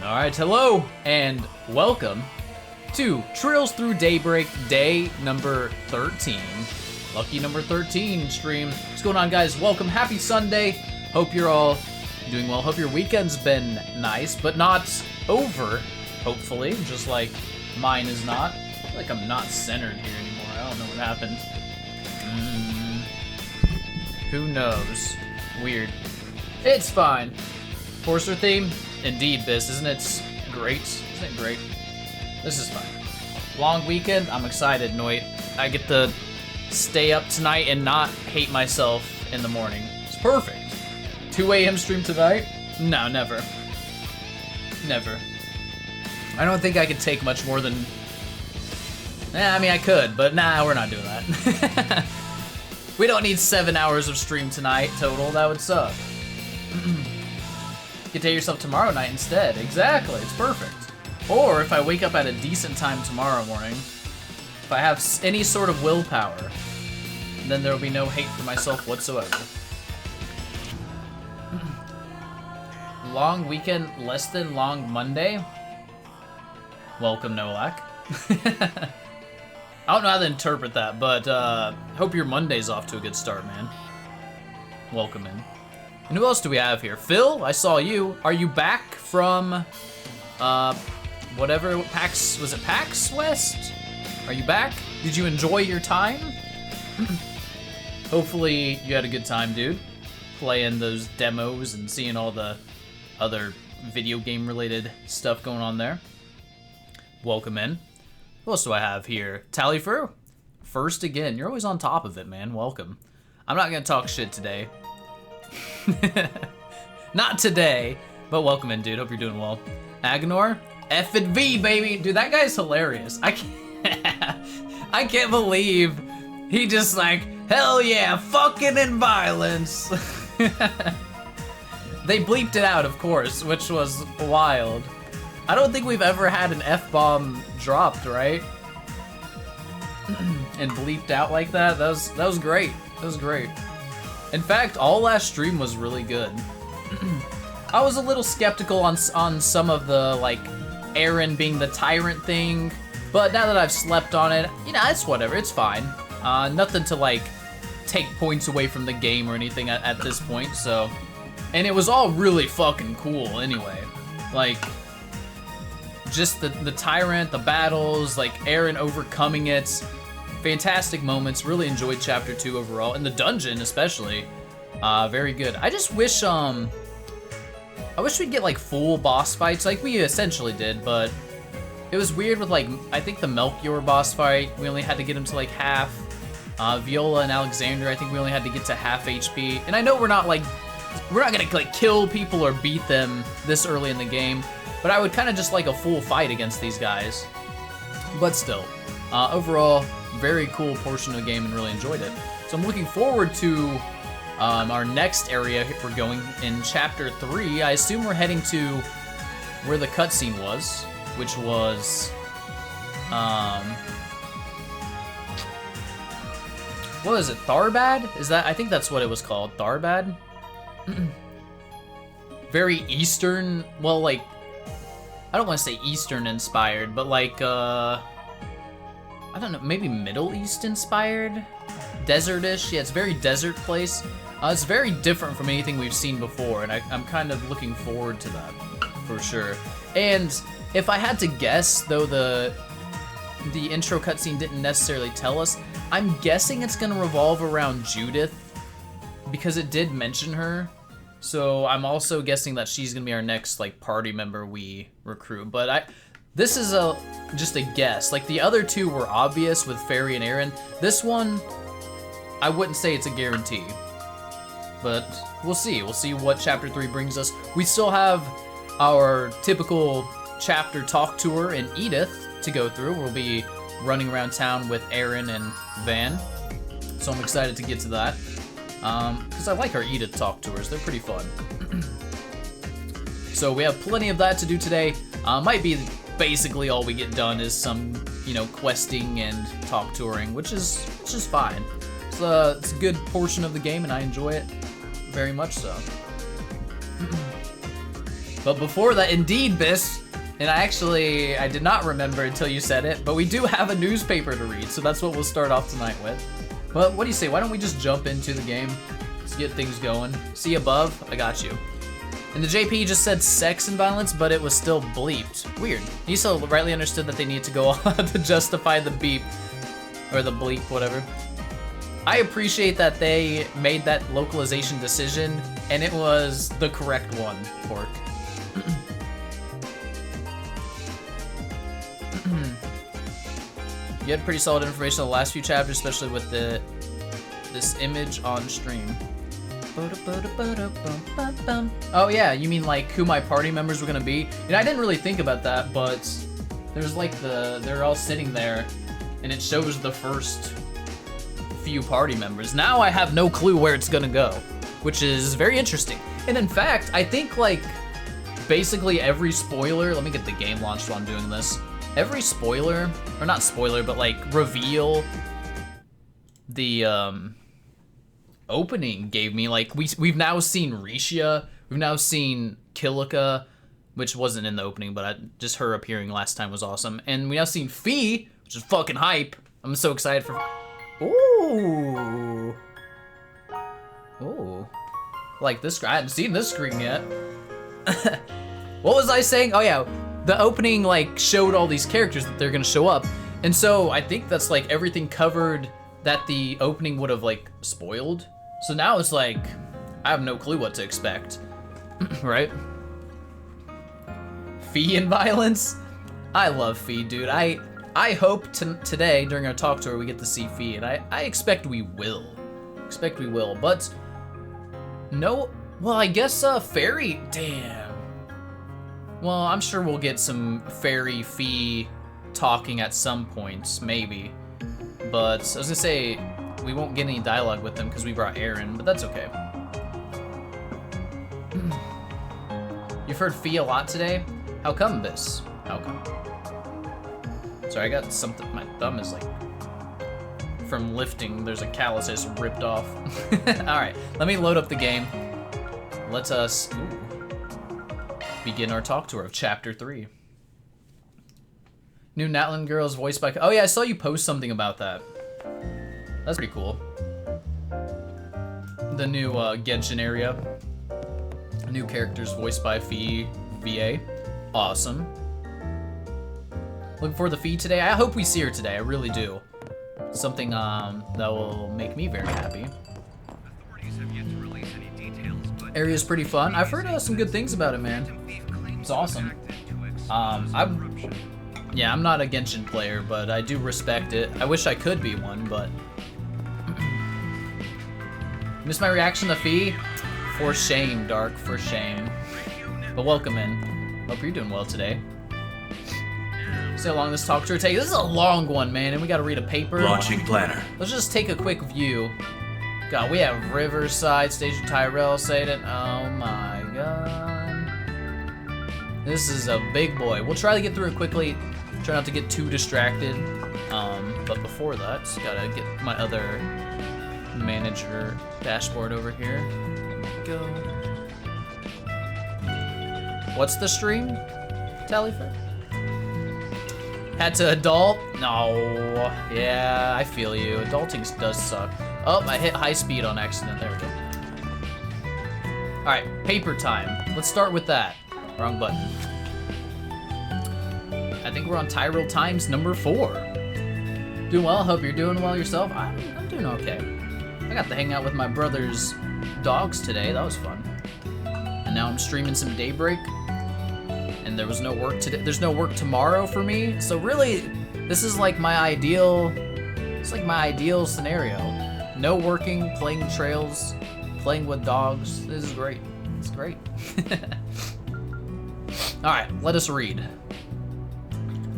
Alright, hello, and welcome to Trails Through Daybreak, day number 13. Lucky number 13 stream. What's going on, guys? Welcome, happy Sunday. Hope you're all doing well. Hope your weekend's been nice, but not over, hopefully, just like mine is not. I feel like I'm not centered here anymore. I don't know what happened. Who knows? Weird. It's fine. Forcer theme? Indeed, Biz. Isn't it great? Isn't it great? This is fine. Long weekend. I'm excited, Noit. I get to stay up tonight and not hate myself in the morning. It's perfect. 2 a.m. stream tonight? No, never. Never. I don't think I could take much more than... I mean, I could, but nah, we're not doing that. We don't need 7 hours of stream tonight total. That would suck. You can take yourself tomorrow night instead. Exactly, it's perfect. Or if I wake up at a decent time tomorrow morning, if I have any sort of willpower, then there will be no hate for myself whatsoever. Long weekend, less than long Monday. Welcome, Nolak. I don't know how to interpret that, but hope your Monday's off to a good start, man. Welcome in. And who else do we have here? Phil, I saw you. Are you back from, whatever, PAX, was it PAX West? Are you back? Did you enjoy your time? Hopefully you had a good time, dude. Playing those demos and seeing all the other video game related stuff going on there. Welcome in. What else do I have here? Tallyfru, first again. You're always on top of it, man. Welcome. I'm not gonna talk shit today. Not today, but welcome in, dude. Hope you're doing well. Agnor, F and V, baby. Dude, that guy's hilarious. I can't believe he just like, hell yeah, fucking and violence. They bleeped it out, of course, which was wild. I don't think we've ever had an F-bomb dropped, right? And bleeped out like that. That was great. That was great. In fact, all last stream was really good. I was a little skeptical on some of the, like, Aaron being the tyrant thing, but now that I've slept on it, you know, it's whatever, it's fine. Nothing to, like, take points away from the game or anything at this point, so. And it was all really fucking cool anyway. Like, just the tyrant, the battles, like, Aaron overcoming it. Fantastic moments. Really enjoyed Chapter 2 overall, and the dungeon especially. Very good. I just wish I wish we'd get like full boss fights like we essentially did, but it was weird with like, I think the Melchior boss fight, we only had to get him to like half. Viola and Alexander, I think we only had to get to half HP. And I know we're not gonna like kill people or beat them this early in the game, but I would kind of just like a full fight against these guys. But still, overall, very cool portion of the game and really enjoyed it. So I'm looking forward to our next area we're going in Chapter 3. I assume we're heading to where the cutscene was, which was, what is it, Tharbad? Is that, I think that's what it was called, Tharbad? Very Eastern, well, like, I don't want to say Eastern inspired, but like, I don't know, maybe Middle East inspired? Desert-ish? Yeah, it's a very desert place. It's very different from anything we've seen before, and I'm kind of looking forward to that, for sure. And if I had to guess, though the intro cutscene didn't necessarily tell us, I'm guessing it's gonna revolve around Judith, because it did mention her. So I'm also guessing that she's gonna be our next like party member we recruit. But this is just a guess. Like the other two were obvious with Fairy and Aaron. This one, I wouldn't say it's a guarantee. But we'll see. We'll see what Chapter 3 brings us. We still have our typical chapter talk tour in Edith to go through. We'll be running around town with Aaron and Van. So I'm excited to get to that. Because I like our Edith talk tours. They're pretty fun. So we have plenty of that to do today. Might be basically all we get done is some, you know, questing and talk touring, which is fine. It's a good portion of the game, and I enjoy it very much so. But before that, indeed, Biss, and I did not remember until you said it, but we do have a newspaper to read, so that's what we'll start off tonight with. But what do you say, why don't we just jump into the game? Let's get things going. See above? I got you. And the JP just said sex and violence, but it was still bleeped. Weird. He still rightly understood that they need to go on to justify the beep, or the bleep, whatever. I appreciate that they made that localization decision, and it was the correct one, Pork. You had pretty solid information on the last few chapters, especially with this image on stream. Oh yeah, you mean like who my party members were gonna be? And I didn't really think about that, but there's like they're all sitting there, and it shows the first few party members. Now I have no clue where it's gonna go, which is very interesting. And in fact, I think like basically every spoiler, let me get the game launched while I'm doing this. Every spoiler, or not spoiler, but like reveal the opening gave me, like we've now seen Risha, we've now seen Kilika, which wasn't in the opening, but just her appearing last time was awesome. And we now seen Fee, which is fucking hype. I'm so excited for. Ooh. Ooh. Like this, I hadn't seen this screen yet. What was I saying? Oh yeah, the opening like showed all these characters that they're gonna show up. And so I think that's like everything covered that the opening would have like spoiled. So now it's like, I have no clue what to expect, right? Fee and violence? I love Fee, dude. I hope today during our talk tour we get to see Fee, and I expect we will. But no, well I guess Fairy, damn. Well, I'm sure we'll get some Fairy Fee talking at some points, maybe. But I was gonna say, we won't get any dialogue with them because we brought Aaron, but that's okay. You've heard Fee a lot today? How come this? How come? Sorry, I got something, my thumb is like, from lifting, there's a callus I just ripped off. Alright, let me load up the game. Let us begin our talk tour of Chapter 3. New Natlan girls voiced by... Oh yeah, I saw you post something about that. That's pretty cool. The new Genshin area. New characters voiced by Fee VA. Awesome. Looking forward to Fee today. I hope we see her today, I really do. Something that will make me very happy. Area's pretty fun. I've heard some good things about it, man. It's awesome. I'm not a Genshin player, but I do respect it. I wish I could be one, but... Miss my reaction to Fee? For shame, Dark, for shame. But welcome in. Hope you're doing well today. See how long this talk tour takes. This is a long one, man, and we gotta read a paper. Launching planner. Let's just take a quick view. God, we have Riverside, Station Tyrell, Satan. Oh my god. This is a big boy. We'll try to get through it quickly. Try not to get too distracted. But before that, just gotta get my other manager dashboard over here. Go. What's the stream, Tallyford? Had to adult? No. Yeah, I feel you. Adulting does suck. Oh, I hit high speed on accident. There we go. Alright, paper time. Let's start with that. Wrong button. I think we're on Tyrell Times number 4. Doing well, hope you're doing well yourself. I'm doing okay. I got to hang out with my brother's dogs today, that was fun. And now I'm streaming some Daybreak. And there was no work today. There's no work tomorrow for me. So really, this is like my ideal, it's like my ideal scenario. No working, playing trails, playing with dogs. This is great. It's great. All right, let us read.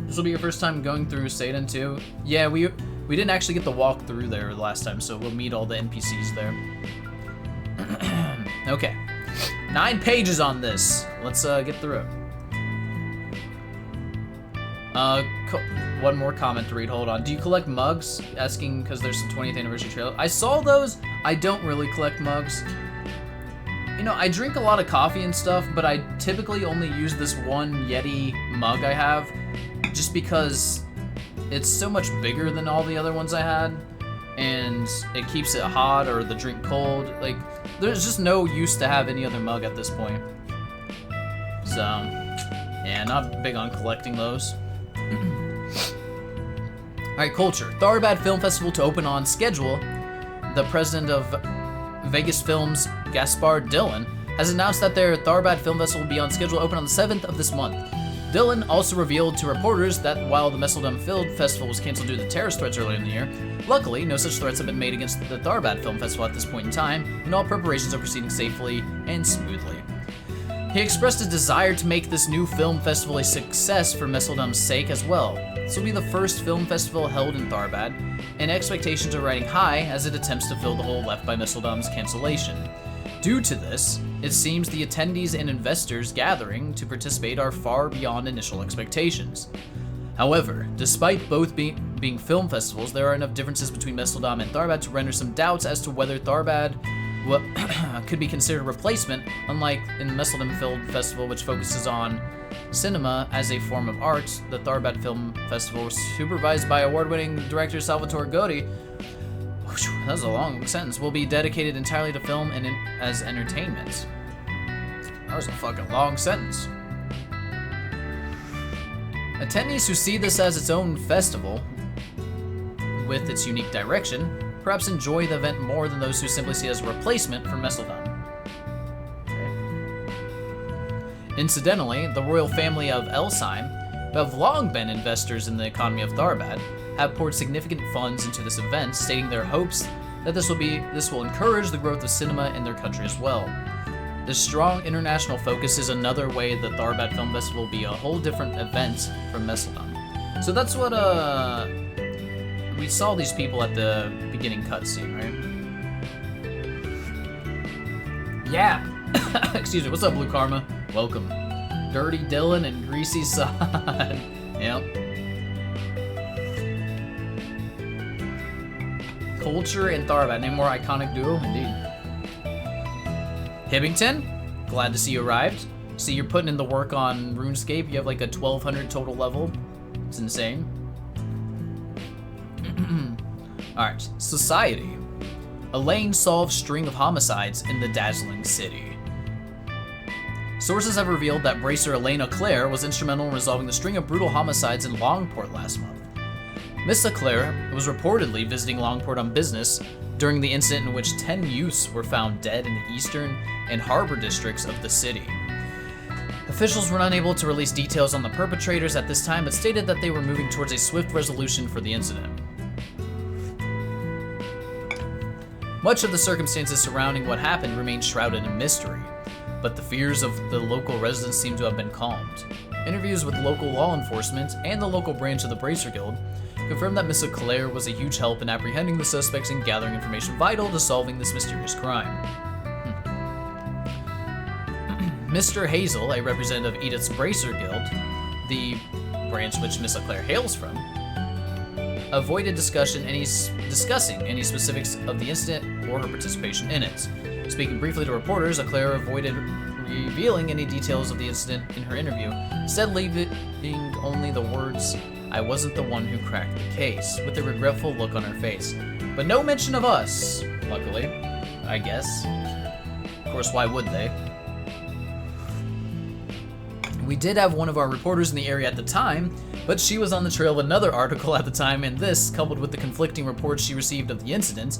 This will be your first time going through Satan 2. Yeah, we didn't actually get to walk through there the last time, so we'll meet all the NPCs there. Okay, 9 pages on this. Let's get through it. One more comment to read, hold on. Do you collect mugs? Asking because there's some 20th anniversary trail. I saw those. I don't really collect mugs. You know, I drink a lot of coffee and stuff, but I typically only use this one Yeti mug I have just because it's so much bigger than all the other ones I had, and it keeps it hot or the drink cold. Like, there's just no use to have any other mug at this point. So, yeah, not big on collecting those. Alright, culture. Tharbad Film Festival to open on schedule. The president of Vegas Films, Gaspar Dillon, has announced that their Tharbad Film Festival will be on schedule to open on the 7th of this month. Dillon also revealed to reporters that while the Messeldom Film Festival was canceled due to terrorist threats earlier in the year, luckily no such threats have been made against the Tharbad Film Festival at this point in time, and all preparations are proceeding safely and smoothly. He expressed a desire to make this new film festival a success for Messeldom's sake as well. This will be the first film festival held in Tharbad, and expectations are riding high as it attempts to fill the hole left by Messeldom's cancellation. Due to this, it seems the attendees and investors gathering to participate are far beyond initial expectations. However, despite both being film festivals, there are enough differences between Messeldom and Tharbad to render some doubts as to whether Tharbad could be considered a replacement, unlike in the Messeldom Film Festival, which focuses on cinema as a form of art. The Tharbad Film Festival, supervised by award-winning director Salvatore Godi, that was a long sentence, will be dedicated entirely to film and as entertainment. That was a fucking long sentence. Attendees who see this as its own festival, with its unique direction, perhaps enjoy the event more than those who simply see it as a replacement for Messeldom. Okay. Incidentally, the royal family of Elsheim, who have long been investors in the economy of Tharbad, have poured significant funds into this event, stating their hopes that this will encourage the growth of cinema in their country as well. This strong international focus is another way the Tharbad Film Festival will be a whole different event from Messeldom. So that's what we saw these people at the beginning cutscene, right? Yeah. Excuse me. What's up, Blue Karma? Welcome. Dirty Dylan and Greasy Sod. Yep. Culture and Tharbad, name more iconic duo, indeed. Hibbington, glad to see you arrived. See, you're putting in the work on RuneScape. You have like a 1200 total level. It's insane. Alright, society. Elaine solves string of homicides in the dazzling city. Sources have revealed that bracer Elena Claire was instrumental in resolving the string of brutal homicides in Longport last month. Miss Claire was reportedly visiting Longport on business during the incident in which 10 youths were found dead in the eastern and harbor districts of the city. Officials were unable to release details on the perpetrators at this time, but stated that they were moving towards a swift resolution for the incident. Much of the circumstances surrounding what happened remain shrouded in mystery, but the fears of the local residents seem to have been calmed. Interviews with local law enforcement and the local branch of the Bracer Guild confirmed that Miss Claire was a huge help in apprehending the suspects and gathering information vital to solving this mysterious crime. Mr. Hazel, a representative of Edith's Bracer Guild, the branch which Miss Claire hails from, avoided discussing any specifics of the incident or her participation in it. Speaking briefly to reporters, Claire avoided revealing any details of the incident in her interview, instead leaving only the words, "I wasn't the one who cracked the case," with a regretful look on her face. But no mention of us, luckily, I guess. Of course, why would they? We did have one of our reporters in the area at the time, but she was on the trail of another article at the time, and this, coupled with the conflicting reports she received of the incident,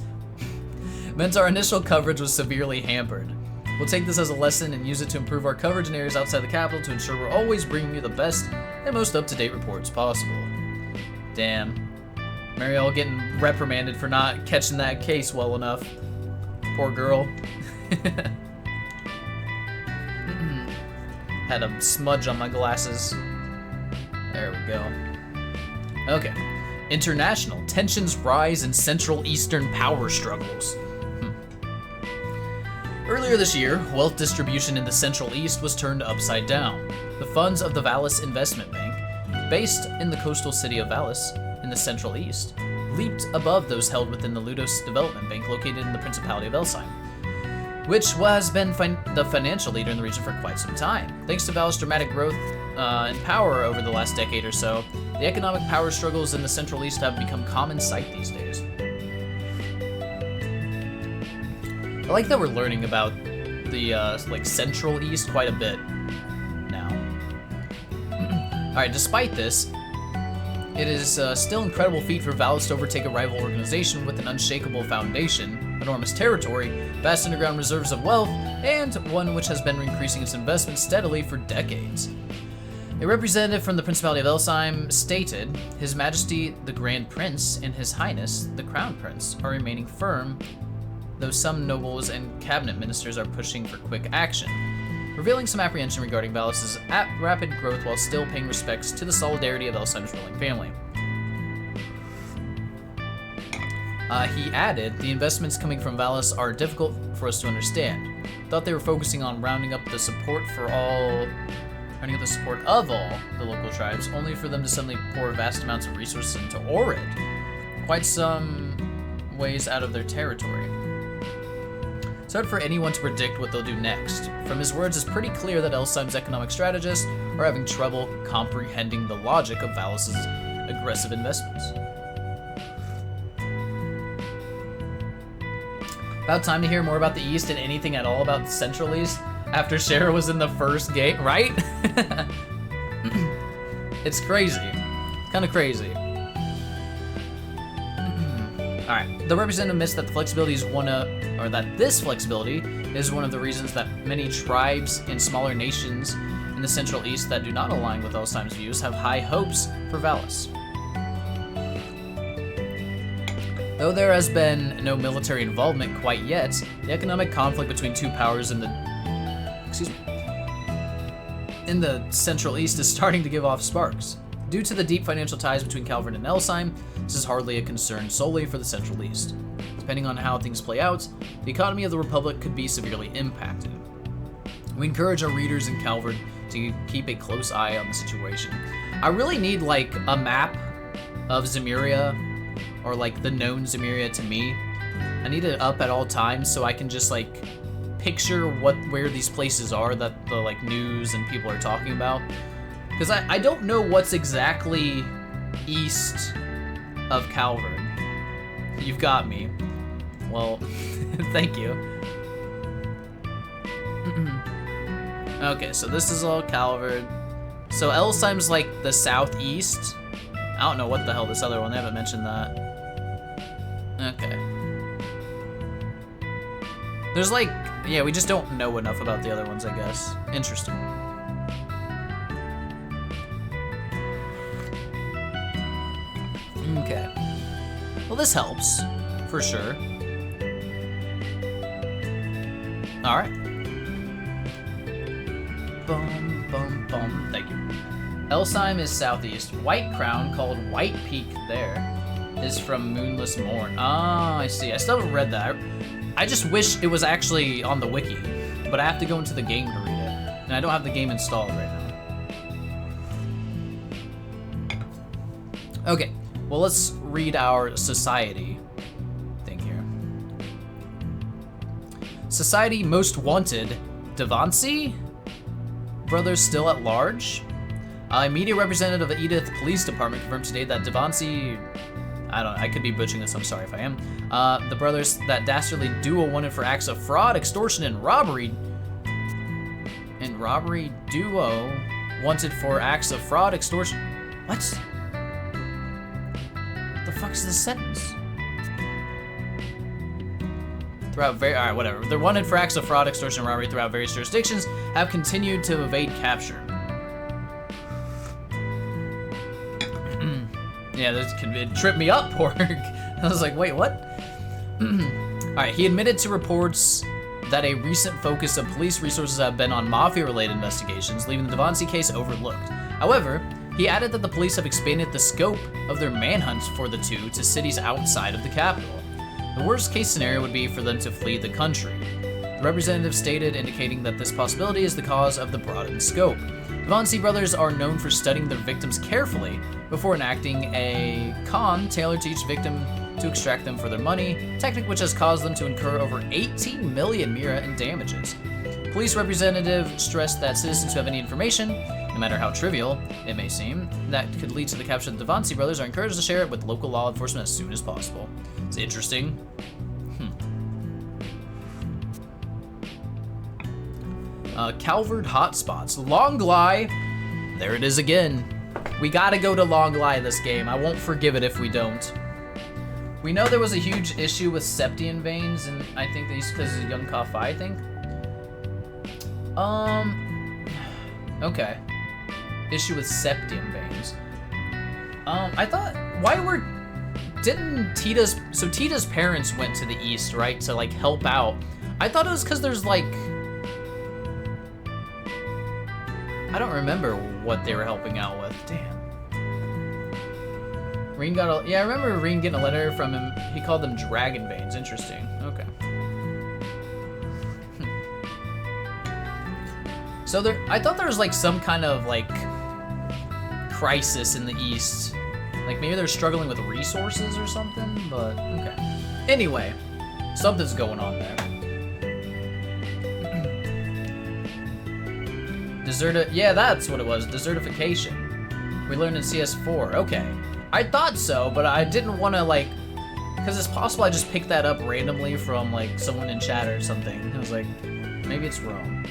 meant our initial coverage was severely hampered. We'll take this as a lesson and use it to improve our coverage in areas outside the capital to ensure we're always bringing you the best and most up-to-date reports possible. Damn. Marielle getting reprimanded for not catching that case well enough. Poor girl. Had a smudge on my glasses. There we go. Okay. International. Tensions rise in Central Eastern power struggles. Earlier this year, wealth distribution in the Central East was turned upside down. The funds of the Valis Investment Bank, based in the coastal city of Valis in the Central East, leaped above those held within the Ludos Development Bank located in the Principality of Elsheim. which has been the financial leader in the region for quite some time. Thanks to Val's dramatic growth in power over the last decade or so, the economic power struggles in the Central East have become common sight these days. I like that we're learning about the like Central East quite a bit now. Alright, despite this, it is still an incredible feat for Valis to overtake a rival organization with an unshakable foundation, enormous territory, vast underground reserves of wealth, and one which has been increasing its investment steadily for decades. A representative from the Principality of Elsheim stated, His Majesty the Grand Prince and His Highness the Crown Prince are remaining firm, though some nobles and cabinet ministers are pushing for quick action, revealing some apprehension regarding Valis' rapid growth while still paying respects to the solidarity of Elsheim's ruling family. He added, the investments coming from Valis are difficult for us to understand. Thought they were focusing on rounding up the support of all the local tribes, only for them to suddenly pour vast amounts of resources into Orid, quite some ways out of their territory. It's hard for anyone to predict what they'll do next. From his words, it's pretty clear that Elsheim's economic strategists are having trouble comprehending the logic of Valis' aggressive investments. About time to hear more about the East and anything at all about the Central East after Shara was in the first game, right? It's crazy. Kind of crazy. Alright, the representative admits that this flexibility is one of the reasons that many tribes and smaller nations in the Central East that do not align with Elsheim's views have high hopes for Valis. Though there has been no military involvement quite yet, the economic conflict between two powers in the Central East is starting to give off sparks. Due to the deep financial ties between Calvert and Elsheim, this is hardly a concern solely for the Central East. Depending on how things play out, the economy of the Republic could be severely impacted. We encourage our readers in Calvert to keep a close eye on the situation. I really need like a map of Zemuria, or like the known Zemuria to me. I need it up at all times so I can just like picture where these places are that the like news and people are talking about. Because I don't know what's exactly east of Calvert. You've got me. Well, thank you. Okay, so this is all Calvert. So Elsheim's like the southeast. I don't know what the hell this other one, they haven't mentioned that. Okay. There's like, yeah, we just don't know enough about the other ones, I guess. Interesting. Okay. Well, this helps, for sure. Alright. Bum, bum, bum. Thank you. Elsheim is southeast. White Crown, called White Peak there, is from Moonless Morn. Ah, I see. I still haven't read that. I just wish it was actually on the wiki, but I have to go into the game to read it, and I don't have the game installed right now. Okay, well, let's read our society thing here. Society Most Wanted, Devancy? Brothers still at large? A media representative of the Edith Police Department confirmed today that Devancy, I could be butchering this, I'm sorry if I am. The brothers, that dastardly duo wanted for acts of fraud, extortion, and robbery. And robbery duo wanted for acts of fraud, extortion. What? The fuck's this sentence? Alright, whatever. They're wanted for acts of fraud, extortion, and robbery throughout various jurisdictions, have continued to evade capture. Yeah, it tripped me up, Pork. I was like, wait, what? Alright, he admitted to reports that a recent focus of police resources have been on mafia-related investigations, leaving the Devancy case overlooked. However, he added that the police have expanded the scope of their manhunts for the two to cities outside of the capital. The worst-case scenario would be for them to flee the country. The representative stated, indicating that this possibility is the cause of the broadened scope. The Von C brothers are known for studying their victims carefully before enacting a con tailored to each victim to extract them for their money, a technique which has caused them to incur over 18 million mira in damages. Police representative stressed that citizens who have any information, no matter how trivial it may seem, that could lead to the capture of the Von C brothers are encouraged to share it with local law enforcement as soon as possible. It's interesting. Calvard hotspots. Longlai. There it is again. We gotta go to Longlai this game. I won't forgive it if we don't. We know there was a huge issue with septian veins, and I think these because of Young Ka-Fi, I think. Okay. Issue with septian veins. I thought, didn't Tita's parents went to the east, right, to like help out. I thought it was because there's like, I don't remember what they were helping out with. Damn. Reen got I remember Reen getting a letter from him. He called them dragon veins. Interesting. Okay. So I thought there was like some kind of like crisis in the East. Like maybe they're struggling with resources or something, but okay. Anyway, something's going on there. Yeah, that's what it was. Desertification. We learned in CS4. Okay. I thought so, but I didn't want to like, because it's possible I just picked that up randomly from like someone in chat or something. I was like, maybe it's wrong.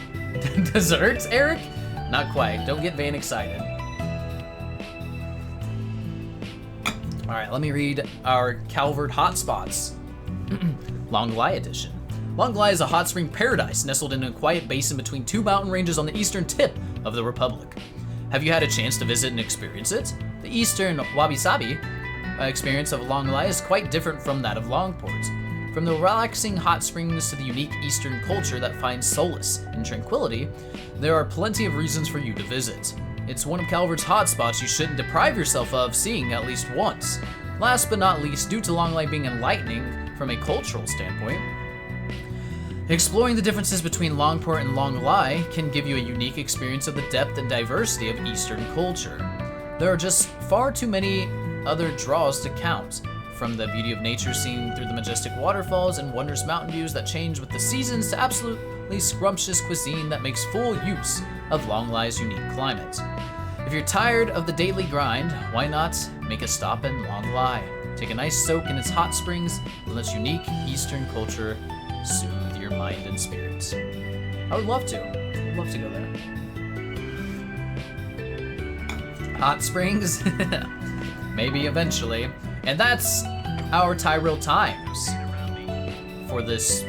Desserts, Eric? Not quite. Don't get Van excited. All right, let me read our Calvard hotspots. Longlai edition. Longlai is a hot spring paradise nestled in a quiet basin between two mountain ranges on the eastern tip of the Republic. Have you had a chance to visit and experience it? The eastern wabi-sabi experience of Longlai is quite different from that of Longport. From the relaxing hot springs to the unique eastern culture that finds solace in tranquility, there are plenty of reasons for you to visit. It's one of Calvard's hotspots you shouldn't deprive yourself of seeing at least once. Last but not least, due to Longlai being enlightening from a cultural standpoint, exploring the differences between Longport and Longlai can give you a unique experience of the depth and diversity of Eastern culture. There are just far too many other draws to count, from the beauty of nature seen through the majestic waterfalls and wondrous mountain views that change with the seasons to absolutely scrumptious cuisine that makes full use of Longlai's unique climate. If you're tired of the daily grind, why not make a stop in Longlai? Take a nice soak in its hot springs and let unique Eastern culture soothe your mind and spirits. I would love to. I'd love to go there. Hot springs? Maybe eventually. And that's our Tyrell Times for this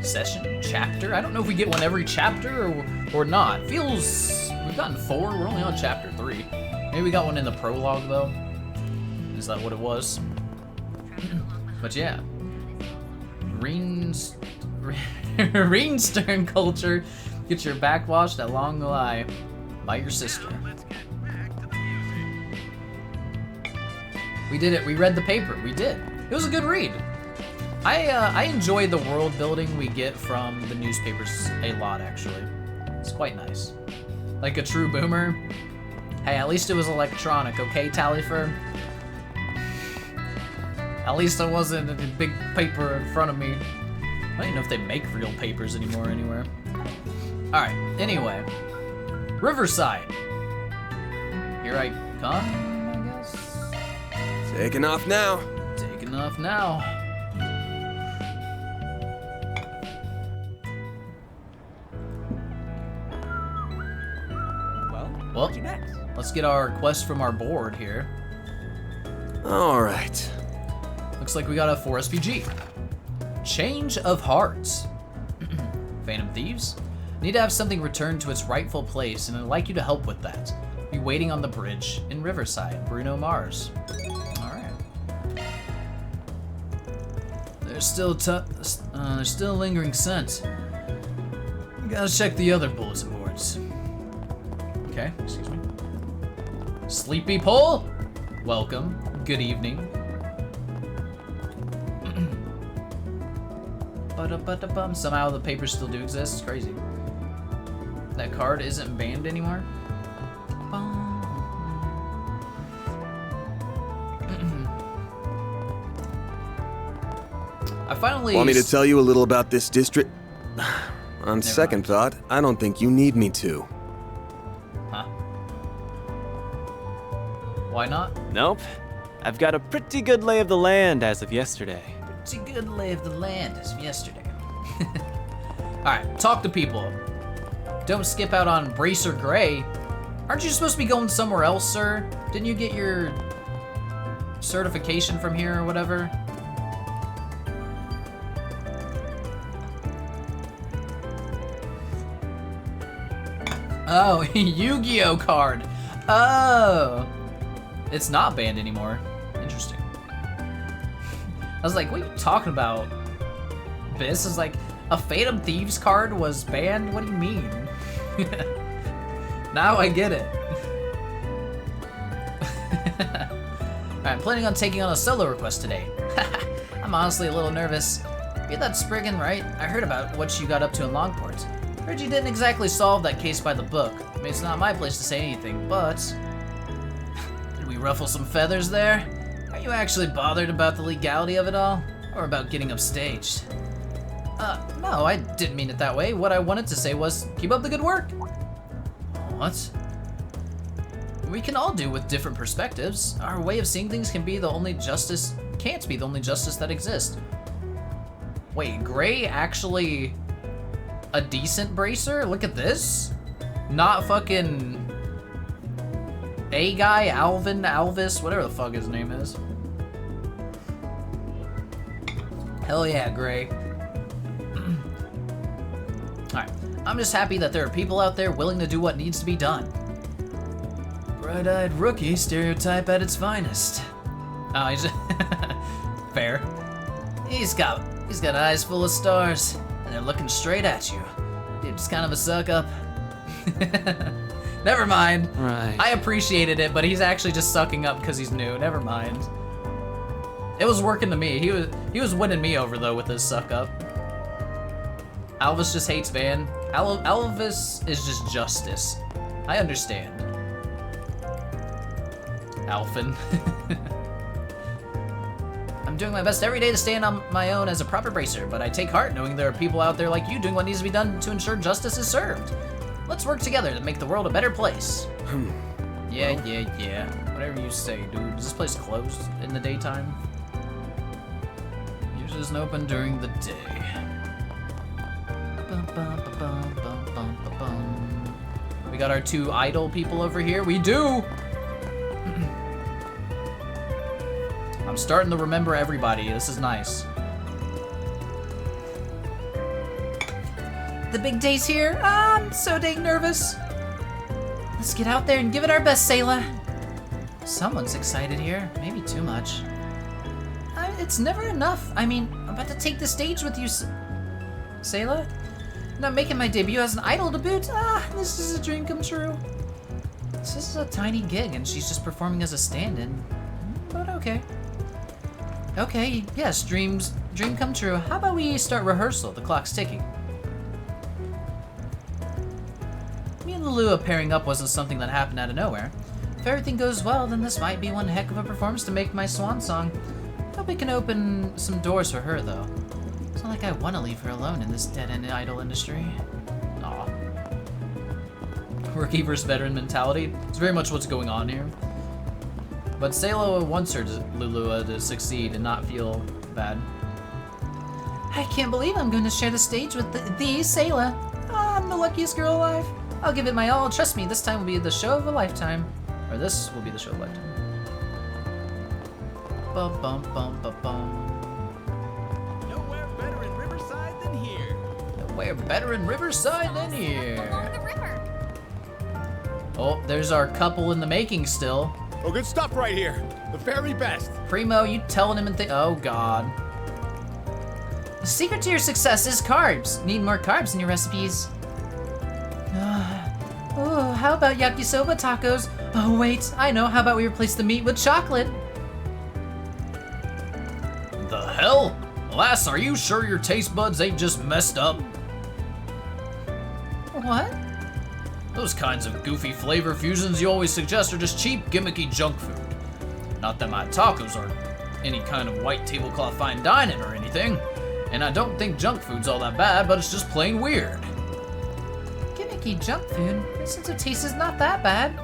session, chapter. I don't know if we get one every chapter or not. Feels, we've gotten 4, we're only on chapter 3. Maybe we got one in the prologue though. Is that what it was? But yeah. Reenstern culture. Get your back washed at Longlai by your sister. We did it. We read the paper. We did. It was a good read. I enjoy the world building we get from the newspapers a lot, actually. It's quite nice. Like a true boomer. Hey, at least it was electronic, okay, Tallyfur? At least it wasn't a big paper in front of me. I don't even know if they make real papers anymore anywhere. Alright, anyway. Riverside. Here I come, I guess. Taking off now. Taking off now. Well, what's next? Let's get our quest from our board here. All right. Looks like we got a 4 SPG. Change of Hearts. Phantom Thieves? Need to have something returned to its rightful place, and I'd like you to help with that. Be waiting on the bridge in Riverside, Bruno Mars. Alright. There's still lingering scent. Gotta check the other bulletin boards. Okay, excuse me. Sleepy Pole? Welcome. Good evening. Somehow the papers still do exist. It's crazy. That card isn't banned anymore. I finally... Want me to tell you a little about this district? On Never second mind. thought, I don't think you need me to. Huh? Why not? Nope. I've got a pretty good lay of the land as of yesterday. Pretty good lay of the land as of yesterday. Alright, talk to people. Don't skip out on Bracer Gray. Aren't you supposed to be going somewhere else, sir? Didn't you get your certification from here or whatever? Oh, Yu-Gi-Oh card. Oh. It's not banned anymore. Interesting. I was like, what are you talking about? This is like, a Phantom Thieves card was banned? What do you mean? Now I get it. Alright, I'm planning on taking on a solo request today. I'm honestly a little nervous. You're that Spriggan, right? I heard about what you got up to in Longport. Heard you didn't exactly solve that case by the book. I mean, it's not my place to say anything, but... Did we ruffle some feathers there? Are you actually bothered about the legality of it all? Or about getting upstaged? No, I didn't mean it that way. What I wanted to say was, keep up the good work. What? We can all do with different perspectives. Our way of seeing things can be the only justice, can't be the only justice that exists. Wait, Gray actually a decent bracer? Look at this. Not fucking A guy, Alvin, Alvis, whatever the fuck his name is. Hell yeah, Gray. Alright, I'm just happy that there are people out there willing to do what needs to be done. Bright-eyed rookie stereotype at its finest. Oh, he's fair. He's got eyes full of stars, and they're looking straight at you. Dude's kind of a suck-up. Never mind. Right. I appreciated it, but he's actually just sucking up because he's new. Never mind. It was working to me. He was winning me over though with his suck-up. Alvis just hates Van. Alvis is just justice. I understand. Alphin. I'm doing my best every day to stand on my own as a proper bracer, but I take heart knowing there are people out there like you doing what needs to be done to ensure justice is served. Let's work together to make the world a better place. Yeah. Whatever you say, dude. Is this place closed in the daytime? Usually isn't open during the day. We got our two idle people over here. We do! I'm starting to remember everybody. This is nice. The big day's here. I'm so dang nervous. Let's get out there and give it our best, Sayla. Someone's excited here. Maybe too much. It's never enough. I mean, I'm about to take the stage with you, Sayla. And I'm making my debut as an idol to boot. This is a dream come true. This is a tiny gig, and she's just performing as a stand-in. But okay. Okay, yes, dream come true. How about we start rehearsal? The clock's ticking. Me and Lulua pairing up wasn't something that happened out of nowhere. If everything goes well, then this might be one heck of a performance to make my swan song. Hope it can open some doors for her, though. It's not like I want to leave her alone in this dead-end idol industry. Aw. Rookie versus veteran mentality. It's very much what's going on here. But Sayla wants her, Lulua, to succeed and not feel bad. I can't believe I'm going to share the stage with the Sayla. I'm the luckiest girl alive. I'll give it my all. Trust me, this time will be the show of a lifetime. Or this will be the show of a lifetime. Bum bum bum bum bum. Nowhere better in Riverside than here. Nowhere better in Riverside than here. Along the river. Oh, there's our couple in the making still. Oh, good stuff right here. The very best. Primo, you telling him and oh god. The secret to your success is carbs. Need more carbs in your recipes. Oh, how about yakisoba tacos? Oh wait, I know. How about we replace the meat with chocolate? The hell? Lass, are you sure your taste buds ain't just messed up? What? Those kinds of goofy flavor fusions you always suggest are just cheap, gimmicky junk food. Not that my tacos are any kind of white tablecloth fine dining or anything, and I don't think junk food's all that bad, but it's just plain weird. Gimmicky junk food? The sense of taste is not that bad,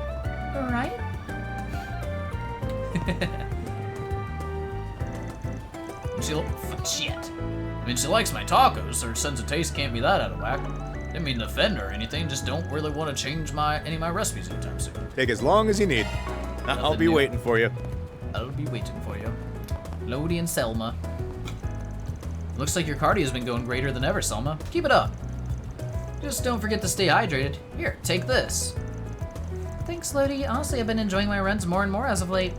right? Shit. I mean, she likes my tacos. Her sense of taste can't be that out of whack. Didn't mean to offend her or anything. Just don't really want to change any of my recipes anytime soon. Take as long as you need. I'll be waiting for you. I'll be waiting for you. Lodi and Selma. Looks like your cardio's been going greater than ever, Selma. Keep it up. Just don't forget to stay hydrated. Here, take this. Thanks, Lodi. Honestly, I've been enjoying my runs more and more as of late.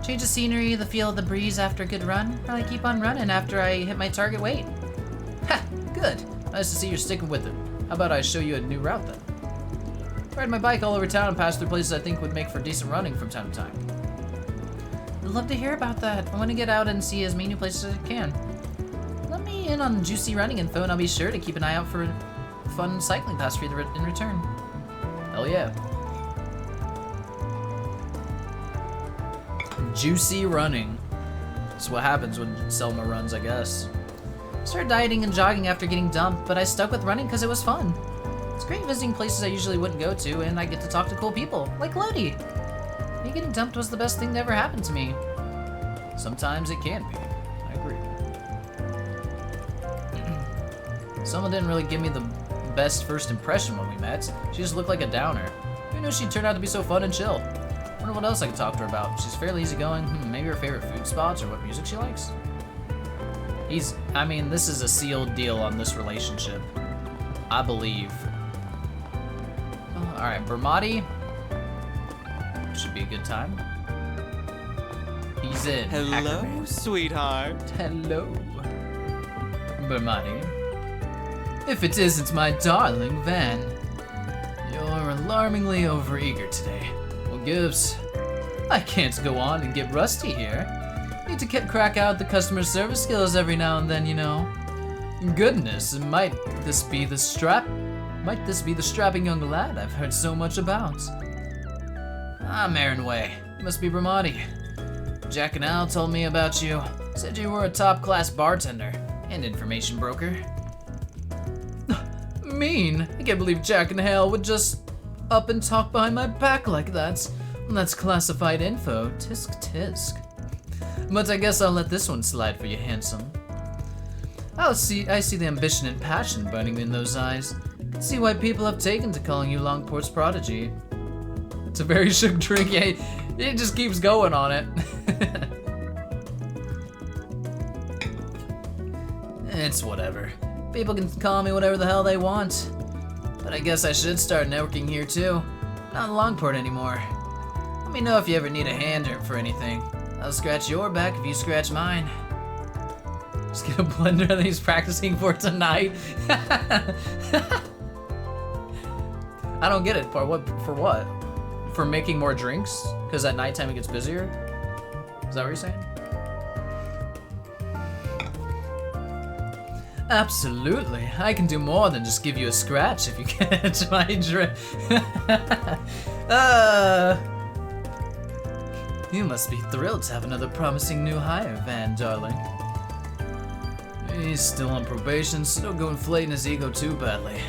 Change of scenery, the feel of the breeze after a good run. Probably keep on running after I hit my target weight. Ha! Good. Nice to see you're sticking with it. How about I show you a new route then? Ride my bike all over town and pass through places I think would make for decent running from time to time. I'd love to hear about that. I want to get out and see as many new places as I can. Let me in on juicy running info, and I'll be sure to keep an eye out for a fun cycling pass for you in return. Hell yeah. Juicy running. That's what happens when Selma runs, I guess. I started dieting and jogging after getting dumped, but I stuck with running because it was fun. It's great visiting places I usually wouldn't go to, and I get to talk to cool people, like Lodi. Me getting dumped was the best thing that ever happened to me. Sometimes it can be. I agree. Selma didn't really give me the best first impression when we met. She just looked like a downer. Who knew she'd turn out to be so fun and chill? Wonder what else I could talk to her about. She's fairly easygoing. Maybe her favorite food spots or what music she likes. I mean, this is a sealed deal on this relationship. I believe. Oh, alright, Bermati. Should be a good time. He's in. Hello, Ackerman. sweetheart. Hello. Bermati. If it isn't my darling Van. You're alarmingly overeager today. What gives? I can't go on and get rusty here. Need to crack out the customer service skills every now and then, you know. Goodness, might this be the strapping young lad I've heard so much about? Ah, Marin Way. You must be Bermati. Jack and Al told me about you. Said you were a top-class bartender and information broker. Mean. I can't believe Jack and Hale would just up and talk behind my back like that. That's classified info. Tisk tisk. But I guess I'll let this one slide for you, handsome. I see the ambition and passion burning in those eyes. I can see why people have taken to calling you Longport's prodigy. It's a very shook drink. Yeah, it just keeps going on it. It's whatever. People can call me whatever the hell they want. But I guess I should start networking here too. Not in Longport anymore. Let me know if you ever need a hand for anything. I'll scratch your back if you scratch mine. Just get a blender that he's practicing for tonight. I don't get it. For what? For making more drinks? Because at nighttime it gets busier? Is that what you're saying? Absolutely. I can do more than just give you a scratch if you catch my drift. You must be thrilled to have another promising new hire, Van, darling. He's still on probation, so don't go inflating his ego too badly.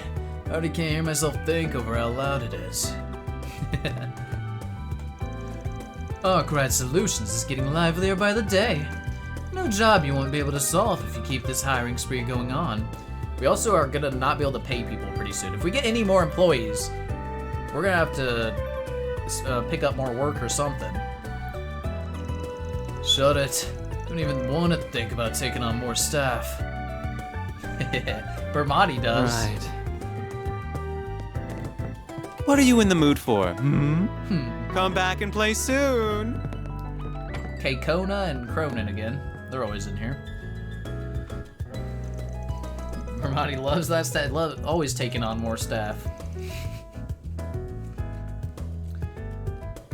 I already can't hear myself think over how loud it is. Arkwright Solutions is getting livelier by the day. No job you won't be able to solve if you keep this hiring spree going on. We also are gonna not be able to pay people pretty soon. If we get any more employees, we're gonna have to pick up more work or something. Shut it. Don't even want to think about taking on more staff. Bermati does. Right. What are you in the mood for? Come back and play soon. Okay, Kona and Cronin again. They're always in here. Bermati loves that staff. Always taking on more staff.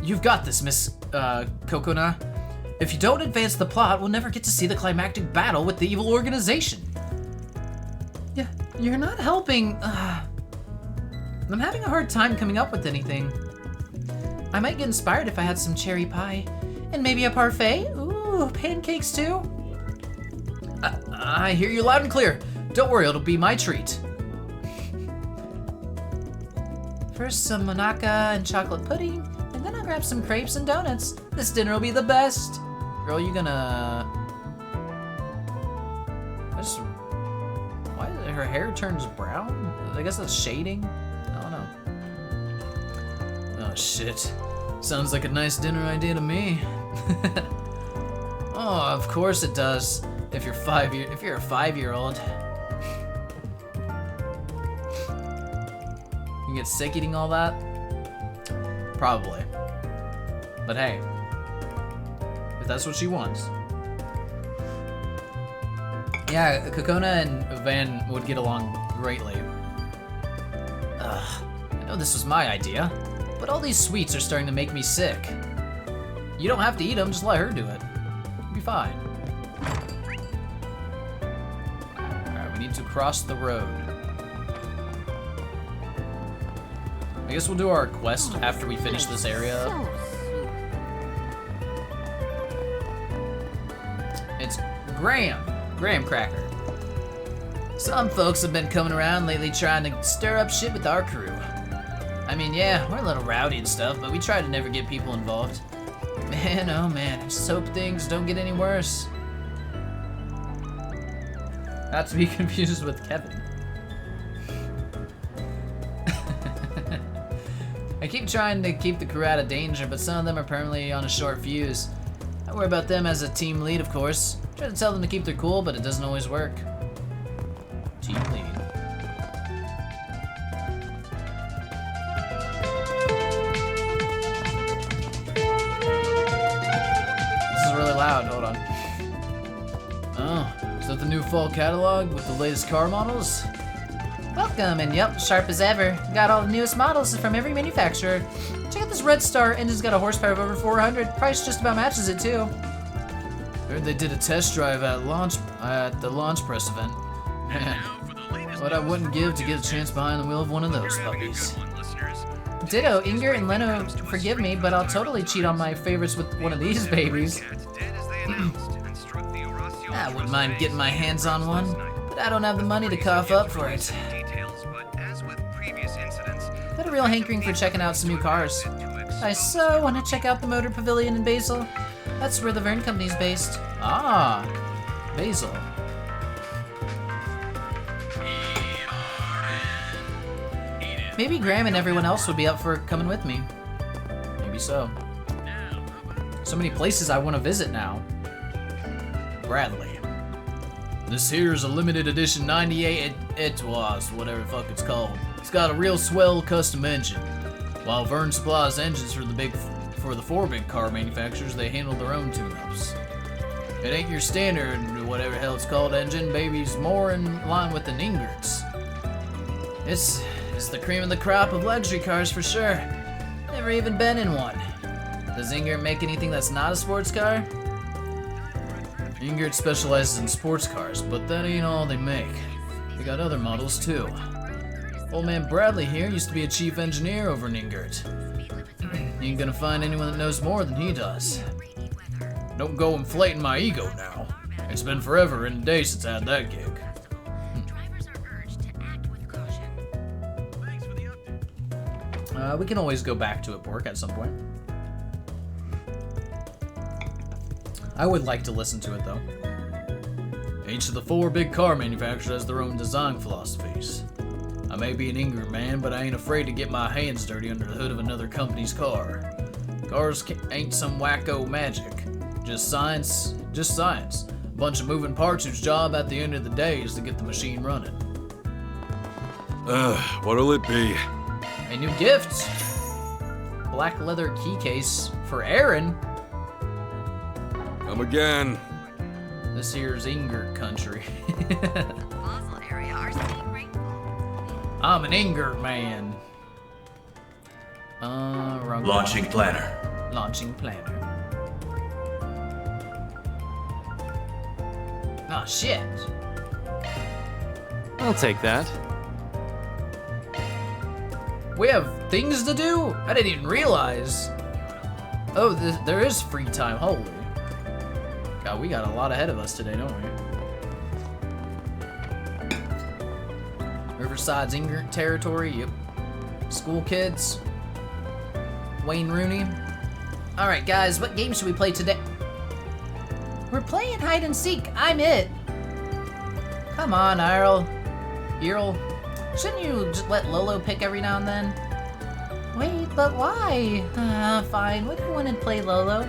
You've got this, Miss Kokona. If you don't advance the plot, we'll never get to see the climactic battle with the evil organization. Yeah, you're not helping. I'm having a hard time coming up with anything. I might get inspired if I had some cherry pie. And maybe a parfait? Ooh, pancakes too? I hear you loud and clear. Don't worry, it'll be my treat. First some monaka and chocolate pudding, and then I'll grab some crepes and donuts. This dinner will be the best. Girl, you gonna... Why her hair turns brown? I guess that's shading? I don't know. Oh shit. Sounds like a nice dinner idea to me. Oh, of course it does. If you're a 5-year-old. You get sick eating all that? Probably. But hey, if that's what she wants. Yeah, Kokona and Van would get along greatly. Ugh, I know this was my idea, but all these sweets are starting to make me sick. You don't have to eat them, just let her do it. You'll be fine. Alright, we need to cross the road. I guess we'll do our quest after we finish this area. It's Graham Cracker. Some folks have been coming around lately trying to stir up shit with our crew. I mean, yeah, we're a little rowdy and stuff, but we try to never get people involved. Man, oh man, I just hope things don't get any worse. Not to be confused with Kevin. I keep trying to keep the crew out of danger, but some of them are permanently on a short fuse. I worry about them as a team lead, of course. Try to tell them to keep their cool, but it doesn't always work. Team lead. This is really loud, hold on. Oh, is that the new fall catalog with the latest car models? Welcome, and yep, sharp as ever. Got all the newest models from every manufacturer. Check out this Red Star, engine's got a horsepower of over 400. Price just about matches it too. Heard they did a test drive at the launch press event. What I wouldn't give to get a chance behind the wheel of one of those puppies. Ditto, Inger and Leno, forgive me, but I'll totally cheat on my favorites with one of these babies. I wouldn't mind getting my hands on one, but I don't have the money to cough up for it. Got a real hankering for checking out some new cars. I so want to check out the Motor Pavilion in Basel. That's where the Verne Company's based. Ah, Basel. Maybe Graham and everyone else would be up for coming with me. Maybe so. So many places I want to visit now. Bradley. This here is a limited edition 98 Etoise, whatever the fuck it's called. It's got a real swell custom engine. While Verne supplies engines for the four big car manufacturers, they handle their own tune-ups. It ain't your standard, whatever the hell it's called, engine, baby's more in line with the Ningerts. It's the cream of the crop of luxury cars for sure. Never even been in one. Does Ingert make anything that's not a sports car? Ingert specializes in sports cars, but that ain't all they make. They got other models too. Old man Bradley here used to be a chief engineer over in Ingert. You ain't gonna find anyone that knows more than he does. Don't go inflating my ego now. It's been forever and a day since I had that gig. We can always go back to it, Bork, at some point. I would like to listen to it, though. Each of the four big car manufacturers has their own design philosophies. I may be an Ingert man, but I ain't afraid to get my hands dirty under the hood of another company's car. Cars ain't some wacko magic. Just science. A bunch of moving parts whose job at the end of the day is to get the machine running. What'll it be? A new gift! Black leather key case for Aaron. Come again. This here's Ingert country. Basel area are seeing rainfall. I'm an Ingert man. Wrong. Launching planner. Launching planner. Oh shit. I'll take that. We have things to do? I didn't even realize. Oh, there is free time. Holy. God, we got a lot ahead of us today, don't we? Riverside's ignorant territory. Yep. School kids. Wayne Rooney. Alright, guys, what game should we play today? We're playing hide and seek. I'm it. Come on, Earl. Shouldn't you just let Lolo pick every now and then? Wait, but why? Fine. What do you want to play, Lolo?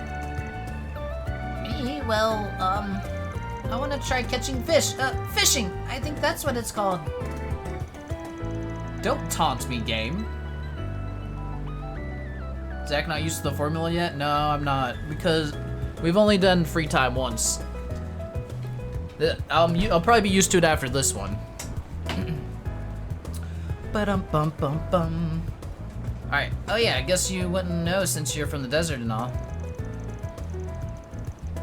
Me? Well, I want to try catching fish. Fishing. I think that's what it's called. Don't taunt me, game. Zach not used to the formula yet? No, I'm not, because we've only done free time once. I'll probably be used to it after this one. Ba-dum-bum-bum-bum. Alright, oh yeah, I guess you wouldn't know since you're from the desert and all.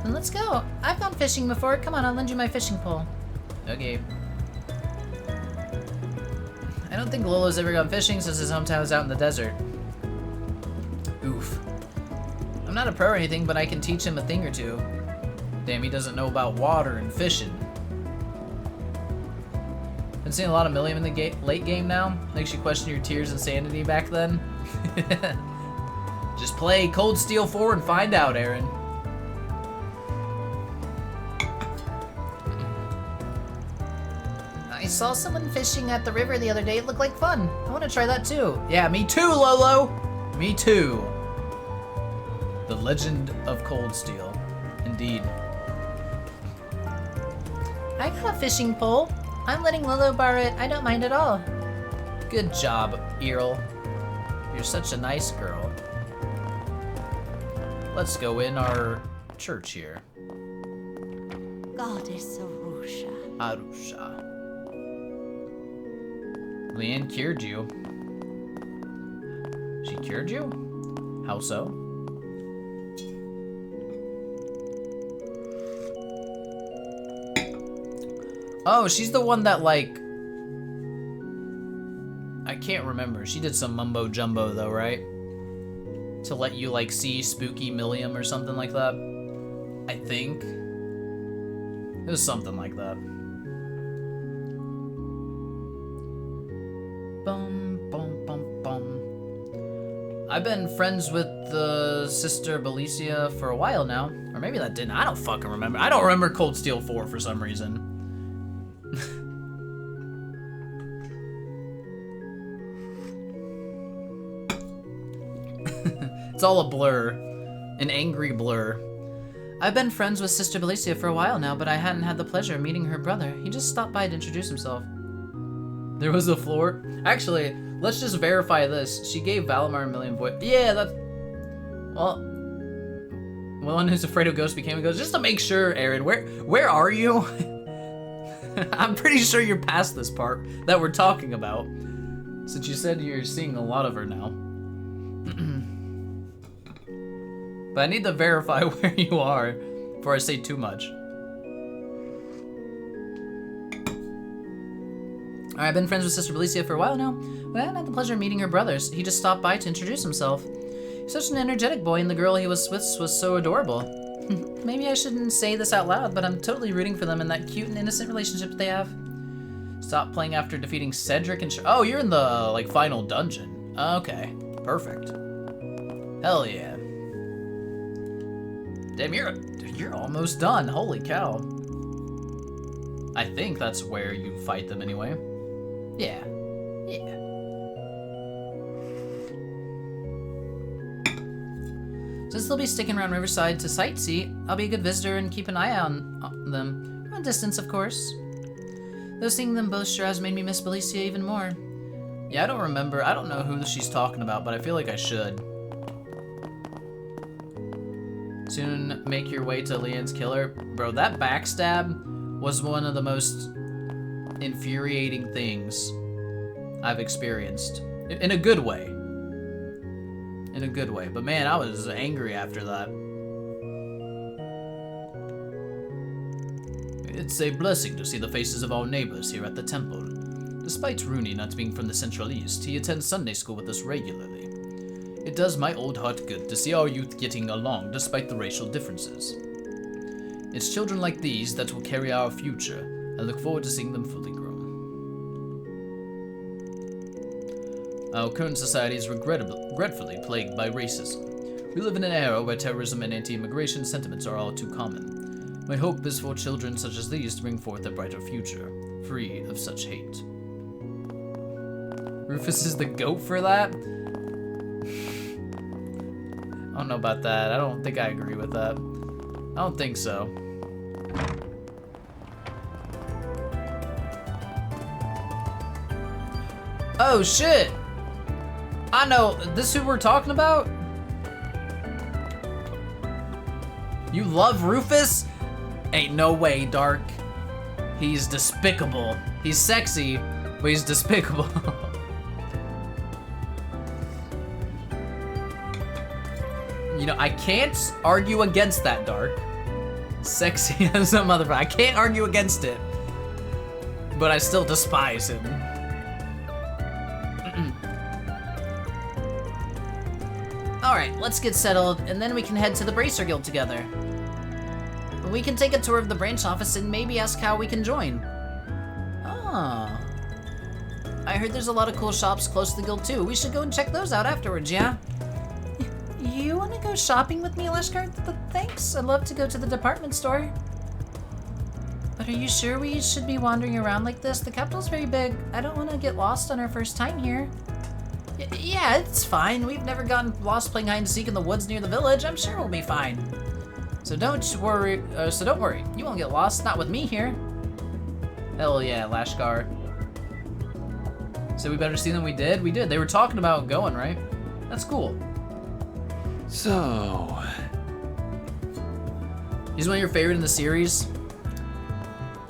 Then let's go. I've gone fishing before. Come on, I'll lend you my fishing pole. Okay. I don't think Lolo's ever gone fishing since his hometown is out in the desert. Oof. I'm not a pro or anything, but I can teach him a thing or two. Damn, he doesn't know about water and fishing. Been seeing a lot of Milliam in the late game now. Makes you question your tears and sanity back then. Just play Cold Steel 4 and find out, Aaron. I saw someone fishing at the river the other day. It looked like fun. I want to try that too. Yeah, me too, Lolo. Me too. The Legend of Cold Steel. Indeed. I got a fishing pole. I'm letting Lolo borrow it. I don't mind at all. Good job, Earl. You're such a nice girl. Let's go in our church here. Goddess Arusha. Arusha. Leanne cured you. She cured you? How so? Oh, she's the one that, like... I can't remember. She did some mumbo jumbo, though, right? To let you, like, see spooky Milliam or something like that. I think. It was something like that. Bum, bum, bum, bum. I've been friends with the sister Belicia for a while now. Or maybe that didn't. I don't fucking remember. I don't remember Cold Steel 4 for some reason. It's all a blur. An angry blur. I've been friends with Sister Belicia for a while now, but I hadn't had the pleasure of meeting her brother. He just stopped by to introduce himself. There was a floor? Actually, let's just verify this. She gave Valimar a million voice. Yeah, that's... Well... One who's afraid of ghosts became a ghost. Just to make sure, Aaron, where are you? I'm pretty sure you're past this part that we're talking about. Since you said you're seeing a lot of her now. But I need to verify where you are before I say too much. Alright, I've been friends with Sister Belicia for a while now, but I haven't had the pleasure of meeting her brothers. He just stopped by to introduce himself. He's such an energetic boy, and the girl he was with was so adorable. Maybe I shouldn't say this out loud, but I'm totally rooting for them in that cute and innocent relationship they have. Stop playing after defeating Cedric and oh, you're in the, like, final dungeon. Okay, perfect. Hell yeah. Damn, you're almost done. Holy cow. I think that's where you fight them anyway. Yeah. Yeah. Since they'll be sticking around Riverside to sightsee, I'll be a good visitor and keep an eye on them. From a distance, of course. Though seeing them both sure has made me miss Belicia even more. Yeah, I don't remember. I don't know who she's talking about, but I feel like I should. Soon make your way to Leanne's killer. Bro, that backstab was one of the most infuriating things I've experienced. In a good way. In a good way. But man, I was angry after that. It's a blessing to see the faces of our neighbors here at the temple. Despite Rooney not being from the Central East, he attends Sunday school with us regularly. It does my old heart good to see our youth getting along despite the racial differences. It's children like these that will carry our future. I look forward to seeing them fully grown. Our current society is regretfully plagued by racism. We live in an era where terrorism and anti-immigration sentiments are all too common. My hope is for children such as these to bring forth a brighter future, free of such hate. Rufus is the goat for that? I don't know about that. I don't think I agree with that. I don't think so. Oh shit! I know, this who we're talking about? You love Rufus? Ain't no way, Dark. He's despicable. He's sexy, but he's despicable. You know, I can't argue against that, Dark. Sexy as a motherfucker. I can't argue against it. But I still despise him. Alright, let's get settled, and then we can head to the Bracer Guild together. We can take a tour of the branch office and maybe ask how we can join. Ah. I heard there's a lot of cool shops close to the guild too. We should go and check those out afterwards, yeah? You want to go shopping with me, Lashkar? Thanks. I'd love to go to the department store. But are you sure we should be wandering around like this? The capital's very big. I don't want to get lost on our first time here. Yeah, it's fine. We've never gotten lost playing hide and seek in the woods near the village. I'm sure we'll be fine. So don't worry. You won't get lost. Not with me here. Hell yeah, Lashkar. So we better see than we did? We did. They were talking about going, right? That's cool. So... He's one of your favorite in the series?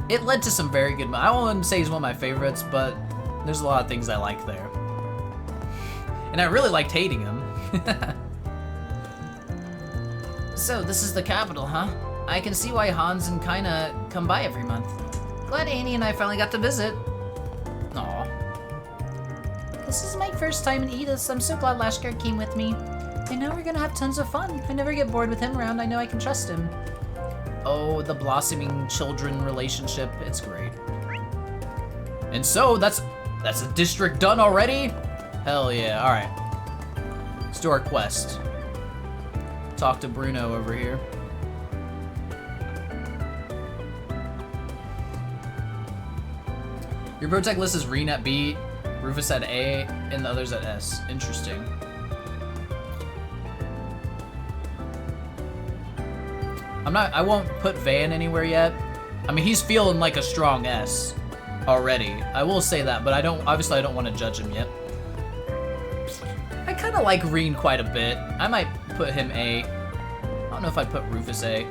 It led to some very good... I won't say he's one of my favorites, but there's a lot of things I like there. And I really liked hating him. So, this is the capital, huh? I can see why Hans and Kaina come by every month. Glad Annie and I finally got to visit. Aw. This is my first time in Edith, so I'm so glad Lashkar came with me. I know we're gonna have tons of fun. I never get bored with him around. I know I can trust him. Oh, the blossoming children relationship. It's great. And so, that's a district done already? Hell yeah, alright. Let's do our quest. Talk to Bruno over here. Your protect list is Reen at B, Rufus at A, and the others at S. Interesting. I won't put Van anywhere yet. I mean, he's feeling like a strong S already. I will say that, but obviously I don't want to judge him yet. I kind of like Reen quite a bit. I might put him A. I don't know if I'd put Rufus A.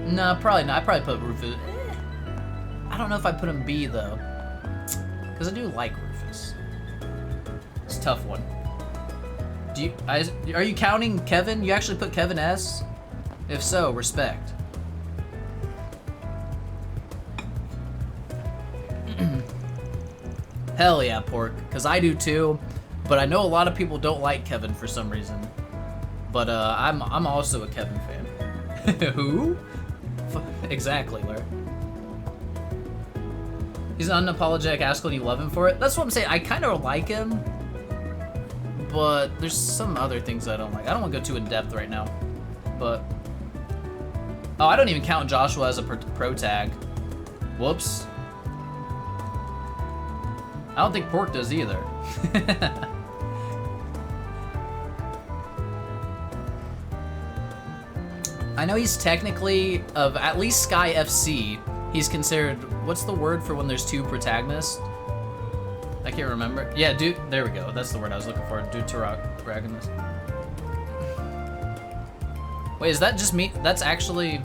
No, probably not. I'd probably put Rufus. I don't know if I'd put him B though. Because I do like Rufus. It's a tough one. Are you counting Kevin? You actually put Kevin S? If so, respect. Hell yeah, Pork, because I do too, but I know a lot of people don't like Kevin for some reason. But I'm also a Kevin fan. Who? Exactly, Larry. He's an unapologetic asshole and you love him for it? That's what I'm saying. I kind of like him, but there's some other things I don't like. I don't want to go too in-depth right now, but... Oh, I don't even count Joshua as a pro tag. Whoops. I don't think Pork does either. I know he's technically, of at least Sky FC, he's considered, what's the word for when there's two protagonists? I can't remember. Yeah, dude, there we go. That's the word I was looking for. Deuteragonist. Wait, is that just me? That's actually...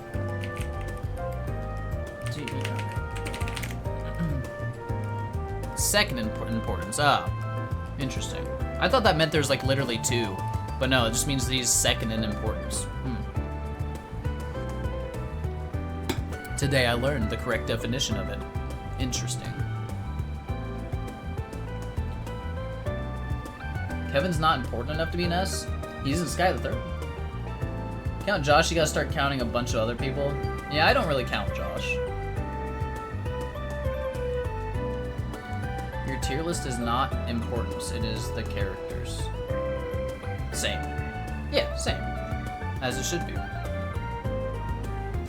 Second importance. Ah, interesting. I thought that meant there's like literally two, but no, it just means that he's second in importance. Today I learned the correct definition of it. Interesting. Kevin's not important enough to be an S? He's in Sky the Third. Count Josh, you gotta start counting a bunch of other people. Yeah, I don't really count Josh. Your tier list is not importance, it is the characters. Same. Yeah, same. As it should be.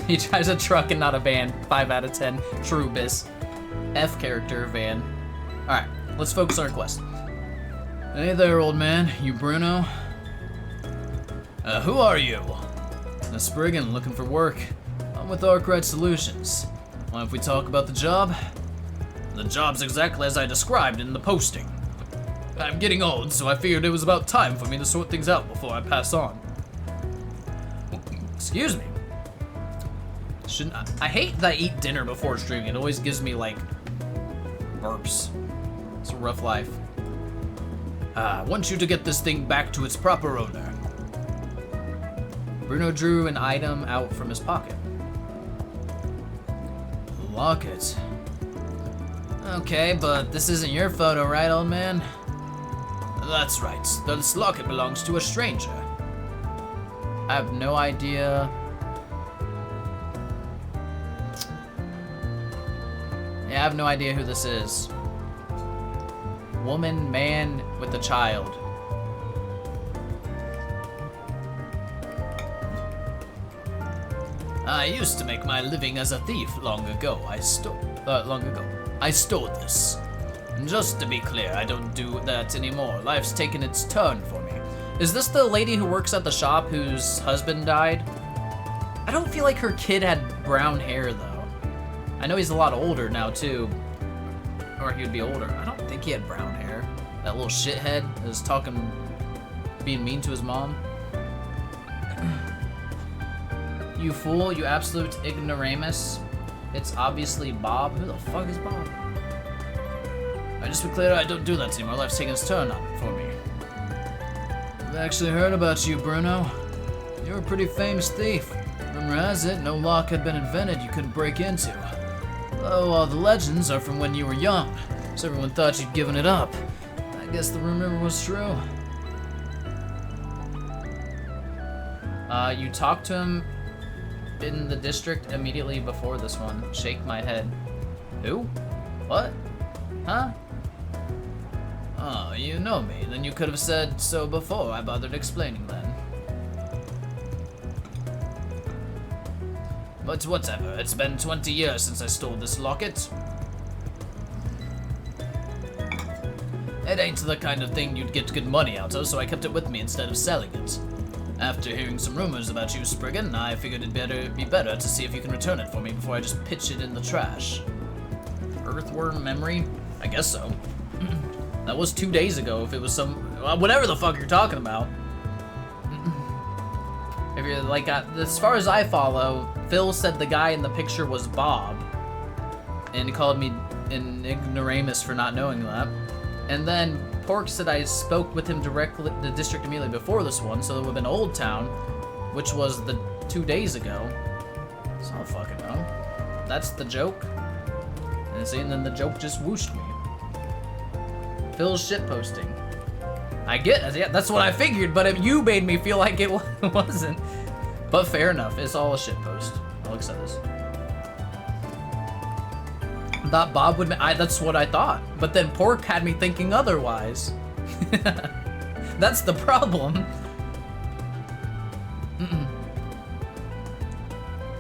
He drives a truck and not a van. 5 out of 10. True bis. F character, van. Alright, let's focus on our quest. Hey there, old man. You Bruno? Who are you? A Spriggan looking for work. I'm with Arkwright Solutions. Mind if we talk about the job? The job's exactly as I described in the posting. I'm getting old, so I figured it was about time for me to sort things out before I pass on. Excuse me. I hate that I eat dinner before streaming. It always gives me, like, burps. It's a rough life. I want you to get this thing back to its proper owner. Bruno drew an item out from his pocket. Locket. Okay, but this isn't your photo, right, old man? That's right. This locket belongs to a stranger. I have no idea. Yeah, I have no idea who this is. Woman, man with a child. I used to make my living as a thief long ago. I stole this. And just to be clear, I don't do that anymore. Life's taken its turn for me. Is this the lady who works at the shop whose husband died? I don't feel like her kid had brown hair though. I know he's a lot older now too. Or he would be older. I don't think he had brown hair. That little shithead that was talking, being mean to his mom. You fool, you absolute ignoramus. It's obviously Bob. Who the fuck is Bob? I just be clear, I don't do that anymore. Life's taking its turn on for me. I've actually heard about you, Bruno. You're a pretty famous thief. Rumor has it, no lock had been invented you couldn't break into. Though all the legends are from when you were young, so everyone thought you'd given it up. I guess the rumor was true. You talked to him in the district immediately before this one. Shake my head. Who? What? Huh? Oh, you know me. Then you could have said so before I bothered explaining then. But whatever, it's been 20 years since I stole this locket. It ain't the kind of thing you'd get good money out of, so I kept it with me instead of selling it. After hearing some rumors about you, Spriggan, I figured it'd be better to see if you can return it for me before I just pitch it in the trash. Earthworm memory? I guess so. That was 2 days ago, if it was some... whatever the fuck you're talking about. If you're like, as far as I follow, Phil said the guy in the picture was Bob. And he called me an ignoramus for not knowing that. And then Pork said I spoke with him directly, the district immediately before this one, so it would have been Old Town, which was the 2 days ago. So I don't fucking know. That's the joke. And see, and then the joke just whooshed me. Phil's shitposting. I get, yeah, that's what I figured, but you made me feel like it wasn't. But fair enough, it's all a shitpost. I'll accept this. I thought Bob would, that's what I thought. But then Pork had me thinking otherwise. That's the problem.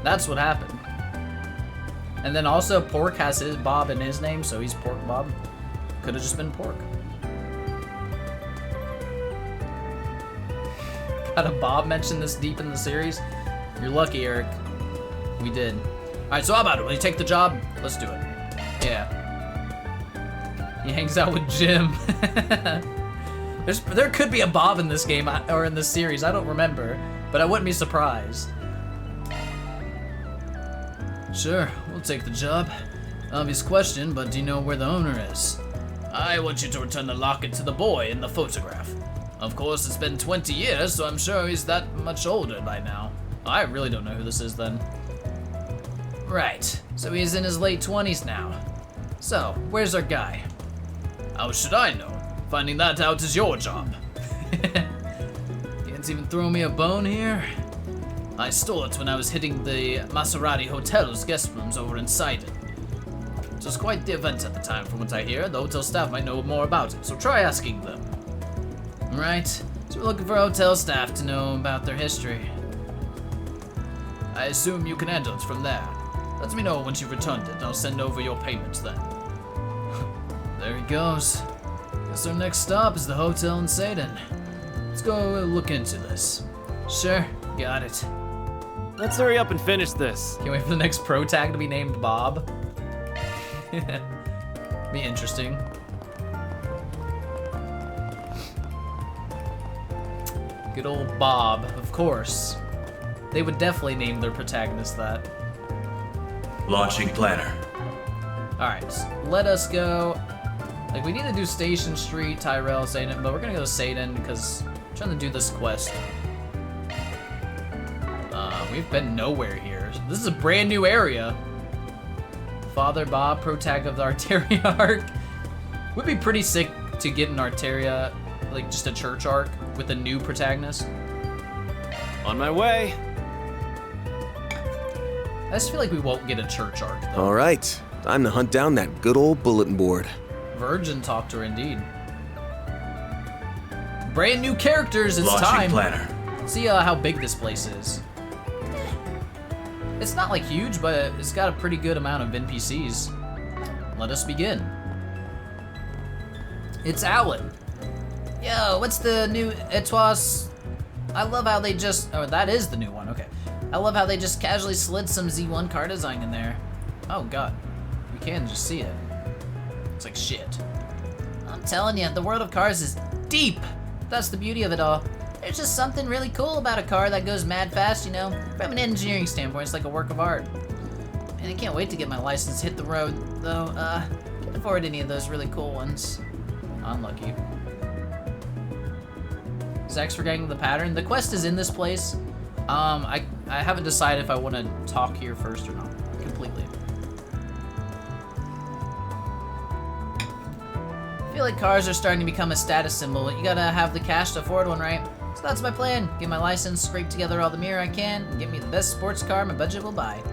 That's what happened. And then also Pork has his Bob in his name, so he's Pork Bob. Could have just been Pork. Got a Bob mention this deep in the series? You're lucky, Eric. We did. Alright, so how about it? Will you take the job? Let's do it. Yeah. He hangs out with Jim. There could be a Bob in this game, or in this series, I don't remember. But I wouldn't be surprised. Sure, we'll take the job. Obvious question, but do you know where the owner is? I want you to return the locket to the boy in the photograph. Of course, it's been 20 years, so I'm sure he's that much older by now. I really don't know who this is then. Right, so he's in his late 20s now. So, where's our guy? How should I know? Finding that out is your job. Can't even throw me a bone here? I stole it when I was hitting the Maserati Hotel's guest rooms over in Sidon. It was quite the event at the time, from what I hear. The hotel staff might know more about it, so try asking them. Right, so we're looking for hotel staff to know about their history. I assume you can handle it from there. Let me know once you've returned it, and I'll send over your payments then. There he goes. Guess our next stop is the hotel in Sidon. Let's go look into this. Sure, got it. Let's hurry up and finish this. Can't wait for the next pro tag to be named Bob. Be interesting. Good old Bob, of course. They would definitely name their protagonist that. Launching planner. Alright, let us go. Like, we need to do Station Street, Tyrell, Sadin, but we're gonna go to Sadin because I'm trying to do this quest. We've been nowhere here. This is a brand new area. Father Bob, protag of the Arteria arc. Would be pretty sick to get an Arteria, like just a church arc with a new protagonist. On my way. I just feel like we won't get a church arc though. All right, time to hunt down that good old bulletin board. Virgin talked to her indeed. Brand new characters, it's Launching time. planner. See how big this place is. It's not like huge, but it's got a pretty good amount of NPCs. Let us begin. It's Alan. Yo, what's the new Etoile? I love how they just, oh, that is the new one, okay. I love how they just casually slid some Z1 car design in there. Oh god, we can just see it. It's like shit. I'm telling you, the world of cars is deep. That's the beauty of it all. There's just something really cool about a car that goes mad fast, you know? From an engineering standpoint, it's like a work of art. And I can't wait to get my license, hit the road, though, can't afford any of those really cool ones. Unlucky. Zach's forgetting the pattern. The quest is in this place. I haven't decided if I want to talk here first or not, completely. I feel like cars are starting to become a status symbol. You gotta have the cash to afford one, right? So that's my plan. Get my license, scrape together all the mirror I can, and get me the best sports car my budget will buy.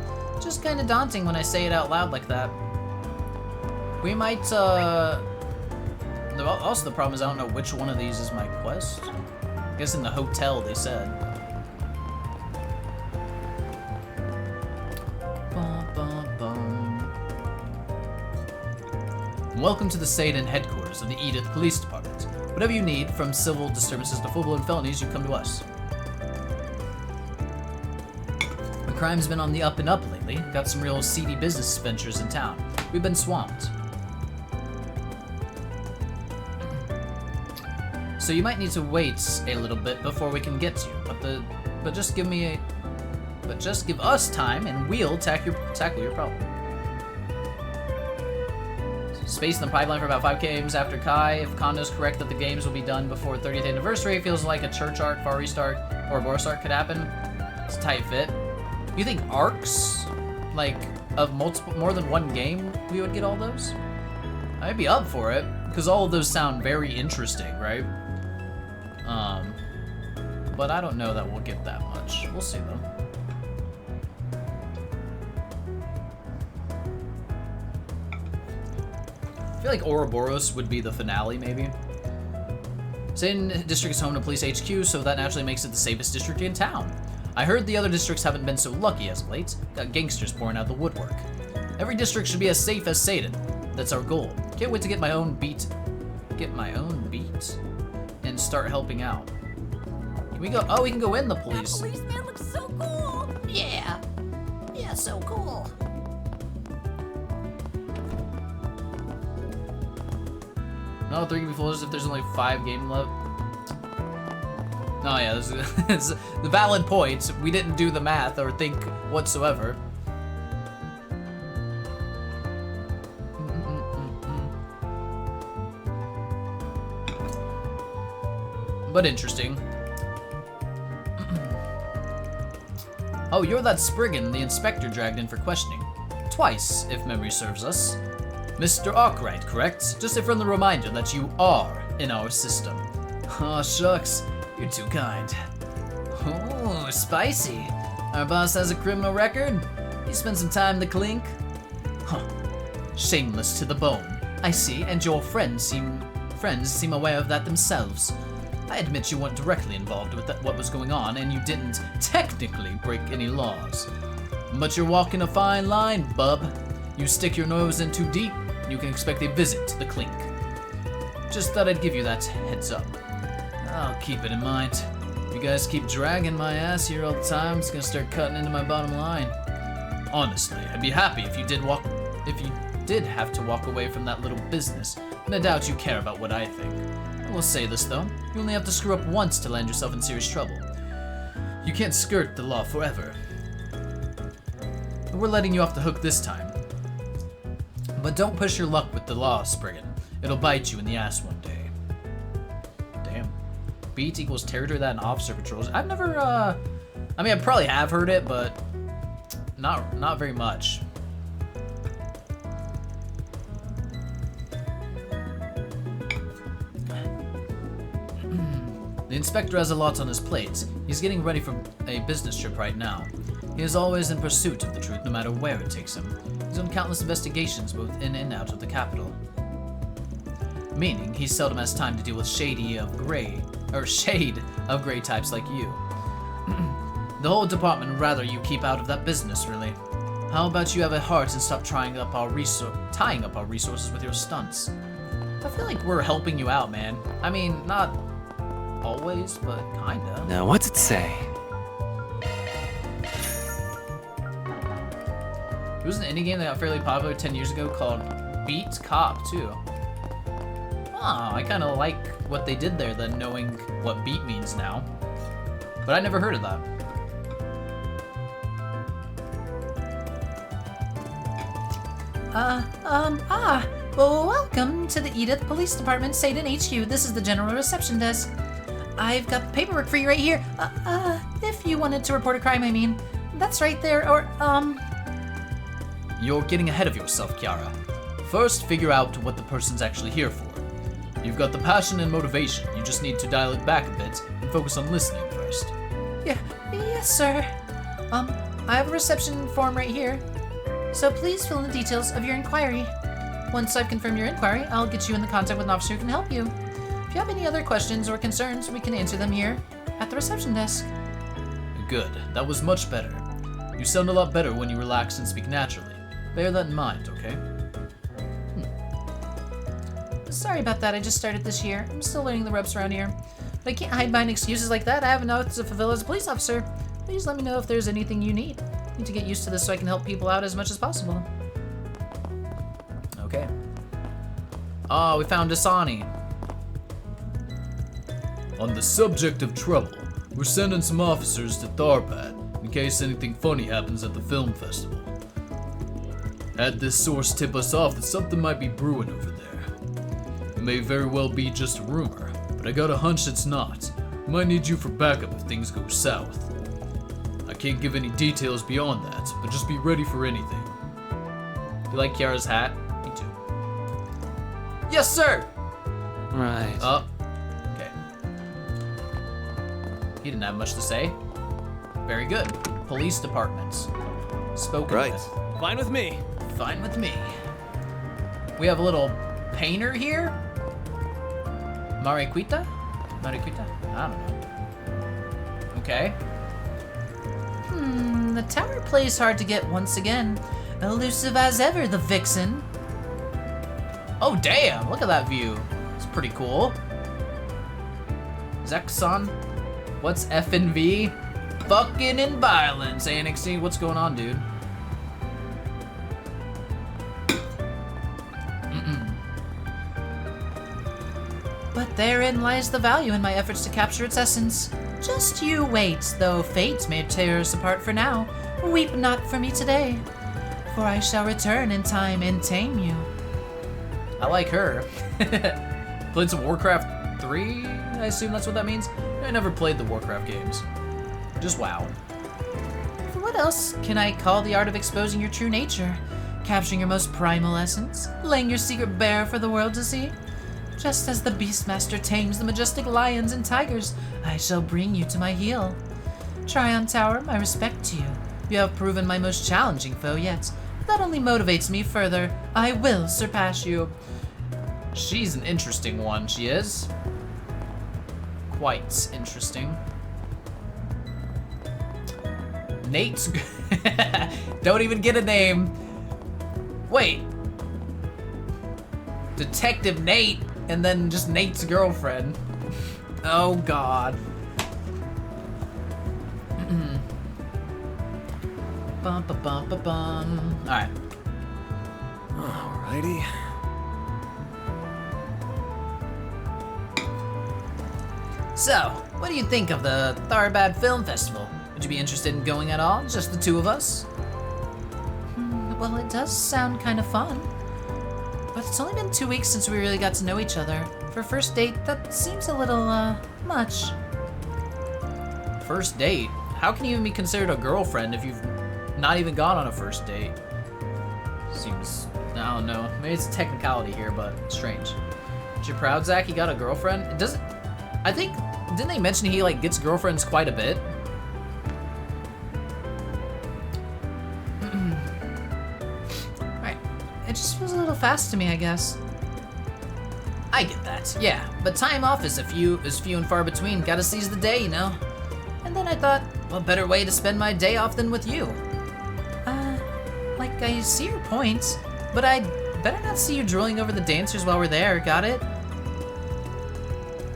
Just kinda daunting when I say it out loud like that. We might, also the problem is I don't know which one of these is my quest. I guess in the hotel they said. Welcome to the Sadin headquarters of the Edith Police Department. Whatever you need, from civil disturbances to full-blown felonies, you come to us. The crime's been on the up and up lately. Got some real seedy business ventures in town. We've been swamped. So you might need to wait a little bit before we can get to you. But just give us time and we'll tackle your problem. Space in the pipeline for about 5 games after Kai. If Kondo's correct that the games will be done before 30th anniversary, it feels like a church arc, Far East arc, or a Boris arc could happen. It's a tight fit. You think arcs, like, of more than one game, we would get all those? I'd be up for it, because all of those sound very interesting, right? But I don't know that we'll get that much. We'll see, though. I feel like Ouroboros would be the finale, maybe. Sadin District is home to Police HQ, so that naturally makes it the safest district in town. I heard the other districts haven't been so lucky as of late. Got gangsters pouring out the woodwork. Every district should be as safe as Sadin. That's our goal. Can't wait to get my own beat. And start helping out. Can we go? Oh, we can go in the police. That policeman looks so cool. Yeah. Yeah, so cool. No, 3 can be full if there's only 5 game left. Oh yeah, this is the valid point. We didn't do the math or think whatsoever. But interesting. Oh, you're that Spriggan the inspector dragged in for questioning. Twice, if memory serves us. Mr. Arkwright, correct? Just a friendly reminder that you are in our system. Aw, shucks. You're too kind. Oh, spicy. Our boss has a criminal record? You spent some time in the clink? Huh. Shameless to the bone. I see, and your friends seem aware of that themselves. I admit you weren't directly involved with what was going on, and you didn't technically break any laws. But you're walking a fine line, bub. You stick your nose in too deep, you can expect a visit to the clink. Just thought I'd give you that heads up. I'll keep it in mind. If you guys keep dragging my ass here all the time, it's gonna start cutting into my bottom line. Honestly, I'd be happy if you did have to walk away from that little business, and I doubt you care about what I think. I will say this though, you only have to screw up once to land yourself in serious trouble. You can't skirt the law forever. We're letting you off the hook this time. But don't push your luck with the law, Spriggan. It'll bite you in the ass one day. Damn. Beat equals territory that an officer patrols. I've never, I mean, I probably have heard it, but not very much. The inspector has a lot on his plate. He's getting ready for a business trip right now. He is always in pursuit of the truth, no matter where it takes him. He's on countless investigations, both in and out of the capital. Meaning, he seldom has time to deal with shade of gray types like you. The whole department would rather you keep out of that business, really. How about you have a heart and stop tying up our resources with your stunts? I feel like we're helping you out, man. I mean, not always, but kinda. Now, what's it say? There was an indie game that got fairly popular 10 years ago called Beat Cop, too. Oh, I kind of like what they did there, then knowing what beat means now. But I never heard of that. Well, welcome to the Edith Police Department, Satan HQ. This is the general reception desk. I've got the paperwork for you right here. If you wanted to report a crime, I mean. That's right there, or, You're getting ahead of yourself, Kiara. First, figure out what the person's actually here for. You've got the passion and motivation, you just need to dial it back a bit and focus on listening first. Yes, sir. I have a reception form right here. So please fill in the details of your inquiry. Once I've confirmed your inquiry, I'll get you in the contact with an officer who can help you. If you have any other questions or concerns, we can answer them here at the reception desk. Good, that was much better. You sound a lot better when you relax and speak naturally. Bear that in mind, okay? Sorry about that, I just started this year. I'm still learning the ropes around here. But I can't hide behind excuses like that. I have an oath to fulfill as a police officer. Please let me know if there's anything you need. I need to get used to this so I can help people out as much as possible. Okay. Oh, we found Dasani. On the subject of trouble, we're sending some officers to Tharpat in case anything funny happens at the film festival. Had this source tip us off that something might be brewing over there. It may very well be just a rumor, but I got a hunch it's not. We might need you for backup if things go south. I can't give any details beyond that, but just be ready for anything. Do you like Kiara's hat? Me too. Yes, sir! Right. Okay. He didn't have much to say. Very good. Police departments. Spoken Right. with. Fine with me. Fine with me. We have a little painter here. Mariquita? Mariquita? I don't know. Okay. The tower plays hard to get once again. Elusive as ever, the vixen. Oh, damn. Look at that view. It's pretty cool. Zexon? What's F and V? Fucking in violence, Annexing. What's going on, dude? But therein lies the value in my efforts to capture its essence. Just you wait, though fate may tear us apart for now. Weep not for me today, for I shall return in time and tame you. I like her. Played some Warcraft 3? I assume that's what that means? I never played the Warcraft games. Just WoW. For what else can I call the art of exposing your true nature? capturing your most primal essence, laying your secret bare for the world to see. Just as the Beastmaster tames the majestic lions and tigers, I shall bring you to my heel. Tryon Tower, my respect to you. You have proven my most challenging foe yet. That only motivates me further. I will surpass you. She's an interesting one, she is. Quite interesting. Nate's... Don't even get a name. Wait. Detective Nate, and then just Nate's girlfriend. Oh, God. Bum, ba, bum, ba, bum. All right. Alrighty. So, what do you think of the Tharbad Film Festival? Would you be interested in going at all? Just the two of us? Well, it does sound kind of fun. But it's only been 2 weeks since we really got to know each other. For a first date, that seems a little, much. First date? How can you even be considered a girlfriend if you've not even gone on a first date? Seems, I don't know. Maybe it's a technicality here, but strange. Aren't you proud, Zach? You got a girlfriend? It doesn't, I think, didn't they mention he like gets girlfriends quite a bit? Right. It just feels a little fast to me, I guess. I get that. Yeah, but time off is few and far between. Gotta seize the day, you know? And then I thought, what better way to spend my day off than with you? Like, I see your point, but I'd better not see you drooling over the dancers while we're there, got it?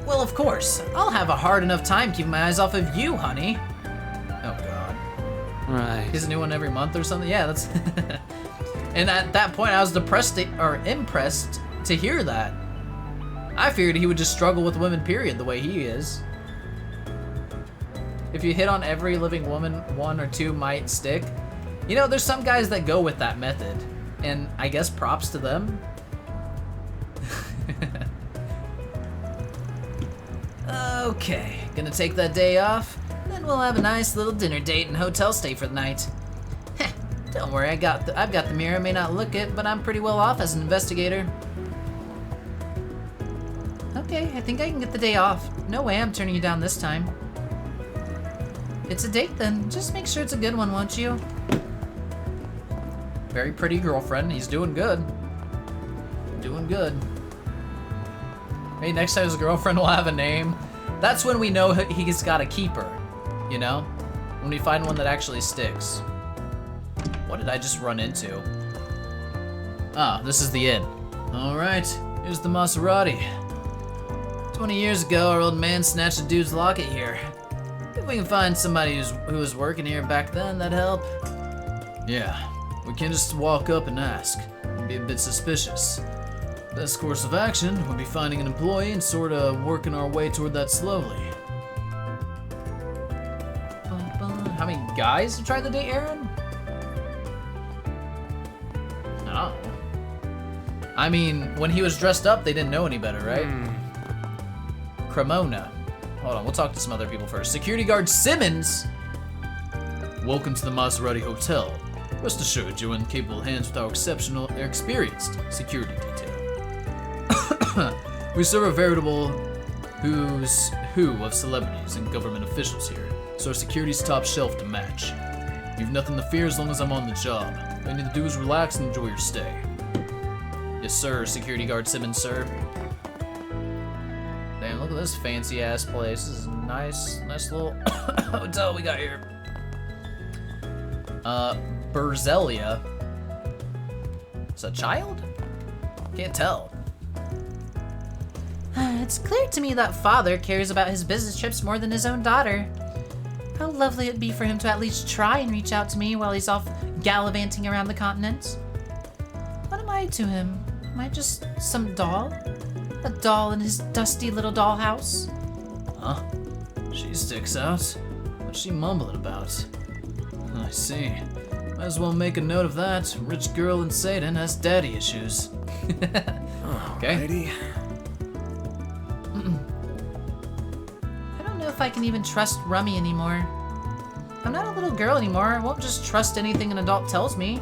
Well, of course. I'll have a hard enough time keeping my eyes off of you, honey. Oh, God. Right. He's a new one every month or something? Yeah, that's... And at that point, I was impressed to hear that. I figured he would just struggle with women, period, the way he is. If you hit on every living woman, one or two might stick. You know, there's some guys that go with that method, and I guess props to them. Okay, gonna take that day off, then we'll have a nice little dinner date and hotel stay for the night. Heh, don't worry, I've got the mirror. I may not look it, but I'm pretty well off as an investigator. Okay, I think I can get the day off. No way I'm turning you down this time. It's a date then. Just make sure it's a good one, won't you? Very pretty girlfriend. He's doing good. Doing good. Hey, next time his girlfriend will have a name. That's when we know he's got a keeper. You know? When we find one that actually sticks. What did I just run into? Ah, this is the inn. Alright, here's the Maserati. 20 years ago, our old man snatched a dude's locket here. If we can find somebody who was working here back then, that'd help. Yeah, we can't just walk up and ask. It'd be a bit suspicious. Best course of action would be finding an employee and sort of working our way toward that slowly. How many guys have tried to date Aaron? Oh. I mean, when he was dressed up, they didn't know any better, right? Cremona. Hold on, we'll talk to some other people first. Security guard Simmons! Welcome to the Maserati Hotel. Rest assured, you're in capable hands with our experienced security detail. We serve a veritable who's who of celebrities and government officials here, so our security's top shelf to match. You've nothing to fear as long as I'm on the job. All you need to do is relax and enjoy your stay. Yes, sir, security guard Simmons, sir. Damn, look at this fancy ass place. This is a nice little hotel we got here. Berzelia. Is that a child? Can't tell. It's clear to me that father cares about his business trips more than his own daughter. How lovely it'd be for him to at least try and reach out to me while he's off gallivanting around the continent. What am I to him? Am I just some doll? A doll in his dusty little dollhouse? Huh? She sticks out. What's she mumbling about? I see. Might as well make a note of that. Rich girl in Satan has daddy issues. Okay. Alrighty. I don't know if I can even trust Rummy anymore. I'm not a little girl anymore. I won't just trust anything an adult tells me.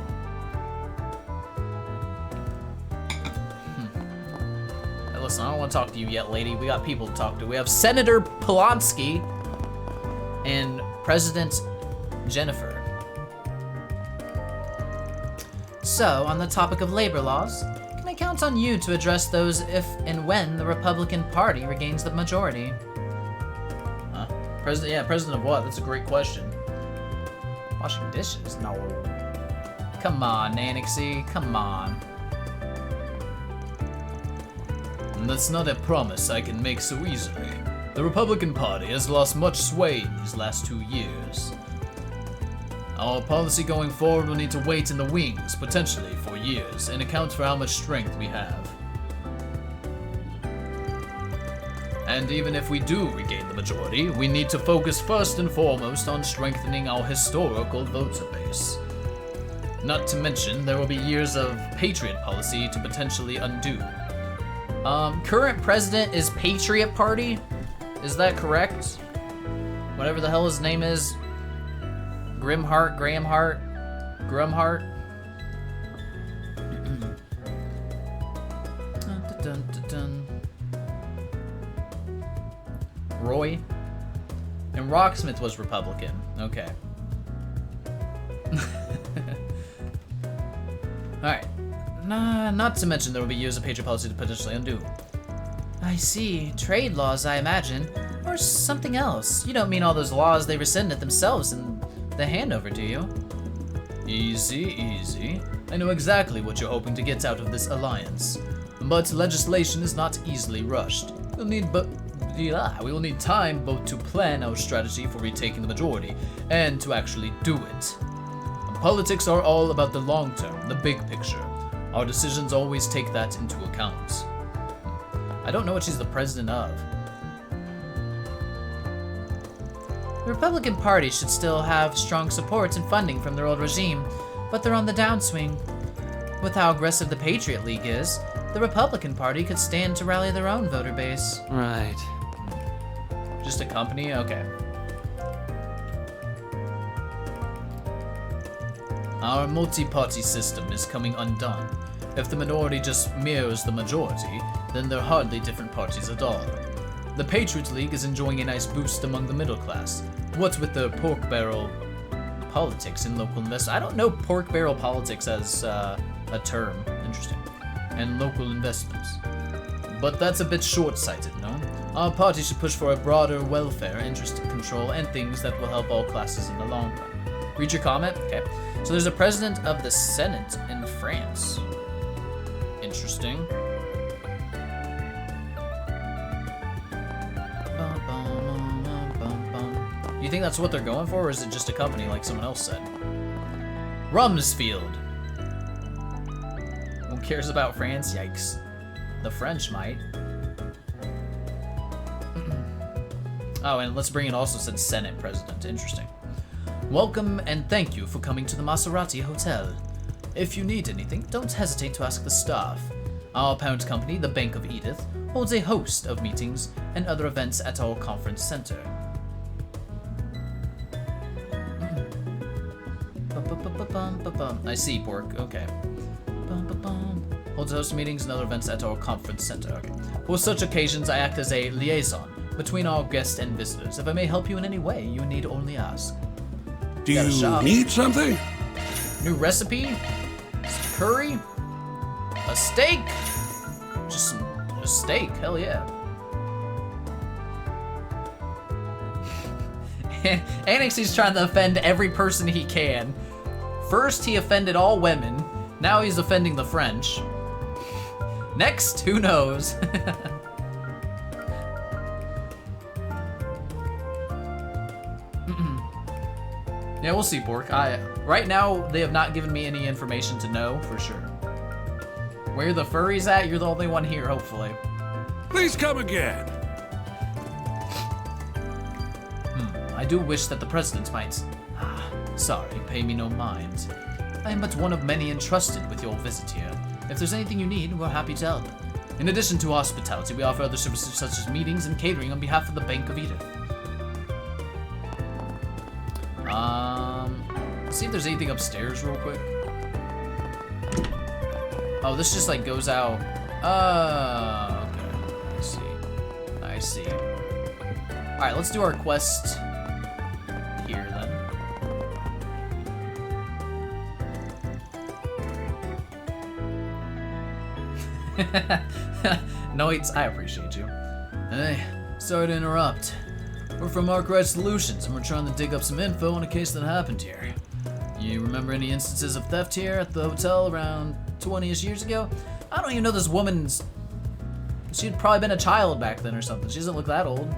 want to talk to you yet, lady. We got people to talk to. We have Senator Polonsky and President Jennifer. So, on the topic of labor laws, can I count on you to address those if and when the Republican Party regains the majority? Huh? President of what? That's a great question. Washing dishes? No. Come on, Annexy. Come on. That's not a promise I can make so easily. The Republican Party has lost much sway in these last 2 years. Our policy going forward will need to wait in the wings, potentially for years, and account for how much strength we have. And even if we do regain the majority, we need to focus first and foremost on strengthening our historical voter base. Not to mention, there will be years of Patriot policy to potentially undo. Current president is Patriot Party? Is that correct? Whatever the hell his name is. Grimhart, Grahamhart, Grumhart. Roy. And Rocksmith was Republican. Okay. Alright. Nah, not to mention there will be years of Patriot policy to potentially undo. I see. Trade laws, I imagine. Or something else. You don't mean all those laws they rescinded themselves in the handover, do you? Easy, easy. I know exactly what you're hoping to get out of this alliance. But legislation is not easily rushed. We will need time both to plan our strategy for retaking the majority and to actually do it. Politics are all about the long term, the big picture. Our decisions always take that into account. I don't know what she's the president of. The Republican Party should still have strong support and funding from their old regime, but they're on the downswing. With how aggressive the Patriot League is, the Republican Party could stand to rally their own voter base. Right. Just a company? Okay. Our multi-party system is coming undone. If the minority just mirrors the majority, then they're hardly different parties at all. The Patriot League is enjoying a nice boost among the middle class. What with the pork barrel politics in local investments? I don't know pork barrel politics as a term. Interesting. And local investments. But that's a bit short-sighted, no? Our party should push for a broader welfare, interest control, and things that will help all classes in the long run. Read your comment? Okay. So there's a president of the Senate in France. Interesting. You think that's what they're going for, or is it just a company like someone else said? Rumsfeld. Who cares about France? Yikes. The French might. Oh, and let's bring it also said Senate President. Interesting. Welcome and thank you for coming to the Maserati Hotel. If you need anything, don't hesitate to ask the staff. Our parent company, the Bank of Edith, holds a host of meetings and other events at our conference center. I see, Pork. Okay. Holds a host of meetings and other events at our conference center. Okay. For such occasions, I act as a liaison between our guests and visitors. If I may help you in any way, you need only ask. Do you need something? New recipe? Some curry? A steak? Just steak, hell yeah. Annexy's trying to offend every person he can. First, he offended all women. Now he's offending the French. Next, who knows? Yeah, we'll see, Pork. Right now, they have not given me any information to know for sure. Where the furry's at, you're the only one here, hopefully. Please come again. I do wish that the president might... sorry, pay me no mind. I am but one of many entrusted with your visit here. If there's anything you need, we're happy to help. In addition to hospitality, we offer other services such as meetings and catering on behalf of the Bank of Edith. Let's see if there's anything upstairs real quick. Oh, this just like goes out. Okay. see. Alright, let's do our quest here then. Noits, I appreciate you. Hey, sorry to interrupt. We're from Arkwright Solutions, and we're trying to dig up some info on a case that happened here. You remember any instances of theft here at the hotel around 20-ish years ago? I don't even know this woman's... She'd probably been a child back then or something. She doesn't look that old.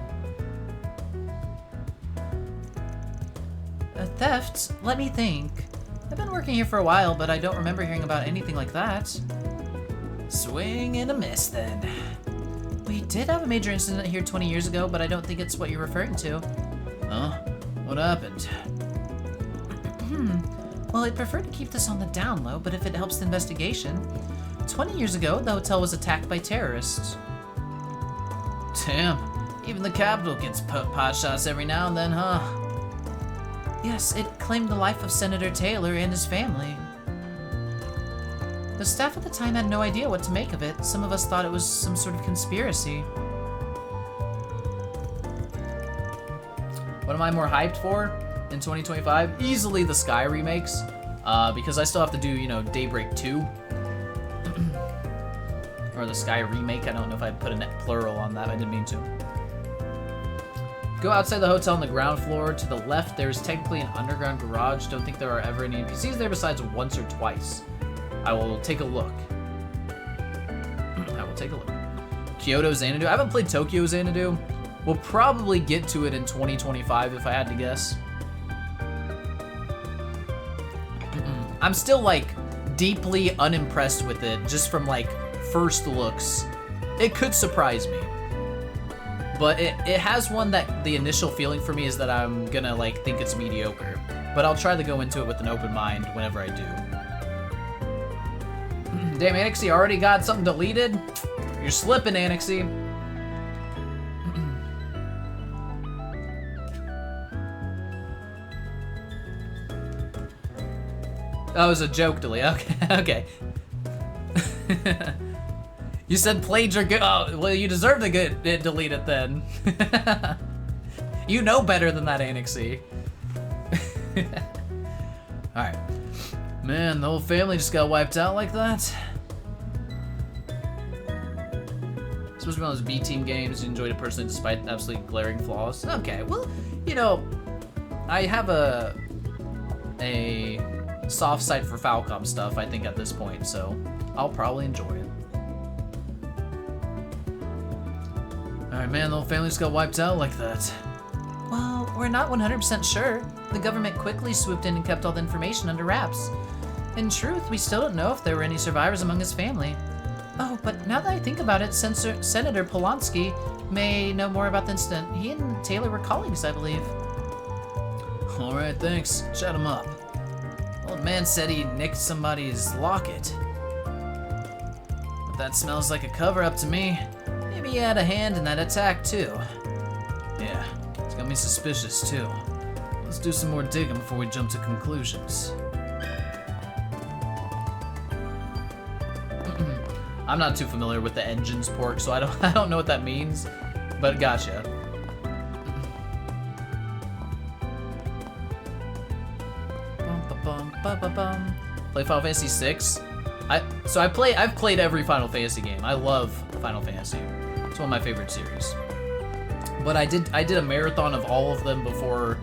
A theft? Let me think. I've been working here for a while, but I don't remember hearing about anything like that. Swing and a miss, then. We did have a major incident here 20 years ago, but I don't think it's what you're referring to. Huh? What happened? Well, I'd prefer to keep this on the down low, but if it helps the investigation. 20 years ago, the hotel was attacked by terrorists. Damn. Even the Capitol gets pot shots every now and then, huh? Yes, it claimed the life of Senator Taylor and his family. The staff at the time had no idea what to make of it. Some of us thought it was some sort of conspiracy. What am I more hyped for in 2025? Easily the Sky remakes, because I still have to do, you know, Daybreak 2. Or the Sky remake. I don't know if I put a plural on that. I didn't mean to. Go outside the hotel on the ground floor. To the left, there's technically an underground garage. Don't think there are ever any NPCs there besides once or twice. I will take a look. I will take a look. Kyoto Xanadu. I haven't played Tokyo Xanadu. We'll probably get to it in 2025 if I had to guess. I'm still like deeply unimpressed with it just from like first looks. It could surprise me. But it has one that the initial feeling for me is that I'm gonna like think it's mediocre. But I'll try to go into it with an open mind whenever I do. Damn, Annexy already got something deleted? You're slipping, Annexy. That was a joke delete. Okay, okay. You said played are good. Oh, well, you deserve to get it deleted then. You know better than that, Annexy. Alright. Man, the whole family just got wiped out like that. Supposed to be one of those B-team games you enjoyed it personally despite absolutely glaring flaws. Okay, well, you know, I have a soft side for Falcom stuff, I think, at this point, so I'll probably enjoy it. Alright, man, the whole family just got wiped out like that. Well, we're not 100% sure. The government quickly swooped in and kept all the information under wraps. In truth, we still don't know if there were any survivors among his family. Oh, but now that I think about it, Senator Polanski may know more about the incident. He and Taylor were colleagues, I believe. Alright, thanks. Shut him up. Old man said he nicked somebody's locket. But that smells like a cover-up to me. Maybe he had a hand in that attack, too. Yeah, it's got me suspicious, too. Let's do some more digging before we jump to conclusions. I'm not too familiar with the engines port, so I don't know what that means, but gotcha. Play Final Fantasy VI. I've played every Final Fantasy game. I love Final Fantasy. It's one of my favorite series. But I did a marathon of all of them before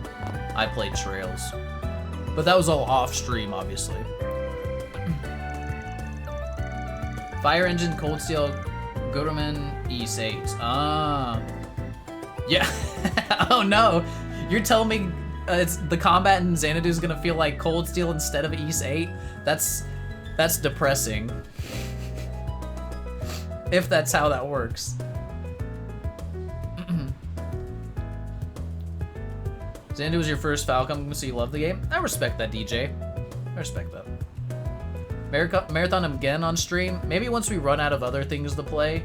I played Trails. But that was all off stream, obviously. Fire Engine, Cold Steel, Goderman, East 8. Ah. Yeah. Oh no. You're telling me it's the combat in Xanadu is gonna feel like Cold Steel instead of East 8? That's depressing. If that's how that works. Xanadu was your first Falcom, so you love the game? I respect that, DJ. I respect that. Marathon again on stream. Maybe once we run out of other things to play.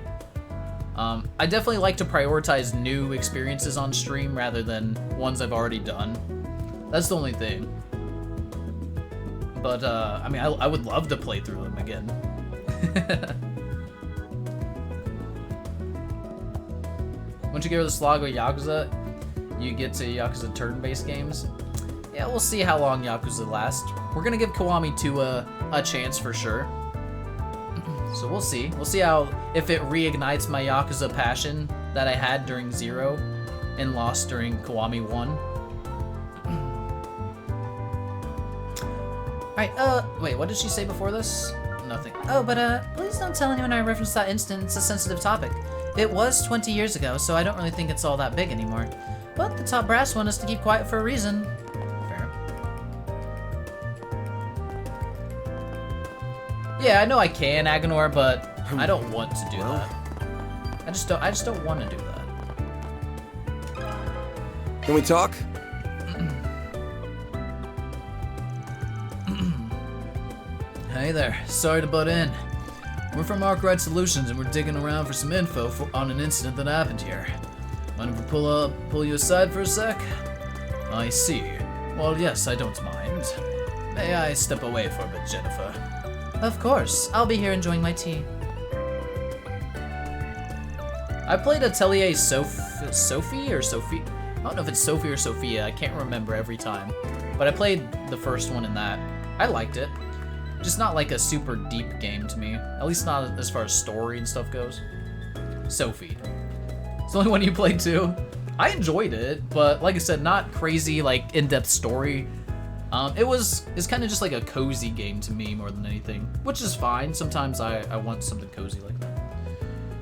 I definitely like to prioritize new experiences on stream rather than ones I've already done. That's the only thing. But, I mean, I would love to play through them again. Once you get rid of the slog with Yakuza, you get to Yakuza turn-based games. Yeah, we'll see how long Yakuza lasts. We're gonna give Kiwami 2 a chance for sure. So we'll see. We'll see if it reignites my Yakuza passion that I had during 0 and lost during Kiwami 1. Alright, wait, what did she say before this? Nothing. Oh, but please don't tell anyone I referenced that incident. It's a sensitive topic. It was 20 years ago, so I don't really think it's all that big anymore. But the top brass want us to keep quiet for a reason. Fair. Yeah, I know I can, Aganor, but I don't want to do that. I just don't want to do that. Can we talk? Hey there, sorry to butt in. We're from Arkwright Solutions and we're digging around for some info on an incident that happened here. Mind if we pull you aside for a sec? I see. Well, yes, I don't mind. May I step away for a bit, Jennifer? Of course. I'll be here enjoying my tea. I played Atelier Sophie or Sophie? I don't know if it's Sophie or Sophia, I can't remember every time. But I played the first one in that. I liked it. Just not like a super deep game to me. At least not as far as story and stuff goes. Sophie. It's the only one you played too. I enjoyed it, but like I said, not crazy like in-depth story. It's kind of just like a cozy game to me more than anything, which is fine. Sometimes I want something cozy like that.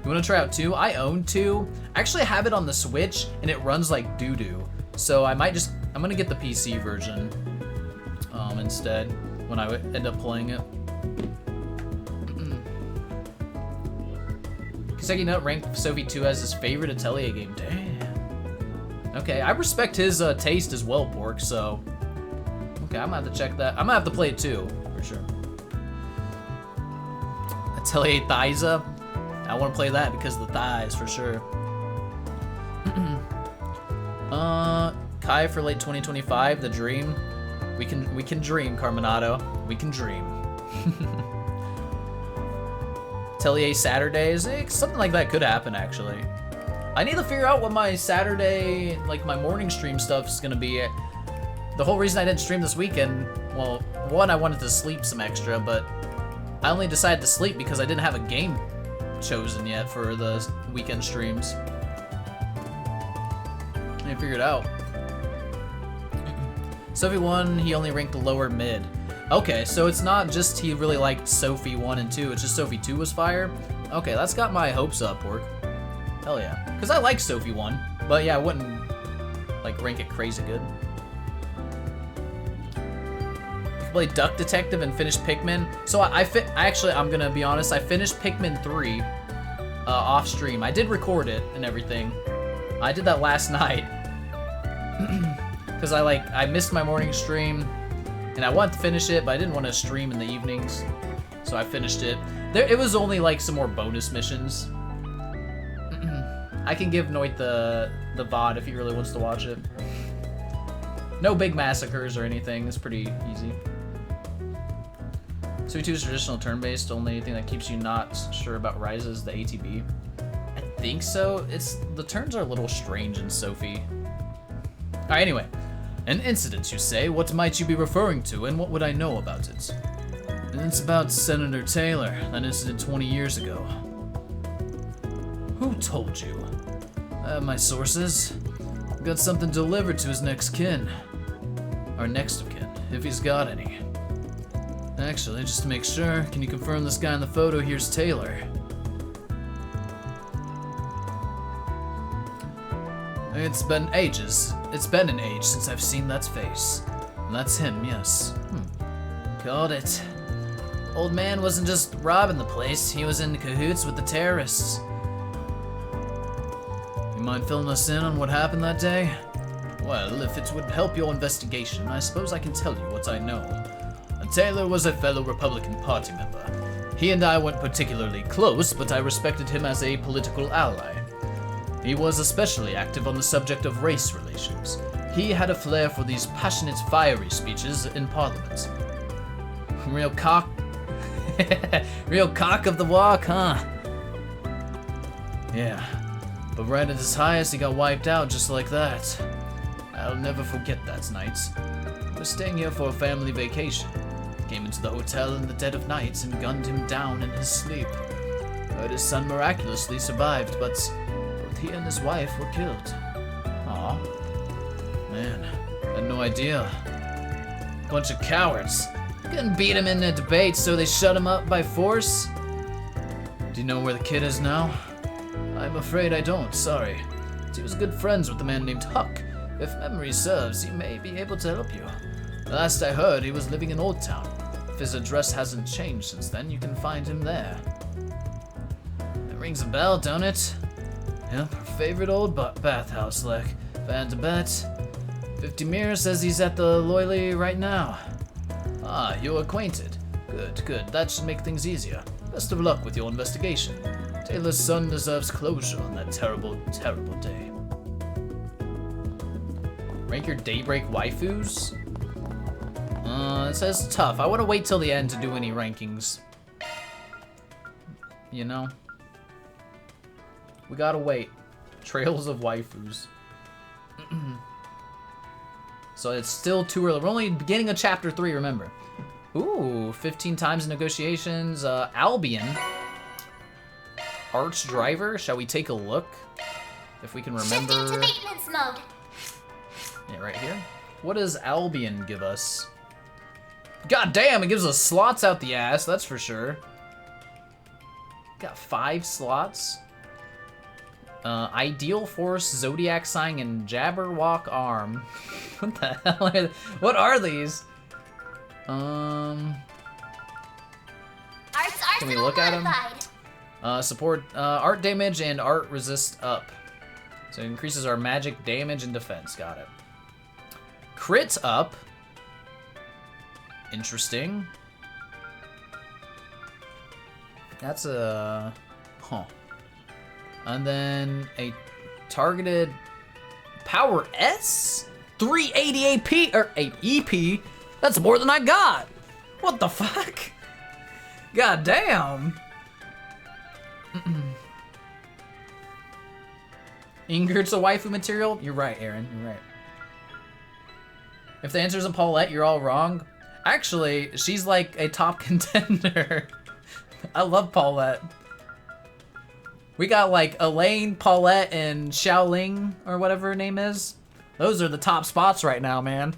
You want to try out 2? I own 2. I actually have it on the Switch and it runs like doo-doo. So I'm gonna get the PC version instead when I end up playing it. Kiseki Nut ranked Sophie 2 as his favorite Atelier game. Damn. Okay, I respect his taste as well, Pork, so... Okay, I'm gonna have to check that. I'm gonna have to play it too, for sure. Atelier Thiza. I want to play that because of the thighs, for sure. Kai for late 2025, the dream. We can dream, Carminato. We can dream. Atelier Saturdays, something like that could happen actually. I need to figure out what my Saturday, like my morning stream stuff is gonna be. The whole reason I didn't stream this weekend, well, one, I wanted to sleep some extra, but I only decided to sleep because I didn't have a game chosen yet for the weekend streams. I need to figure it out. Sophie 1, he only ranked the lower mid. Okay, so it's not just he really liked Sophie 1 and 2, it's just Sophie 2 was fire? Okay, that's got my hopes up, Pork. Hell yeah. Because I like Sophie 1, but yeah, I wouldn't like rank it crazy good. You can play Duck Detective and finish Pikmin. So I'm gonna be honest, I finished Pikmin 3 off stream. I did record it and everything. I did that last night. Because I missed my morning stream and I wanted to finish it, but I didn't want to stream in the evenings. So I finished it. It was only like some more bonus missions. I can give Noit the VOD if he really wants to watch it. No big massacres or anything, it's pretty easy. Sophie 2 is traditional turn-based, only thing that keeps you not sure about Rise is the ATB. I think so. The turns are a little strange in Sophie. Alright, anyway. An incident, you say? What might you be referring to, and what would I know about it? And it's about Senator Taylor, that incident 20 years ago. Who told you? My sources. Got something delivered to his next kin. Or next of kin, if he's got any. Actually, just to make sure, can you confirm this guy in the photo here's Taylor? It's been ages. It's been an age since I've seen that face. And that's him, yes. Got it. Old man wasn't just robbing the place, he was in cahoots with the terrorists. You mind filling us in on what happened that day? Well, if it would help your investigation, I suppose I can tell you what I know. Taylor was a fellow Republican Party member. He and I weren't particularly close, but I respected him as a political ally. He was especially active on the subject of race relations. He had a flair for these passionate, fiery speeches in Parliament. Real cock... Real cock of the walk, huh? Yeah. But right at his highest, he got wiped out just like that. I'll never forget that night. I was staying here for a family vacation. Came into the hotel in the dead of night and gunned him down in his sleep. Heard his son miraculously survived, but both he and his wife were killed. Aw. Man, had no idea. Bunch of cowards. Couldn't beat him in a debate, so they shut him up by force. Do you know where the kid is now? I'm afraid I don't, sorry. He was good friends with a man named Huck. If memory serves, he may be able to help you. Last I heard, he was living in Old Town. If his address hasn't changed since then, you can find him there. That rings a bell, don't it? Yep, our favorite old bathhouse, like. If I had to bet, 50 Mir says he's at the Loyally right now. Ah, you're acquainted. Good, good. That should make things easier. Best of luck with your investigation. Taylor's son deserves closure on that terrible, terrible day. Rank your Daybreak waifus? It says tough. I want to wait till the end to do any rankings. You know? We gotta wait. Trails of waifus. So it's still too early. We're only beginning of chapter 3, remember. Ooh, 15 times in negotiations. Albion. Arch driver. Shall we take a look? If we can remember. Shifting to maintenance mode. Yeah, right here. What does Albion give us? God damn, it gives us slots out the ass, that's for sure. Got 5 slots. Ideal Force, Zodiac Sign, and Jabberwock Arm. What the hell? What are these? Can we look at them? Support art damage and art resist up. So it increases our magic damage and defense. Got it. Crit up. Interesting. That's a... Huh. And then a targeted power S? 380 AP, or 8 EP? That's more than I got. What the fuck? God damn. Ingrid's a waifu material? You're right, Aaron, you're right. If the answer isn't Paulette, you're all wrong. Actually, she's like a top contender. I love Paulette. We got like Elaine, Paulette, and Xiaoling, or whatever her name is. Those are the top spots right now, man.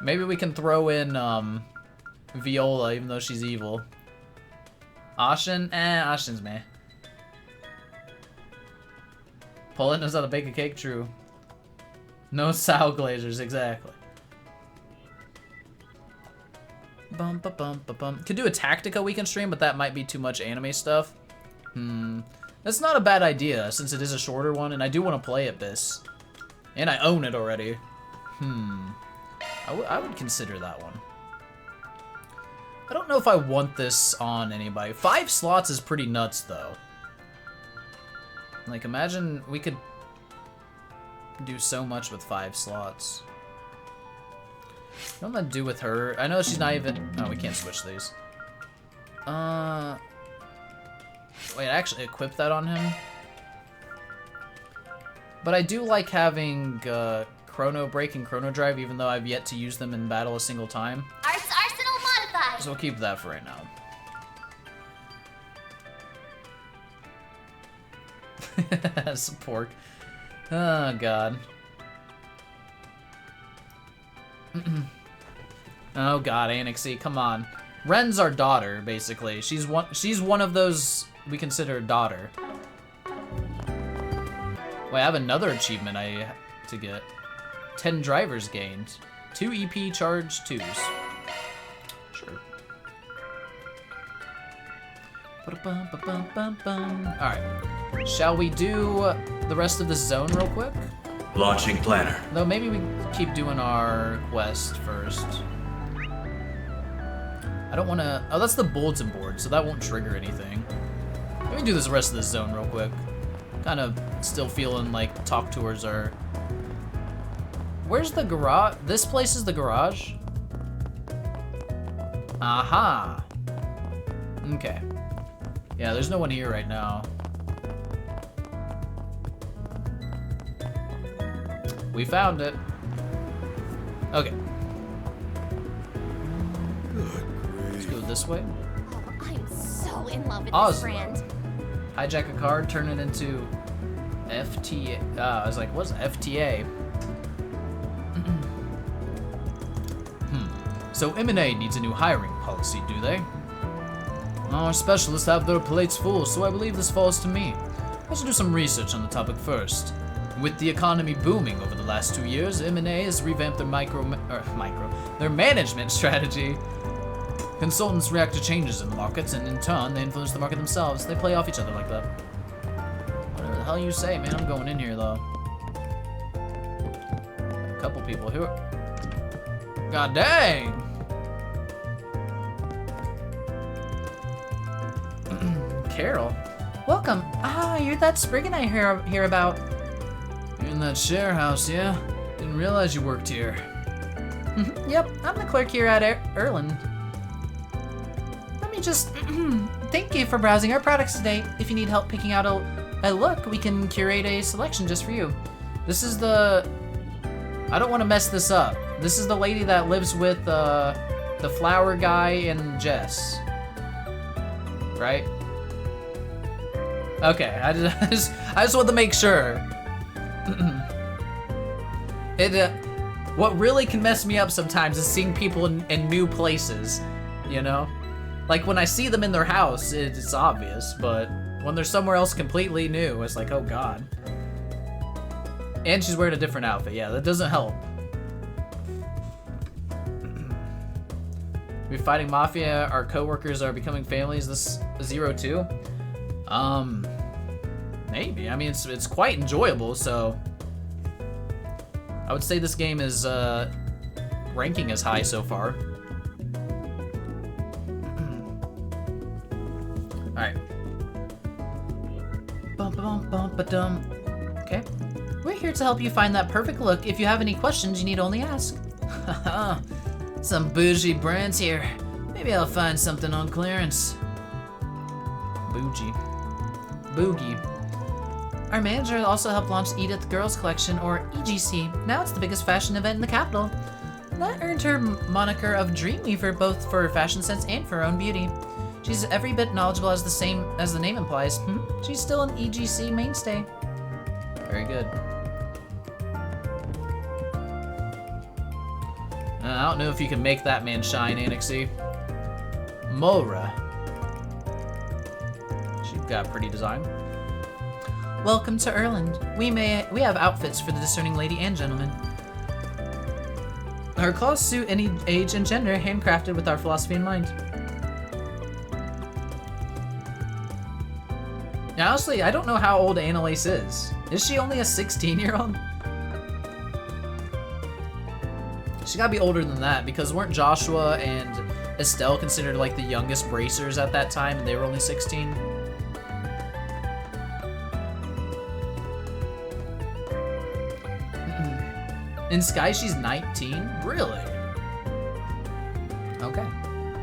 Maybe we can throw in Viola, even though she's evil. Ashen? Ashen's meh. Paulette knows how to bake a cake, true. No sow glazers, exactly. Bum ba bum ba bum. Could do a Tactica we can stream, but that might be too much anime stuff. That's not a bad idea, since it is a shorter one, and I do want to play it this. And I own it already. I would consider that one. I don't know if I want this on anybody. 5 slots is pretty nuts, though. Like, imagine we could do so much with 5 slots. What am I gonna do with her? I know she's not even... Oh, we can't switch these. Wait, I actually equipped that on him? But I do like having Chrono Break and Chrono Drive, even though I've yet to use them in battle a single time. Arsenal modified! So we'll keep that for right now. Support. Oh, God. Oh, God, Annexy, come on. Ren's our daughter, basically. She's one of those we consider a daughter. Wait, I have another achievement I have to get. 10 drivers gained. 2 EP charge 2s. Sure. Alright. Shall we do the rest of the zone real quick? Launching planner. Though maybe we keep doing our quest first. I don't want to... Oh, that's the bulletin board, so that won't trigger anything. Let me do this rest of this zone real quick. Kind of still feeling like talk tours are... Where's the garage? This place is the garage? Aha. Okay. Yeah, there's no one here right now. We found it. Okay. Let's go this way. Oh, I'm so in love with Oslo. this brand. Hijack a card, turn it into FTA. I was like, what's FTA? So M&A needs a new hiring policy, do they? Our specialists have their plates full, so I believe this falls to me. I should do some research on the topic first. With the economy booming over the last 2 years, M&A has revamped their their management strategy. Consultants react to changes in the markets, and in turn, they influence the market themselves. They play off each other like that. Whatever the hell you say, man. I'm going in here, though. A couple people here. God dang! Carol. Welcome. Ah, you're that Spriggan I hear about. You're in that share house, yeah? Didn't realize you worked here. Yep, I'm the clerk here at Erland. Let me just thank you for browsing our products today. If you need help picking out a look, we can curate a selection just for you. This is the... I don't want to mess this up. This is the lady that lives with the flower guy and Jess. Right? Okay, I just want to make sure. What really can mess me up sometimes is seeing people in new places, you know? Like when I see them in their house, it's obvious, but when they're somewhere else completely new, it's like, oh god. And she's wearing a different outfit, yeah, that doesn't help. We're fighting mafia, our coworkers are becoming families, this 02? Maybe. I mean, it's quite enjoyable, so I would say this game is ranking as high so far. All right. Bum bum bum ba dum. Okay. We're here to help you find that perfect look. If you have any questions, you need only ask. Some bougie brands here. Maybe I'll find something on clearance. Bougie. Boogie. Our manager also helped launch Edith Girls Collection, or EGC. Now it's the biggest fashion event in the capital. That earned her moniker of Dreamweaver, both for her fashion sense and for her own beauty. She's every bit knowledgeable as the name implies. She's still an EGC mainstay. Very good. I don't know if you can make that man shine, Anixie. Mora. She's got a pretty design. Welcome to Erland. We have outfits for the discerning lady and gentleman. Our clothes suit any age and gender, handcrafted with our philosophy in mind. Now, honestly, I don't know how old Annalise is. Is she only a 16-year-old? She gotta be older than that, because weren't Joshua and Estelle considered like the youngest bracers at that time, and they were only 16? In Sky, she's 19? Really? Okay.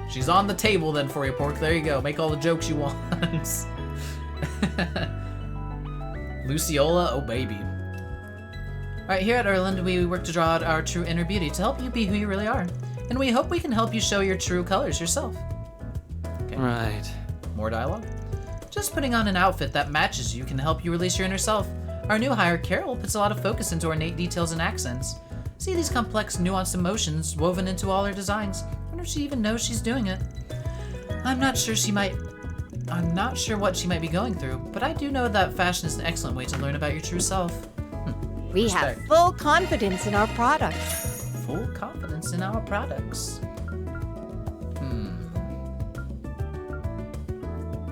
She's on the table then for you, Pork. There you go. Make all the jokes you want. Luciola, oh baby. Alright, here at Erland, we work to draw out our true inner beauty to help you be who you really are. And we hope we can help you show your true colors yourself. Okay. Right. More dialogue? Just putting on an outfit that matches you can help you release your inner self. Our new hire, Carol, puts a lot of focus into ornate details and accents. See these complex, nuanced emotions woven into all her designs. I wonder if she even knows she's doing it. I'm not sure what she might be going through, but I do know that fashion is an excellent way to learn about your true self. We have full confidence in our products. Full confidence in our products.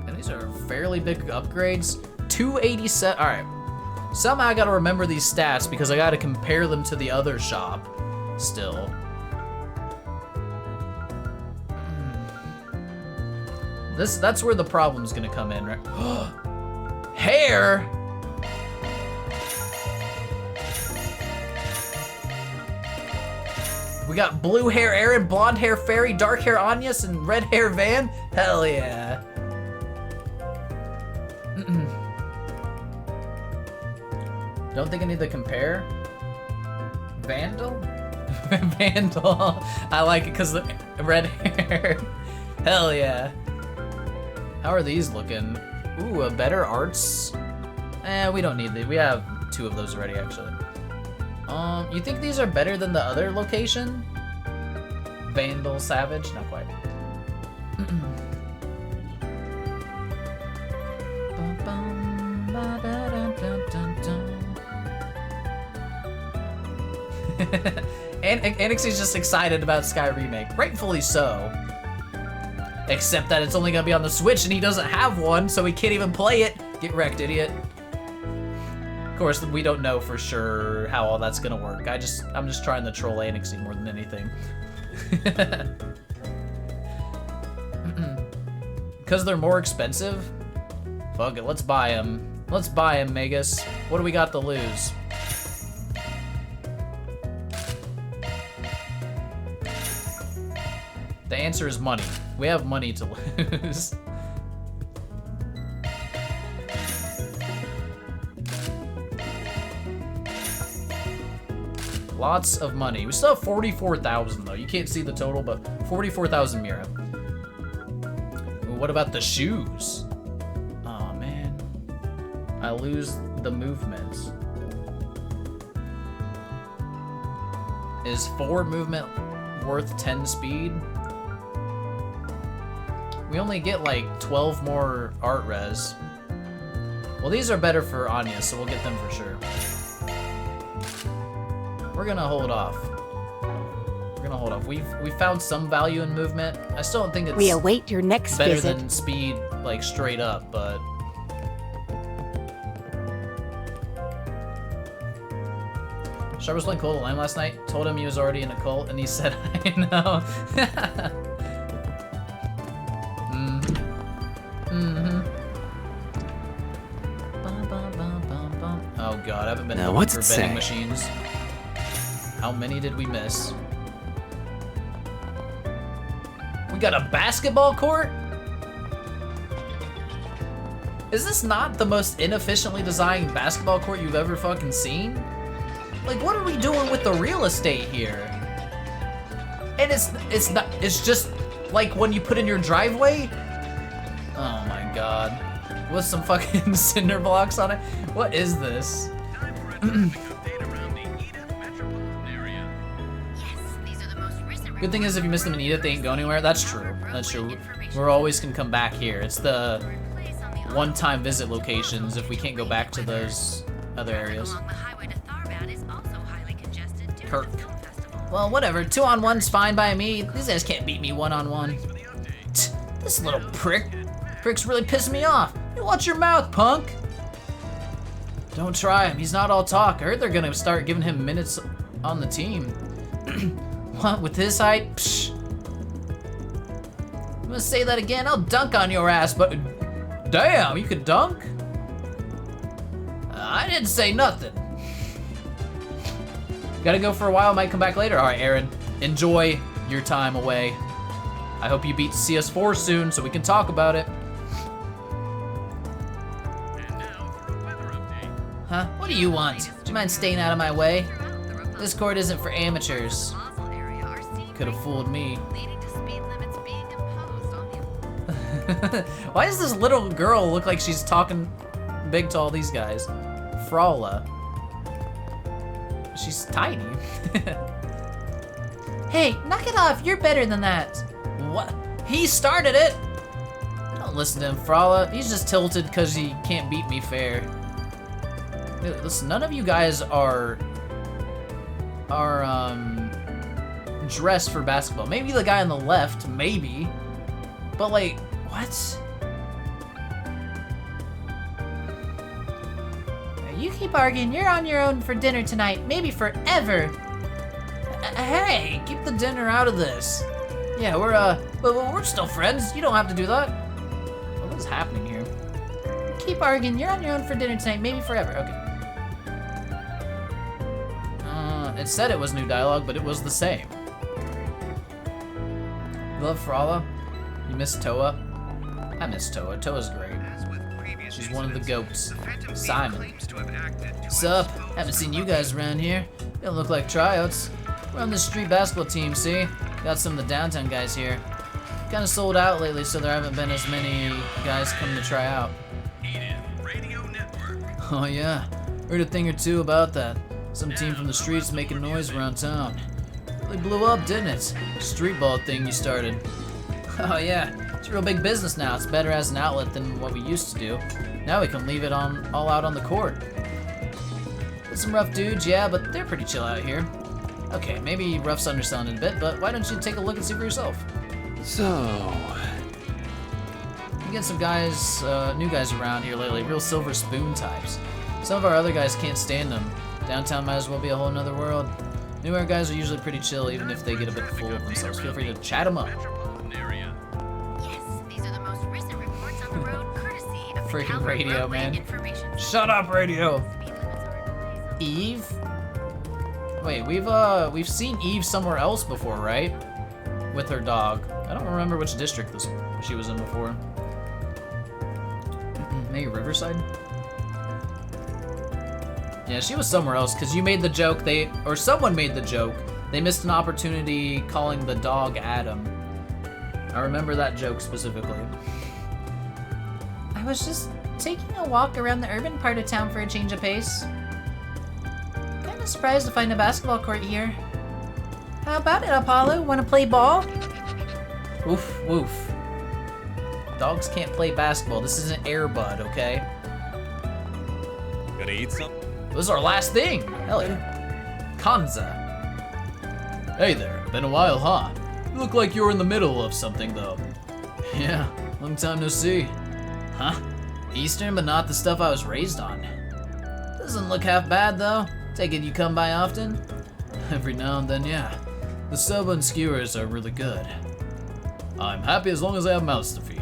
And these are fairly big upgrades. 287. All right. Somehow I gotta remember these stats because I gotta compare them to the other shop still. That's where the problem's gonna come in, right? Hair! We got blue hair Aaron, blonde hair Fairy, dark hair Anyas, and red hair Van? Hell yeah. Don't think I need to compare. Vandal? Vandal. I like it because the red hair. Hell yeah. How are these looking? Ooh, a better arts. We don't need these. We have 2 of those already, actually. You think these are better than the other location? Vandal, Savage? Not quite. And Anixie's just excited about Sky Remake. Rightfully so. Except that it's only gonna be on the Switch and he doesn't have one, so he can't even play it. Get wrecked, idiot. Of course, we don't know for sure how all that's gonna work. I'm just trying to troll Anixie more than anything. Because they're more expensive? Fuck it, let's buy them. Let's buy them, Magus. What do we got to lose? The answer is money. We have money to lose. Lots of money. We still have 44,000 though. You can't see the total, but 44,000 Mira. What about the shoes? Oh man. I lose the movement. Is 4 movement worth 10 speed? We only get like 12 more art res. Well, these are better for Anya, so we'll get them for sure. We're gonna hold off. We're gonna hold off. We found some value in movement. I still don't think it's We await your next better visit. than speed, like straight up, but Sharp was playing Cult of Lamb last night. Told him he was already in a cult, and he said, "I know." Oh god, I haven't been Now, looking what's for it vending say? machines. How many did we miss? We got a basketball court? Is this not the most inefficiently designed basketball court you've ever fucking seen? Like, what are we doing with the real estate here? And it's just like when you put in your driveway? Oh my god. With some fucking cinder blocks on it? What is this? Good thing is if you miss them in Edith, they ain't go anywhere. That's true. That's true. We're always can come back here. It's the one-time visit locations if we can't go back to those other areas. Kirk. Well, whatever. 2-on-1's fine by me. These guys can't beat me 1-on-1. This little prick's really pissing me off. Hey, watch your mouth, punk. Don't try him. He's not all talk. I heard they're gonna start giving him minutes on the team. What, with his height? Psh. I'm gonna say that again. I'll dunk on your ass, but damn, you could dunk? I didn't say nothing. Gotta go for a while, might come back later. All right, Aaron, enjoy your time away. I hope you beat CS4 soon so we can talk about it. Huh? What do you want? Do you mind staying out of my way? This court isn't for amateurs. Could have fooled me. Why does this little girl look like she's talking big to all these guys? Frala. She's tiny. Hey, knock it off. You're better than that. What? He started it! Don't listen to him, Frala. He's just tilted because he can't beat me fair. Listen, none of you guys are dressed for basketball. Maybe the guy on the left, maybe. But like, what? You keep arguing. You're on your own for dinner tonight. Maybe forever. Hey, keep the dinner out of this. Yeah, we're still friends. You don't have to do that. What is happening here? Keep arguing. You're on your own for dinner tonight. Maybe forever. Okay. It said it was new dialogue, but it was the same. You love Frala? You miss Toa? I miss Toa. Toa's great. She's one of the goats. Simon. Sup? Haven't seen you guys around here. You don't look like tryouts. We're on the street basketball team, see? Got some of the downtown guys here. Kinda sold out lately, so there haven't been as many guys coming to try out. Oh yeah, heard a thing or two about that. Some team from the streets making noise around town. Really blew up, didn't it? Street ball thing you started. Oh yeah, it's a real big business now. It's better as an outlet than what we used to do. Now we can leave it all out on the court. With some rough dudes, yeah, but they're pretty chill out here. Okay, maybe rough's underselling it a bit, but why don't you take a look and see for yourself? So, You get some guys, new guys around here lately, real silver spoon types. Some of our other guys can't stand them. Downtown might as well be a whole nother world. Newer guys are usually pretty chill, even if they get a bit full of themselves. Feel free to chat them up. Yes, these are the most recent reports on the road, courtesy of Freaking Calvert radio, Roadway man. Information. Shut up, radio! Speed limits are in place. Eve? Wait, we've seen Eve somewhere else before, right? With her dog. I don't remember which district she was in before. Maybe Riverside? Yeah, she was somewhere else, because you made the joke, or someone made the joke, they missed an opportunity calling the dog Adam. I remember that joke specifically. I was just taking a walk around the urban part of town for a change of pace. Kinda surprised to find a basketball court here. How about it, Apollo? Wanna play ball? Woof, woof. Dogs can't play basketball. This isn't Air Bud, okay? Gonna eat some? This is our last thing. Hell yeah. Kanza. Hey there. Been a while, huh? You look like you were in the middle of something, though. Yeah, long time no see. Huh? Eastern, but not the stuff I was raised on. Doesn't look half bad, though. Take it you come by often? Every now and then, yeah. The sub and skewers are really good. I'm happy as long as I have mouths to feed.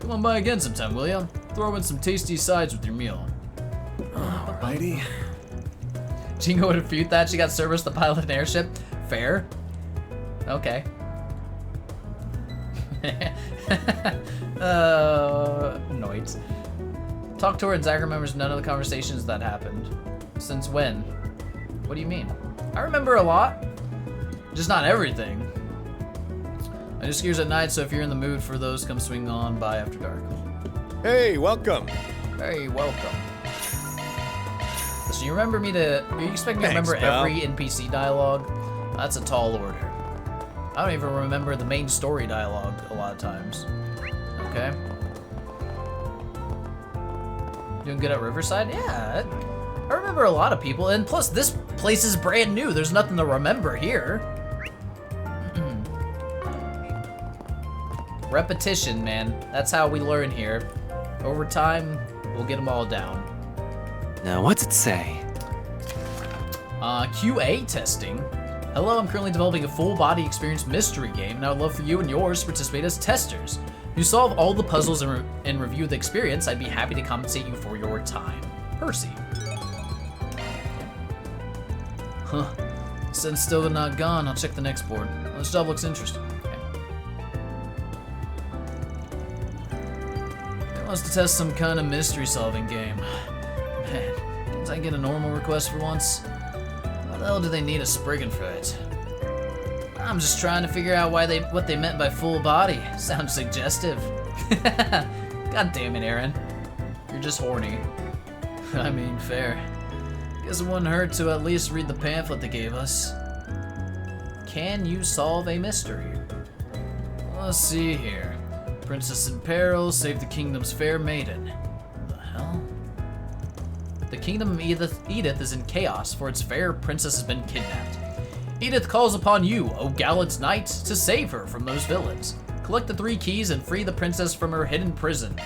Come on by again sometime, will ya? Throw in some tasty sides with your meal. alrighty. Jingo would refute that. She got service to pilot an airship. Fair. Okay. Noit. Talk to her and Zach remembers none of the conversations that happened. Since when? What do you mean? I remember a lot. Just not everything. I do skiers at night, so if you're in the mood for those, come swing on by after dark. Hey, welcome. Very welcome. So you remember me to... You expect me to Thanks, remember pal. every NPC dialogue? That's a tall order. I don't even remember the main story dialogue a lot of times. Okay. Doing good at Riverside? Yeah. I remember a lot of people, and plus this place is brand new. There's nothing to remember here. Repetition, man. That's how we learn here. Over time, we'll get them all down. Now, what's it say? QA testing. Hello, I'm currently developing a full body experience mystery game, and I would love for you and yours to participate as testers. If you solve all the puzzles and review the experience, I'd be happy to compensate you for your time. Percy. Huh. Since still not gone, I'll check the next board. This job looks interesting. It wants to test some kind of mystery solving game. Man, can't I get a normal request for once? Why the hell do they need a Spriggan for it? I'm just trying to figure out what they meant by full body. Sounds suggestive. God damn it, Aaron. You're just horny. I mean, fair. Guess it wouldn't hurt to at least read the pamphlet they gave us. Can you solve a mystery? Let's see here. Princess in peril, save the kingdom's fair maiden. What the hell? The kingdom of Edith is in chaos, for its fair princess has been kidnapped. Edith calls upon you, O gallant knight, to save her from those villains. Collect the 3 keys and free the princess from her hidden prison.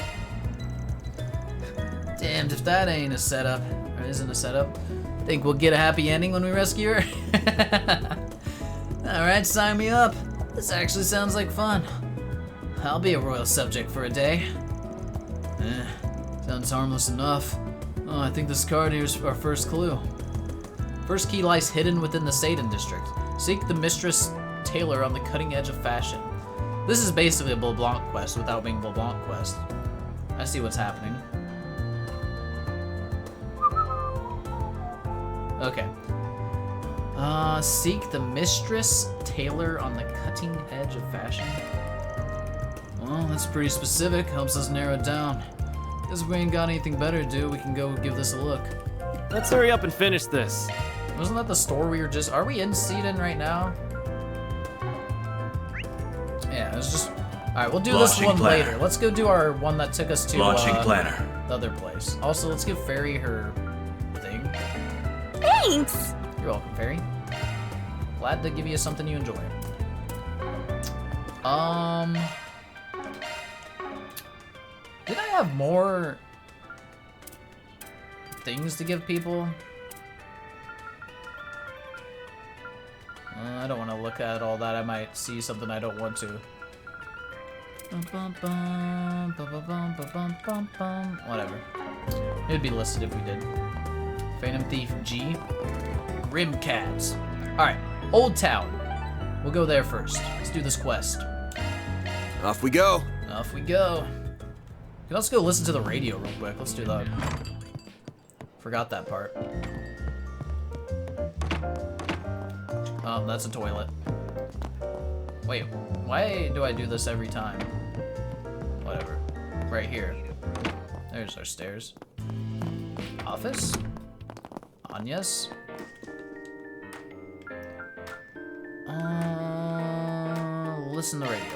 Damned if that ain't a setup, or isn't a setup. Think we'll get a happy ending when we rescue her? Alright, sign me up. This actually sounds like fun. I'll be a royal subject for a day. Sounds harmless enough. Oh, I think this card here's our first clue. First key lies hidden within the Satan district. Seek the mistress Taylor on the cutting edge of fashion. This is basically a Blanc quest without being a Blanc quest. I see what's happening. Okay. Seek the mistress tailor on the cutting edge of fashion. Well, that's pretty specific. Helps us narrow it down. Guess if we ain't got anything better to do, we can go give this a look. Let's hurry up and finish this. Wasn't that the store we were just... Are we in Seaton right now? Yeah, it was just... Alright, we'll do this one later. Let's go do our one that took us to Launching planner. The other place. Also, let's give Fairy her thing. Thanks! You're welcome, Fairy. Glad to give you something you enjoy. Did I have more things to give people? I don't want to look at all that. I might see something I don't want to. Whatever. It would be listed if we did. Phantom Thief G. Rim Cats. Alright, Old Town. We'll go there first. Let's do this quest. Off we go. Off we go. Let's go listen to the radio real quick. Let's do that. Forgot that part. Oh, that's a toilet. Wait, why do I do this every time? Whatever. Right here. There's our stairs. Office? Anya's? Listen to the radio.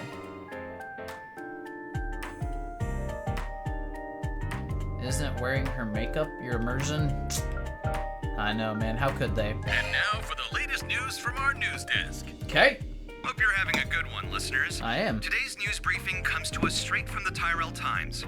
Isn't it wearing her makeup your immersion? I know, man. How could they? And now for the latest news from our news desk. Okay. Hope you're having a good one, listeners. I am. Today's news briefing comes to us straight from the Tyrell Times.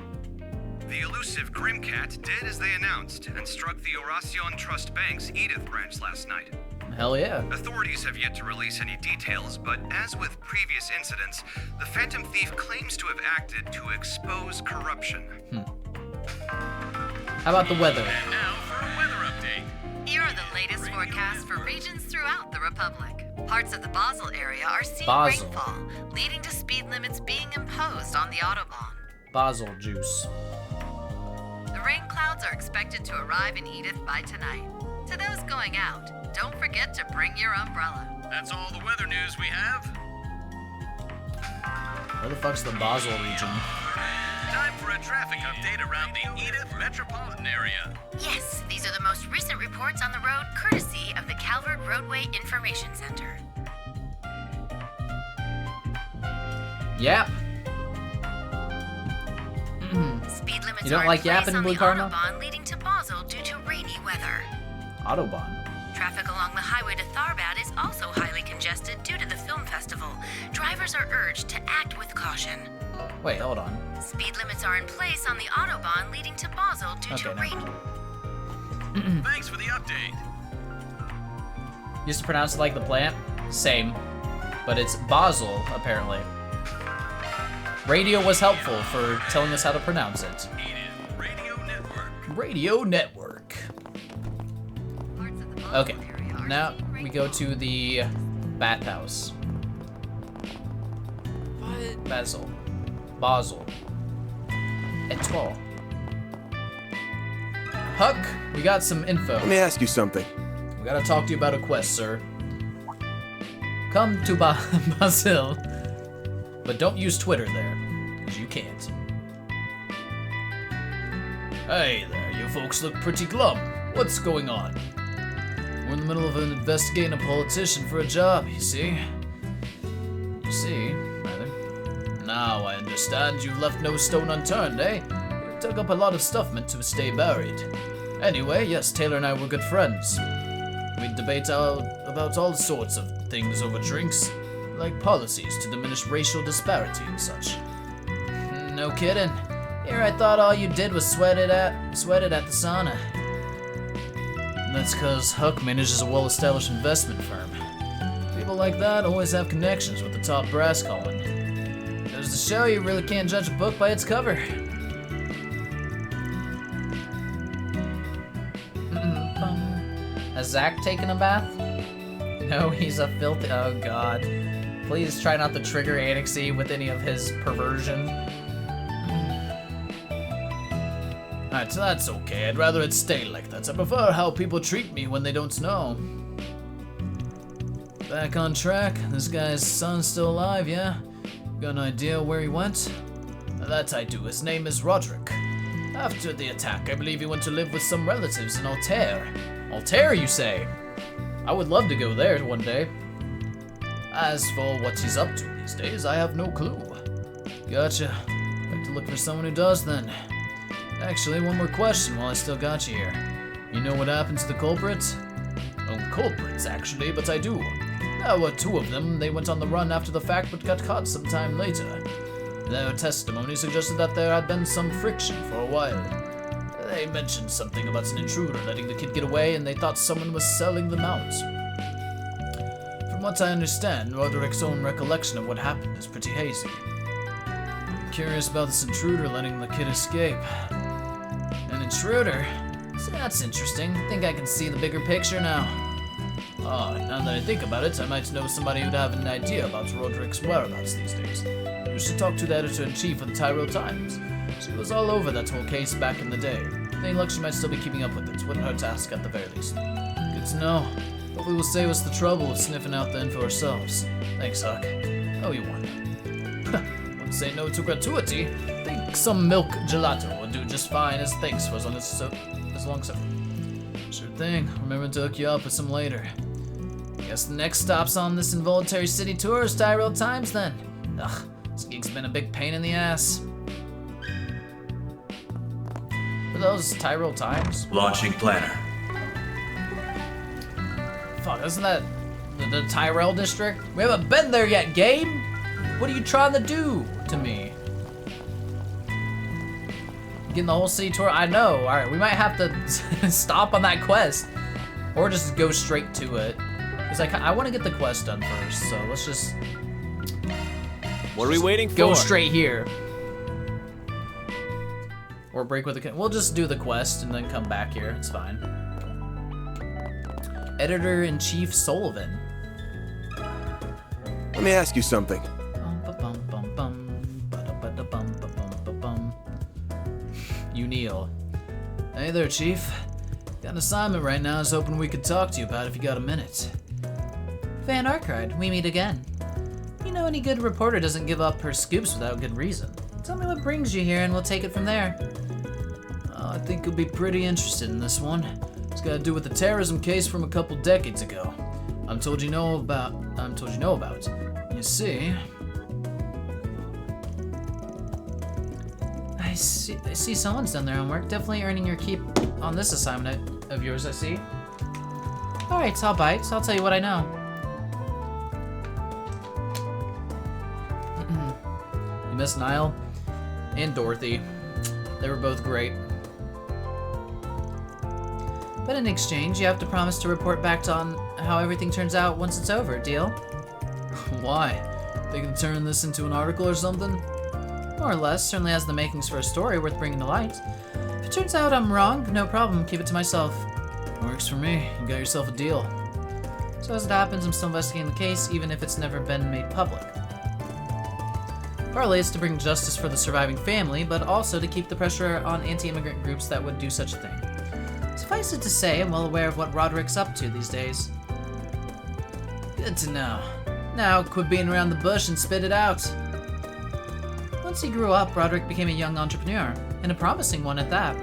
The elusive Grimcat dead as they announced and struck the Oracion Trust Bank's Edith branch last night. Hell yeah. Authorities have yet to release any details, but as with previous incidents, the Phantom Thief claims to have acted to expose corruption. How about the weather? And now for a weather update. Here are the latest forecasts for regions throughout the Republic. Parts of the Basel area are seeing Basel. rainfall, leading to speed limits being imposed on the Autobahn. Basil juice. The rain clouds are expected to arrive in Edith by tonight. To those going out, don't forget to bring your umbrella. That's all the weather news we have. Where the fuck's the Basel region? Time for a traffic update around the Edith metropolitan area. Yes, these are the most recent reports on the road courtesy of the Calvert Roadway Information Center. Yap. Speed limits You don't are like in place yapping, on Blue the Cardinal? Autobahn leading to Basel due to rainy weather. Autobahn. Traffic along the highway to Tharbad is also highly congested due to the film festival. Drivers are urged to act with caution. Wait, hold on. Speed limits are in place on the Autobahn leading to Basel due to Okay, rain. Thanks for the update. Used to pronounce it like the plant? Same. But it's Basel, apparently. Radio was helpful for telling us how to pronounce it. Edith Radio Network. Radio Network. Parts of the Basel Okay, area are now seeing we rainfall. go to the bathhouse. Basel. Basel. Etoile. Huck, we got some info. Let me ask you something. We gotta talk to you about a quest, sir. Come to Basil, but don't use Twitter there, because you can't. Hey there, you folks look pretty glum. What's going on? We're in the middle of investigating a politician for a job, you see? Now I understand you've left no stone unturned, eh? You dug up a lot of stuff meant to stay buried. Anyway, yes, Taylor and I were good friends. We'd debate about all sorts of things over drinks, like policies to diminish racial disparity and such. No kidding. Here I thought all you did was sweat it at the sauna. That's cause Huck manages a well-established investment firm. People like that always have connections with the top brass calling. Goes to show you really can't judge a book by its cover. Has Zach taken a bath? No, he's a filthy. Oh god. Please try not to trigger Annexy with any of his perversion. Alright, Alright, so that's okay. I'd rather it stay like that. I prefer how people treat me when they don't know. Back on track. This guy's son's still alive, yeah? Got an idea where he went? That I do. His name is Roderick. After the attack, I believe he went to live with some relatives in Altair. Altair, you say? I would love to go there one day. As for what he's up to these days, I have no clue. Gotcha. Have to look for someone who does then. Actually, one more question while I still got you here. You know what happened to the culprits? Oh, culprits, actually, but I do. There were 2 of them. They went on the run after the fact but got caught sometime later. Their testimony suggested that there had been some friction for a while. They mentioned something about an intruder letting the kid get away, and they thought someone was selling them out. From what I understand, Roderick's own recollection of what happened is pretty hazy. I'm curious about this intruder letting the kid escape. An intruder? So that's interesting. I think I can see the bigger picture now. Now that I think about it, I might know somebody who'd have an idea about Roderick's whereabouts these days. You should talk to the editor-in-chief of the Tyrell Times. She was all over that whole case back in the day. Any luck, she might still be keeping up with it. Wouldn't hurt to ask at the very least. Good to know. Hopefully we'll save us the trouble of sniffing out the info ourselves. Thanks, Huck. Oh, you won. Wouldn't say no to gratuity. Think some milk gelato would do just fine as thanks for as long as Sure thing. Remember to hook you up with some later. Guess the next stop's on this involuntary city tour is Tyrell Times then. Ugh, this gig's been a big pain in the ass. Are those Tyrell Times? Launching planner. Fuck, isn't that the Tyrell district? We haven't been there yet, game! What are you trying to do to me? Getting the whole city tour? I know. Alright, we might have to stop on that quest. Or just go straight to it. Because I want to get the quest done first, so let's just... What are we waiting for? Go straight here. Or break with the... We'll just do the quest and then come back here. It's fine. Editor-in-Chief Sullivan. Let me ask you something. You kneel. Hey there, Chief. Got an assignment right now I was hoping we could talk to you about if you got a minute. Van Arkride, we meet again. You know any good reporter doesn't give up her scoops without good reason. Tell me what brings you here and we'll take it from there. I think you'll be pretty interested in this one. It's got to do with the terrorism case from a couple decades ago. I'm told you know about. You see... I see someone's done their own work. Definitely earning your keep on this assignment of yours, I see. Alright, so I'll bite. So I'll tell you what I know. You miss Niall and Dorothy. They were both great. But in exchange, you have to promise to report back on how everything turns out once it's over. Deal? Why? They can turn this into an article or something? More or less. Certainly has the makings for a story worth bringing to light. If it turns out I'm wrong, no problem. Keep it to myself. Works for me. You got yourself a deal. So as it happens, I'm still investigating the case, even if it's never been made public. Partly it's to bring justice for the surviving family, but also to keep the pressure on anti-immigrant groups that would do such a thing. Suffice it to say, I'm well aware of what Roderick's up to these days. Good to know. Now, quit being around the bush and spit it out. Once he grew up, Roderick became a young entrepreneur, and a promising one at that.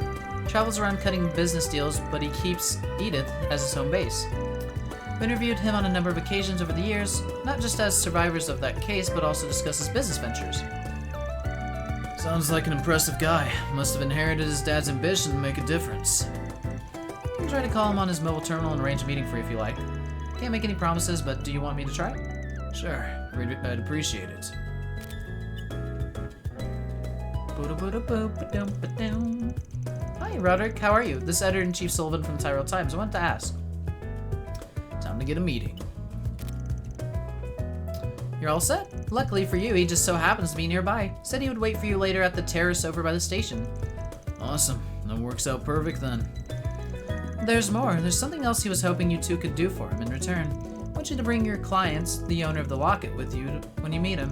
Travels around cutting business deals, but he keeps Edith as his home base. I've interviewed him on a number of occasions over the years, not just as survivors of that case, but also discuss his business ventures. Sounds like an impressive guy. Must have inherited his dad's ambition to make a difference. You can try to call him on his mobile terminal and arrange a meeting for you if you like. Can't make any promises, but do you want me to try? Sure, I'd appreciate it. Hi, Roderick. How are you? This is Editor-in-Chief Sullivan from Tyrell Times. I wanted to ask. Time to get a meeting. You're all set? Luckily for you, he just so happens to be nearby. Said he would wait for you later at the terrace over by the station. Awesome. That works out perfect then. There's more. There's something else he was hoping you two could do for him in return. I want you to bring your client, the owner of the locket, with you when you meet him.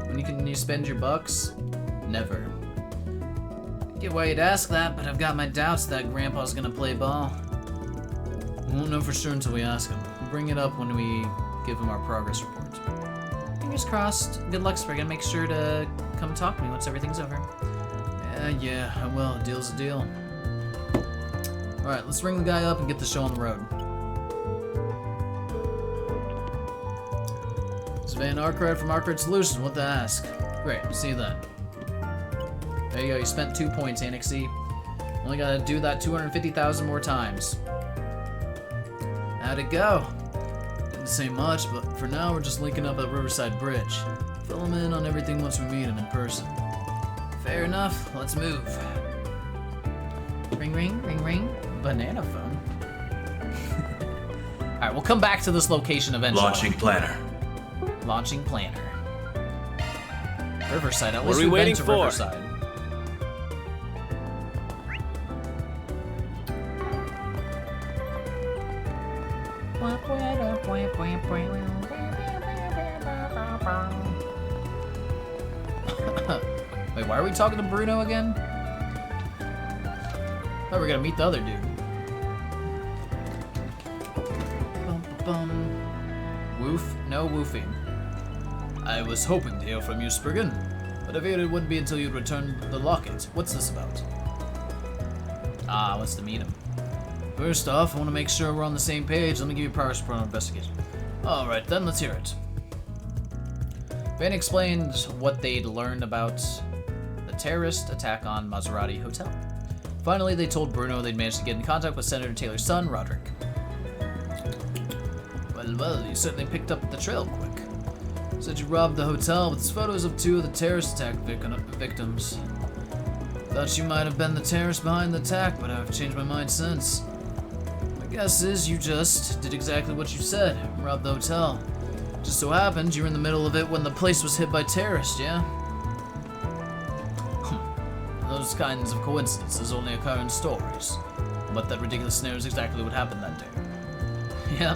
When you spend your bucks? Never. Get why you'd ask that, but I've got my doubts that Grandpa's gonna play ball. We won't know for sure until we ask him. We'll bring it up when we give him our progress report. Fingers crossed. Good luck, Spriggan. Make sure to come talk to me once everything's over. Yeah, I will. A deal's a deal. Alright, let's ring the guy up and get the show on the road. It's Van Arkwright from Arkwright Solutions. What to ask? Great, see you then. There you go, you spent 2 points, Annexy. Only gotta do that 250,000 more times. How'd it go? Didn't say much, but for now we're just linking up at Riverside Bridge. Fill him in on everything once we meet him in person. Fair enough, let's move. Ring, ring, ring, ring. Banana phone. Alright, we'll come back to this location eventually. Launching planner. Launching planner. Riverside, at What least are we we've been waiting to for? Riverside. Wait, why are we talking to Bruno again? Oh, we're gonna meet the other dude. Bum, bum. Woof? No woofing. I was hoping to hear from you, Spriggan, but I figured it wouldn't be until you'd returned the locket. What's this about? Ah, wants to meet him. First off, I want to make sure we're on the same page. Let me give you a progress report on investigation. Alright then, let's hear it. Van explained what they'd learned about the terrorist attack on Maserati Hotel. Finally, they told Bruno they'd managed to get in contact with Senator Taylor's son, Roderick. Well, you certainly picked up the trail quick. Said you robbed the hotel with photos of 2 of the terrorist attack victims. Thought you might have been the terrorist behind the attack, but I've changed my mind since. My guess is you just did exactly what you said, robbed the hotel. Just so happened you were in the middle of it when the place was hit by terrorists, yeah? Those kinds of coincidences only occur in stories. But that ridiculous scenario is exactly what happened that day. Yeah,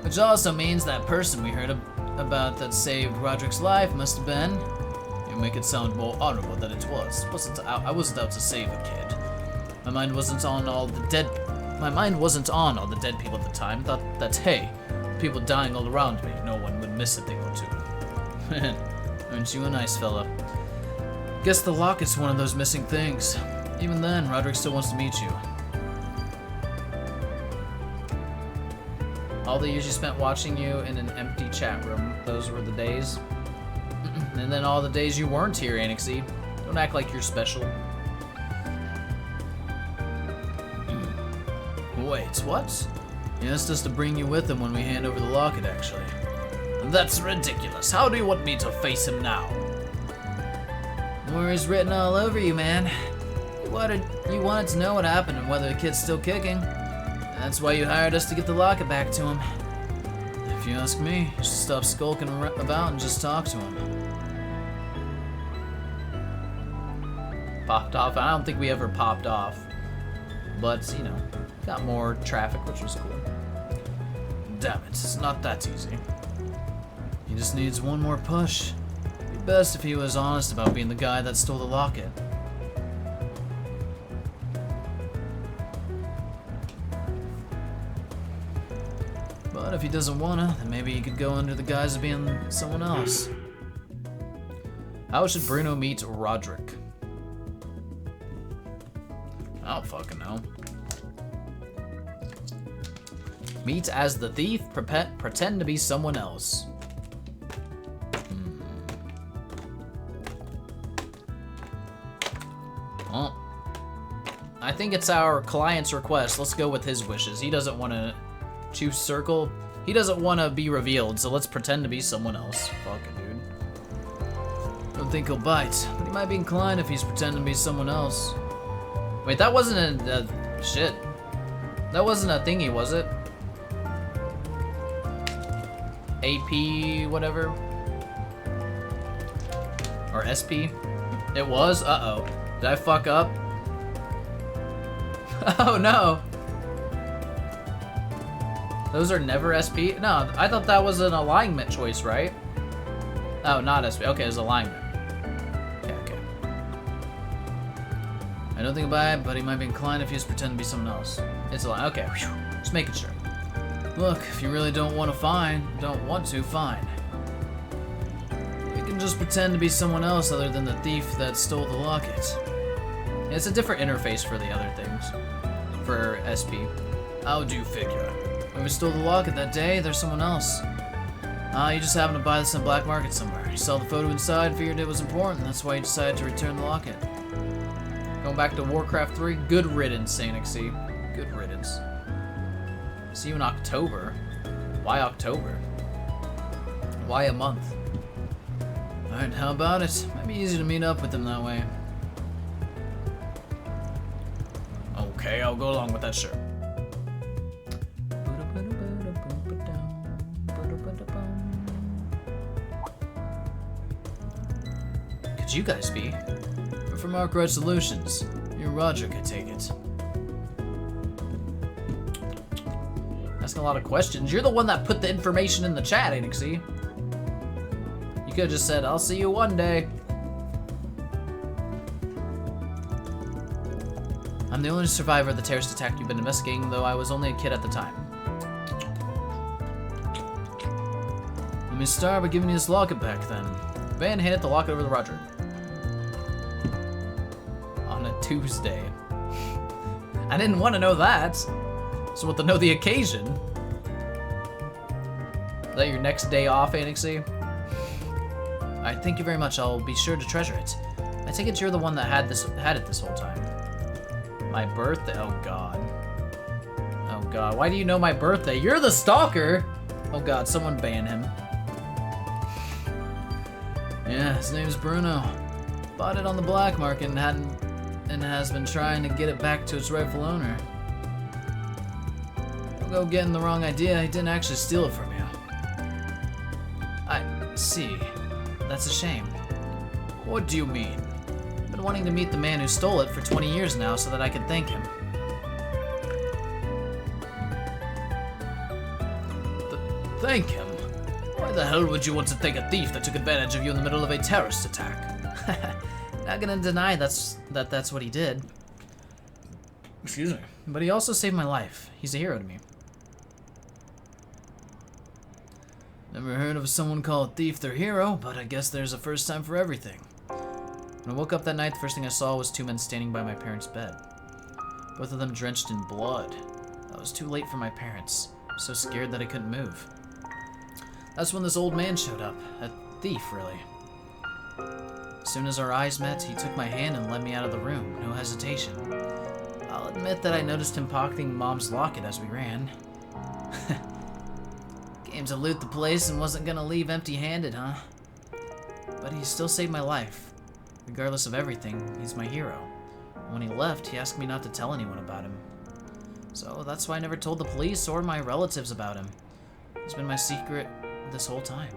which also means that person we heard about that saved Roderick's life must have been... You make it sound more honorable than it was. I wasn't out to save a kid. My mind wasn't on all the dead people at the time. Thought that, hey, people dying all around me, no one would miss a thing or two. Man, aren't you a nice fella? Guess the locket's one of those missing things. Even then, Roderick still wants to meet you. All the years you spent watching you in an empty chat room, those were the days. And then all the days you weren't here, Annexy. Don't act like you're special. Wait, what? He asked us to bring you with him when we hand over the locket, actually. That's ridiculous. How do you want me to face him now? Worries written all over you, man. You wanted to know what happened and whether the kid's still kicking. That's why you hired us to get the locket back to him. If you ask me, you should stop skulking about and just talk to him. Popped off. I don't think we ever popped off. But, you know, got more traffic, which was cool. Damn it, it's not that easy. He just needs one more push. It'd be best if he was honest about being the guy that stole the locket. But if he doesn't wanna, then maybe he could go under the guise of being someone else. How should Bruno meet Roderick? I don't fucking know. Meet as the thief, pretend to be someone else. Well, I think it's our client's request. Let's go with his wishes. He doesn't want to choose circle. He doesn't want to be revealed, so let's pretend to be someone else. Fuck it, dude. Don't think he'll bite, but he might be inclined if he's pretending to be someone else. Wait, that wasn't a shit. That wasn't a thingy, was it? AP, whatever. Or SP. It was? Uh-oh. Did I fuck up? Oh no. Those are never SP? No, I thought that was an alignment choice, right? Oh, not SP. Okay, it's alignment. Okay. I don't think about it, but he might be inclined if he just pretend to be someone else. It's a lie. Okay, whew. Just making sure. Look, if you really don't want to, fine. You can just pretend to be someone else other than the thief that stole the locket. Yeah, it's a different interface for the other things. For SP. How do you figure? Whoever stole the locket that day, there's someone else. You just happened to buy this on the black market somewhere. You saw the photo inside, figured it was important, that's why you decided to return the locket. Going back to Warcraft 3, good riddance, Sanixie. Good riddance. See you in October. Why October? Why a month? Alright, how about it? Might be easy to meet up with them that way. Okay, I'll go along with that, sure. Could you guys be? We're from Arkwright Solutions. You're Roderick, I take it. Asking a lot of questions. You're the one that put the information in the chat, Anixie. You could have just said, I'll see you one day. I'm the only survivor of the terrorist attack you've been investigating, though I was only a kid at the time. Let me start by giving you this locket back, then. Van handed the locket over to Roger. On a Tuesday. I didn't want to know that. So what to know the occasion? Is that your next day off, Anixie? Alright, thank you very much. I'll be sure to treasure it. I take it you're the one that had it this whole time. My birthday? Oh god. Oh god. Why do you know my birthday? You're the stalker! Oh god, someone ban him. Yeah, his name's Bruno. Bought it on the black market and has been trying to get it back to its rightful owner. Don't go getting the wrong idea. He didn't actually steal it from you. I see. That's a shame. What do you mean? I've been wanting to meet the man who stole it for 20 years now so that I could thank him. Thank him? Why the hell would you want to thank a thief that took advantage of you in the middle of a terrorist attack? Not gonna deny that's what he did. Excuse me. But he also saved my life. He's a hero to me. Never heard of someone called thief their hero, but I guess there's a first time for everything. When I woke up that night, the first thing I saw was two men standing by my parents' bed. Both of them drenched in blood. I was too late for my parents. So scared that I couldn't move. That's when this old man showed up. A thief, really. As soon as our eyes met, he took my hand and led me out of the room, no hesitation. I'll admit that I noticed him pocketing Mom's locket as we ran. Came to loot the place and wasn't gonna leave empty-handed, huh? But he still saved my life. Regardless of everything, he's my hero. And when he left, he asked me not to tell anyone about him. So that's why I never told the police or my relatives about him. He's been my secret this whole time.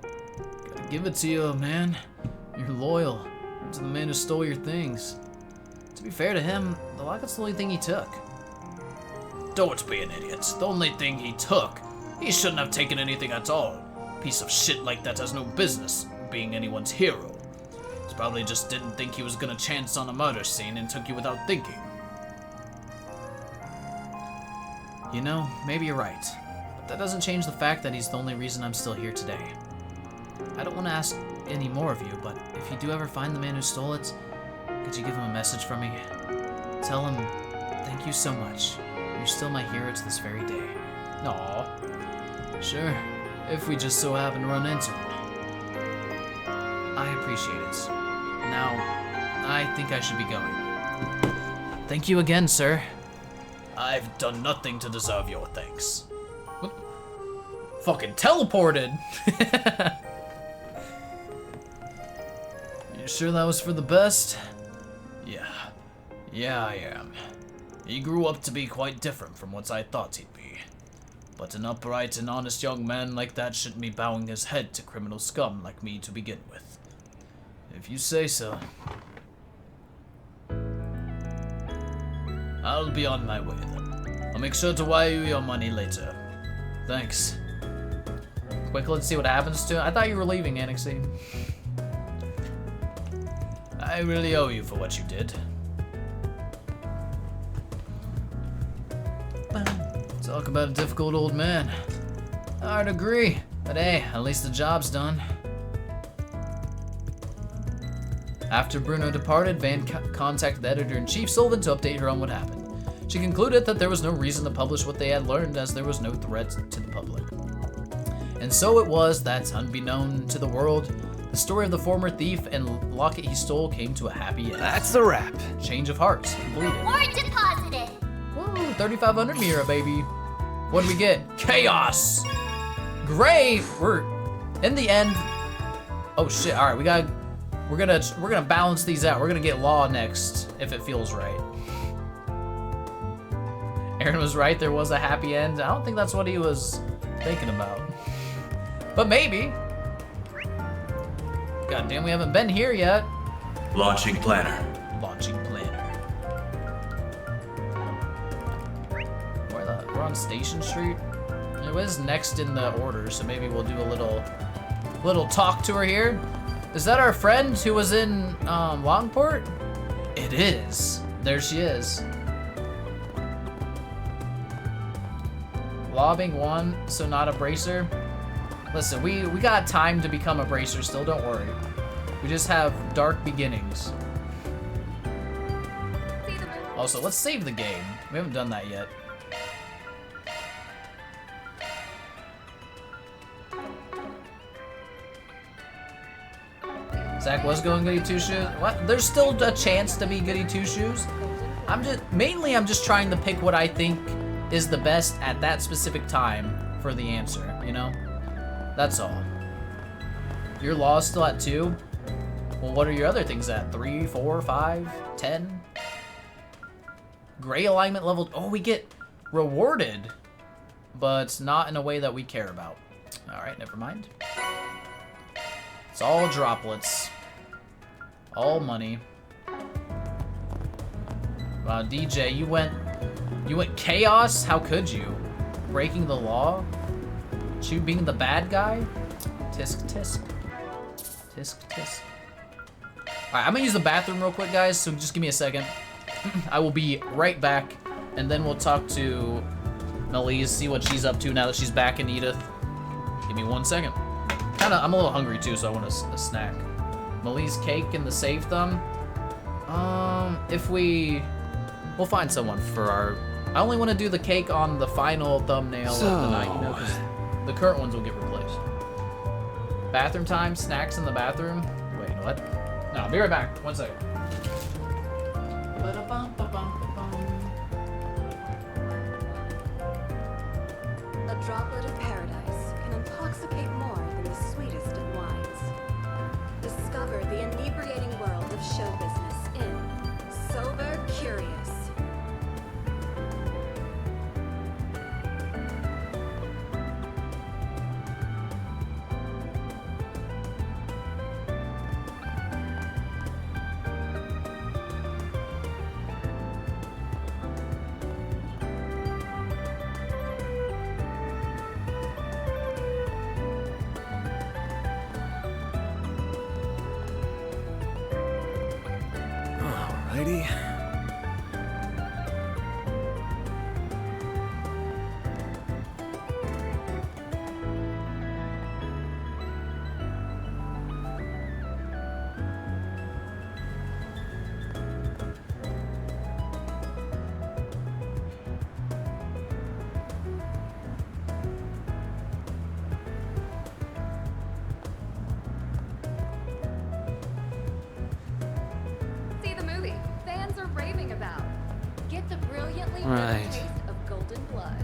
Gotta give it to you, man. You're loyal to the man who stole your things. To be fair to him, the locket's the only thing he took. Don't be an idiot. The only thing he took. He shouldn't have taken anything at all. A piece of shit like that has no business being anyone's hero. He probably just didn't think he was gonna chance on a murder scene and took you without thinking. You know, maybe you're right. But that doesn't change the fact that he's the only reason I'm still here today. I don't want to ask any more of you, but if you do ever find the man who stole it, could you give him a message from me? Tell him, thank you so much. You're still my hero to this very day. Aww. Sure, if we just so happen to run into him. I appreciate it. Now, I think I should be going. Thank you again, sir. I've done nothing to deserve your thanks. What? Fucking teleported! You sure that was for the best? Yeah. Yeah, I am. He grew up to be quite different from what I thought he'd be. But an upright and honest young man like that shouldn't be bowing his head to criminal scum like me to begin with. If you say so. I'll be on my way then. I'll make sure to wire you your money later. Thanks. Quick, let's see what happens to it. I thought you were leaving, Anixie. I really owe you for what you did. Talk about a difficult old man. I'd agree, but hey, at least the job's done. After Bruno departed, Van contacted the editor-in-chief Sylvan to update her on what happened. She concluded that there was no reason to publish what they had learned as there was no threat to the public. And so it was that, unbeknown to the world, the story of the former thief and locket he stole came to a happy end. That's the wrap. Change of hearts completed. Reward deposited. Woo, 3,500 Mira, baby. What do we get? Chaos. Great. We're in the end. Oh shit! All right, we're gonna balance these out. We're gonna get law next if it feels right. Aaron was right. There was a happy end. I don't think that's what he was thinking about, but maybe. God damn, we haven't been here yet. Launching planner. Launching planner. We're on Station Street. It was next in the order, so maybe we'll do a little talk to her here. Is that our friend who was in Longport? It is. There she is. Lobbing one, so not a bracer. Listen, we got time to become a bracer still, don't worry. We just have dark beginnings. Also, let's save the game. We haven't done that yet. Zach was going goody two-shoes. What? There's still a chance to be goody two-shoes. I'm just trying to pick what I think is the best at that specific time for the answer, you know? That's all. Your law is still at 2? Well, what are your other things at? 3, 4, 5, 10? Gray alignment level. Oh, we get rewarded, but not in a way that we care about. All right, never mind. It's all droplets. All money. Wow, DJ, you went chaos? How could you? Breaking the law? You being the bad guy? Tisk tisk. Tisk tisk. Alright, I'm gonna use the bathroom real quick, guys, so just give me a second. I will be right back, and then we'll talk to Melise, see what she's up to now that she's back in Edith. Give me 1 second. I'm a little hungry too, so I want a snack. Melise cake and the save thumb. We'll find someone for our. I only want to do the cake on the final thumbnail of the night, you know, because the current ones will get replaced. Bathroom time, snacks in the bathroom. Wait, what? No, I'll be right back. 1 second. A droplet of paradise can intoxicate more than the sweetest of wines. Discover the inebriating world of show business in Sober Curious. Alrighty. See the movie fans are raving about. Get the brilliantly Right. taste of golden blood.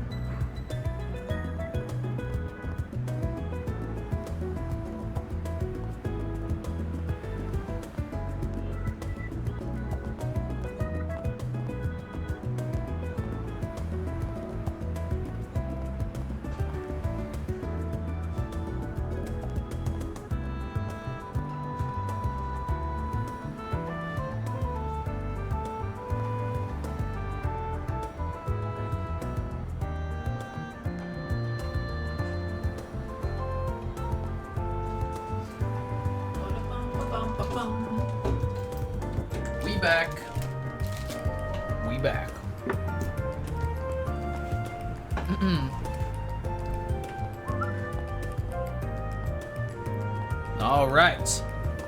We back. We back. All right,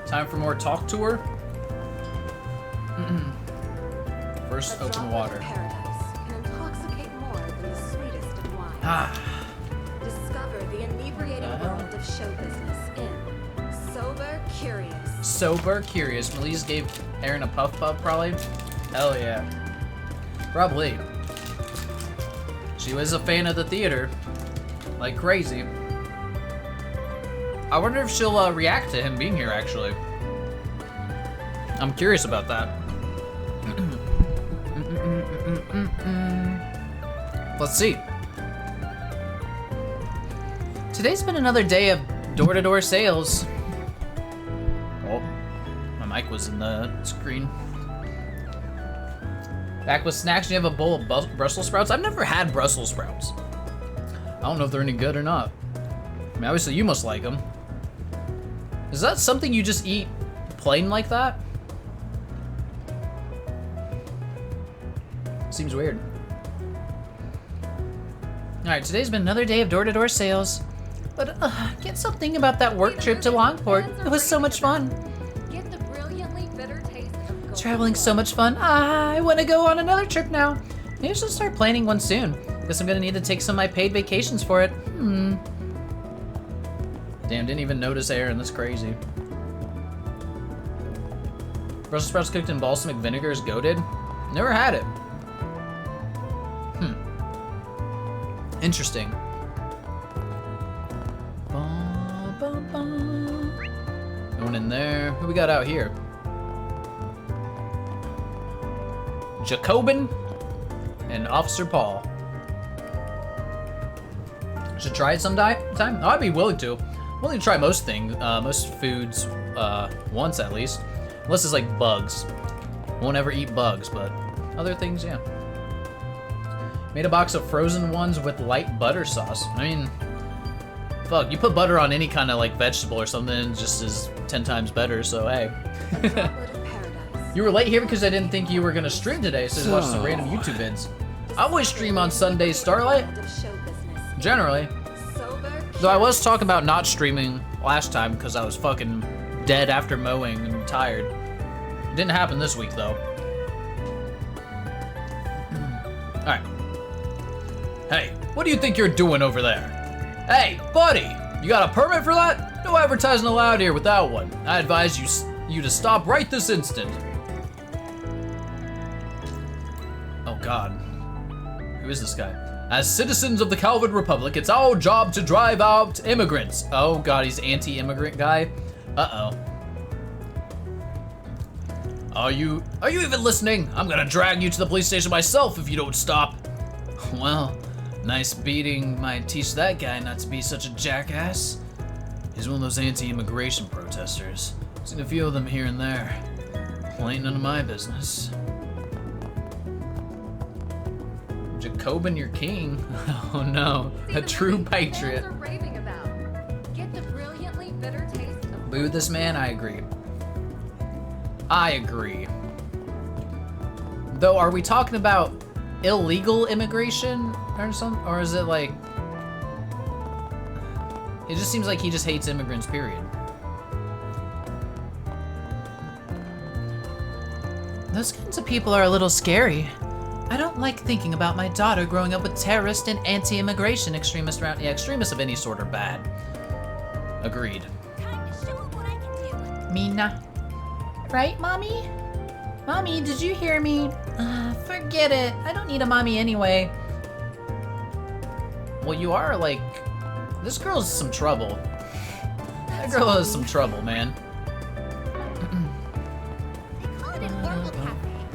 time for more talk to her. First, open water. Paradise can intoxicate more than the sweetest of wines. Discover the inebriating world of show business in Sober Curious. Sober Curious. Melise gave Aaron a puff puff, probably. Hell yeah. Probably. She was a fan of the theater. Like crazy. I wonder if she'll react to him being here, actually. I'm curious about that. Let's see. Today's been another day of door-to-door sales. Oh, my mic was in the screen. Back with snacks, you have a bowl of Brussels sprouts. I've never had Brussels sprouts. I don't know if they're any good or not. I mean, obviously you must like them. Is that something you just eat plain like that? Seems weird. Alright, today's been another day of door-to-door sales. But can't stop thinking about that work trip to Longport. It was so much fun. Get the brilliantly bitter taste of gold. Traveling so much fun. I want to go on another trip now. Maybe I should start planning one soon. Guess I'm gonna need to take some of my paid vacations for it. Damn, didn't even notice Aaron. That's crazy. Brussels sprouts cooked in balsamic vinegar is goated. Never had it. Interesting. Going in there. Who we got out here? Jacobin and Officer Paul. Should try it sometime. Oh, I'd be willing to. Willing to try most things, most foods, once at least. Unless it's like bugs. Won't ever eat bugs, but other things, yeah. Made a box of frozen ones with light butter sauce. I mean, fuck, you put butter on any kind of like vegetable or something, just is 10 times better, so hey. You were late here because I didn't think you were gonna stream today, so I just watched some random YouTube vids. I always stream on Sundays, Starlight. Generally. Though I was talking about not streaming last time because I was fucking dead after mowing and tired. It didn't happen this week though. Alright. Hey, what do you think you're doing over there? Hey, buddy, you got a permit for that? No advertising allowed here without one. I advise you to stop right this instant. Oh God, who is this guy? As citizens of the Calvin Republic, it's our job to drive out immigrants. Oh God, he's anti-immigrant guy. Uh-oh. Are you even listening? I'm gonna drag you to the police station myself if you don't stop. Well, nice beating might teach that guy not to be such a jackass. He's one of those anti-immigration protesters. Seen a few of them here and there. Well, ain't none of my business. Jacobin, your king. Oh no, a true patriot. Boo this man, I agree. I agree. Though, are we talking about illegal immigration or something? Or is it like... It just seems like he just hates immigrants, period. Those kinds of people are a little scary. I don't like thinking about my daughter growing up with terrorist and anti-immigration extremists around. Yeah, extremists of any sort are bad. Agreed. Mina. Right, Mommy? Mommy, did you hear me? Forget it. I don't need a mommy anyway. Well, you are like... This girl's some trouble. That girl has some trouble, man.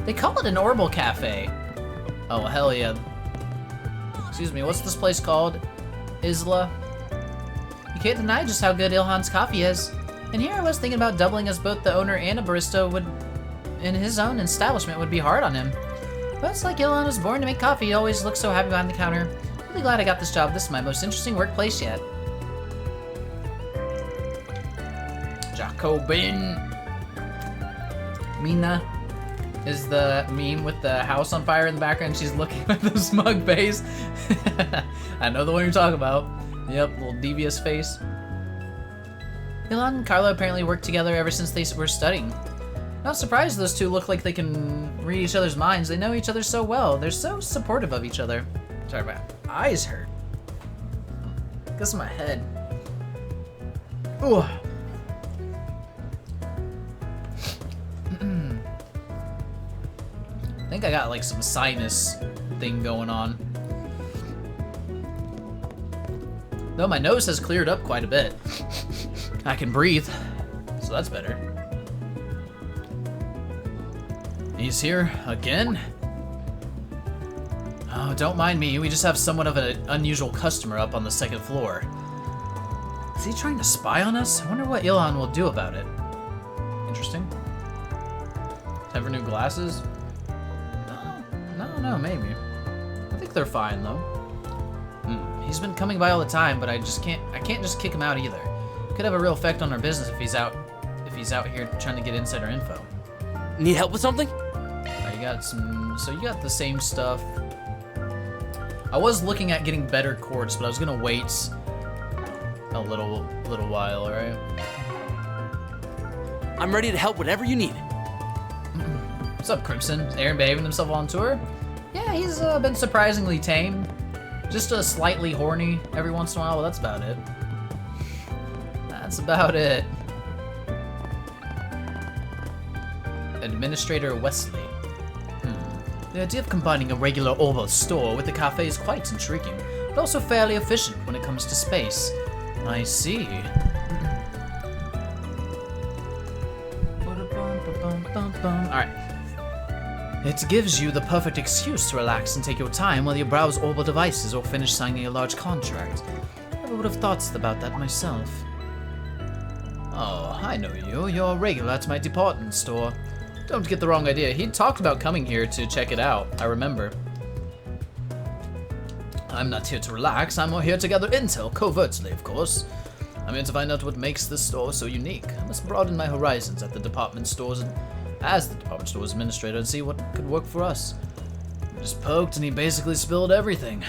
They call it an Orbital Cafe. Oh, hell yeah. Excuse me, what's this place called? Isla? You can't deny just how good Ilhan's coffee is. And here I was thinking about doubling as both the owner and a barista would, in his own establishment, would be hard on him. But it's like Ilhan was born to make coffee. He always looks so happy behind the counter. Really glad I got this job. This is my most interesting workplace yet. Jacobin. Mina is the meme with the house on fire in the background. She's looking at the smug face. I know the one you're talking about. Yep, little devious face. Elon and Carlo apparently worked together ever since they were studying. Not surprised those two look like they can read each other's minds. They know each other so well. They're so supportive of each other. Sorry, my eyes hurt. Guess my head. Ooh. I think I got like some sinus thing going on. Though my nose has cleared up quite a bit. I can breathe, so that's better. He's here again? Oh, don't mind me. We just have somewhat of an unusual customer up on the second floor. Is he trying to spy on us? I wonder what Elon will do about it. Interesting. Time for new glasses? No, maybe. I think they're fine though. He's been coming by all the time, but I can't just kick him out either. Could have a real effect on our business if he's out here trying to get insider info. Need help with something? You got the same stuff. I was looking at getting better quartz, but I was gonna wait a little while, alright? I'm ready to help whatever you need. What's up, Crimson? Is Aaron behaving himself on tour? Yeah, he's been surprisingly tame. Just slightly horny every once in a while, but that's about it. That's about it. Administrator Wesley. The idea of combining a regular Orbo store with the cafe is quite intriguing, but also fairly efficient when it comes to space. I see. Alright. It gives you the perfect excuse to relax and take your time while you browse Orbo devices or finish signing a large contract. I would have thought about that myself. Oh, I know you. You're a regular at my department store. Don't get the wrong idea. He talked about coming here to check it out. I remember. I'm not here to relax. I'm here to gather intel, covertly, of course. I'm here to find out what makes this store so unique. I must broaden my horizons at the department stores and as the department store's administrator and see what could work for us. I just poked and he basically spilled everything.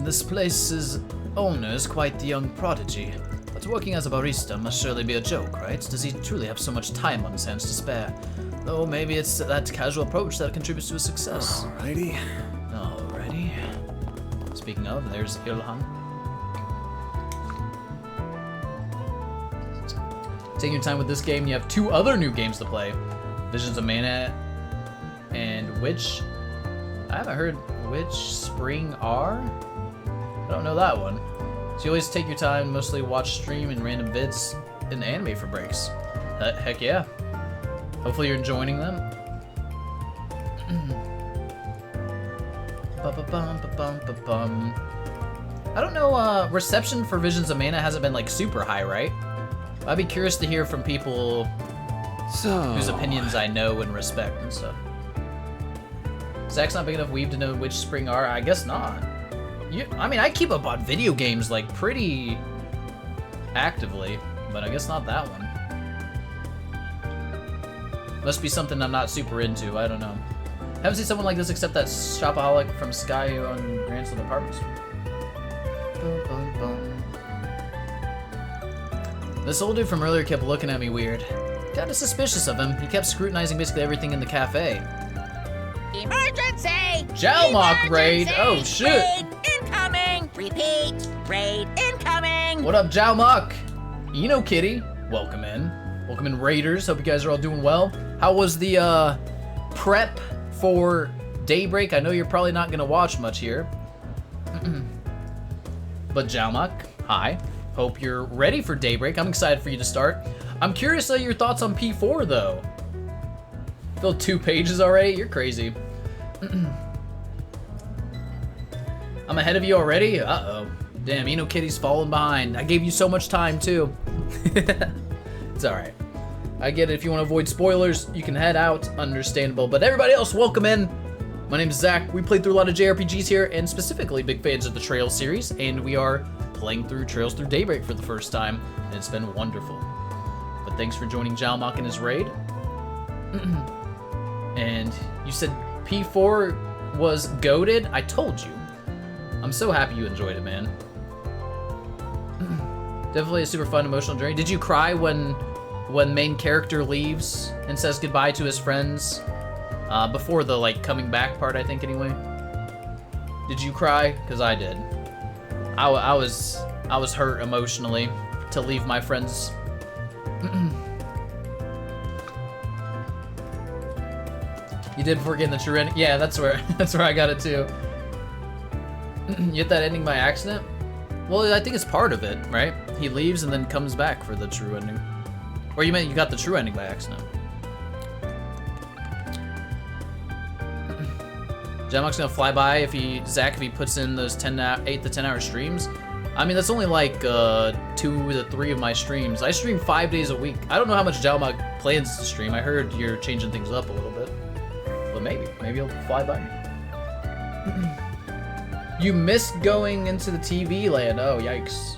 This place's owner is quite the young prodigy, but working as a barista must surely be a joke, right? Does he truly have so much time on his hands to spare? Though maybe it's that casual approach that contributes to his success. Alrighty. Speaking of, there's Ilhan. Taking your time with this game, you have two other new games to play. Visions of Mana and which? I haven't heard which Spring R? I don't know that one. So you always take your time, mostly watch stream and random vids and anime for breaks. Heck yeah. Hopefully you're enjoying them. I don't know, reception for Visions of Mana hasn't been like super high, right? I'd be curious to hear from people whose opinions I know and respect and stuff. Zach's not big enough weeb to know which Spring are? I guess not. I mean, I keep up on video games like pretty actively, but I guess not that one. Must be something I'm not super into, I don't know. Haven't seen someone like this except that shopaholic from Sky on Grantsville Department Store. This old dude from earlier kept looking at me weird. Kinda suspicious of him. He kept scrutinizing basically everything in the cafe. Emergency! Jalmok raid! Oh shit! Raid incoming! Repeat! Raid incoming! What up, Jalmok? Eno Kitty, welcome in. Welcome in, Raiders. Hope you guys are all doing well. How was the prep for Daybreak? I know you're probably not gonna watch much here. But Jalmok, hi. Hope you're ready for Daybreak. I'm excited for you to start. I'm curious your thoughts on P4 though. Filled 2 pages already? You're crazy. I'm ahead of you already? Uh-oh. Damn, Eno Kitty's falling behind. I gave you so much time too. It's alright. I get it. If you want to avoid spoilers, you can head out. Understandable. But everybody else, welcome in. My name's Zach. We played through a lot of JRPGs here, and specifically big fans of the Trails series, and we are playing through Trails Through Daybreak for the first time, and it's been wonderful. But thanks for joining Jalmok in his raid. And you said P4 was goated? I told you. I'm so happy you enjoyed it, man. Definitely a super fun emotional journey. Did you cry when main character leaves and says goodbye to his friends? Before the like coming back part, I think anyway. Did you cry? Cause I did. I was hurt emotionally to leave my friends. You did before getting the true ending. Yeah, that's where I got it too. You get that ending by accident? Well, I think it's part of it, right? He leaves and then comes back for the true ending. Or you meant you got the true ending by accident. Jamok's gonna fly by if he puts in those 8 to 10 hour streams. I mean, that's only like 2 to 3 of my streams. I stream 5 days a week. I don't know how much Jamok plans to stream. I heard you're changing things up a little bit. But maybe he'll fly by me. You missed going into the TV land. Oh, yikes.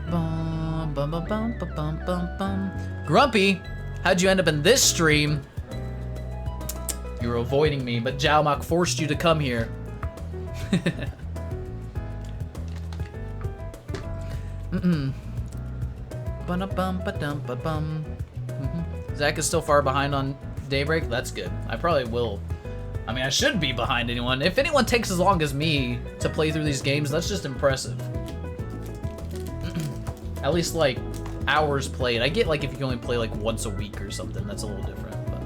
Bum, bum, bum, bum, bum, bum, bum. Grumpy, how'd you end up in this stream? You were avoiding me, but Jalmok forced you to come here. Zach is still far behind on Daybreak. That's good. I probably will. I mean, I shouldn't be behind anyone. If anyone takes as long as me to play through these games, that's just impressive. At least like hours played. I get like if you can only play like once a week or something, that's a little different. But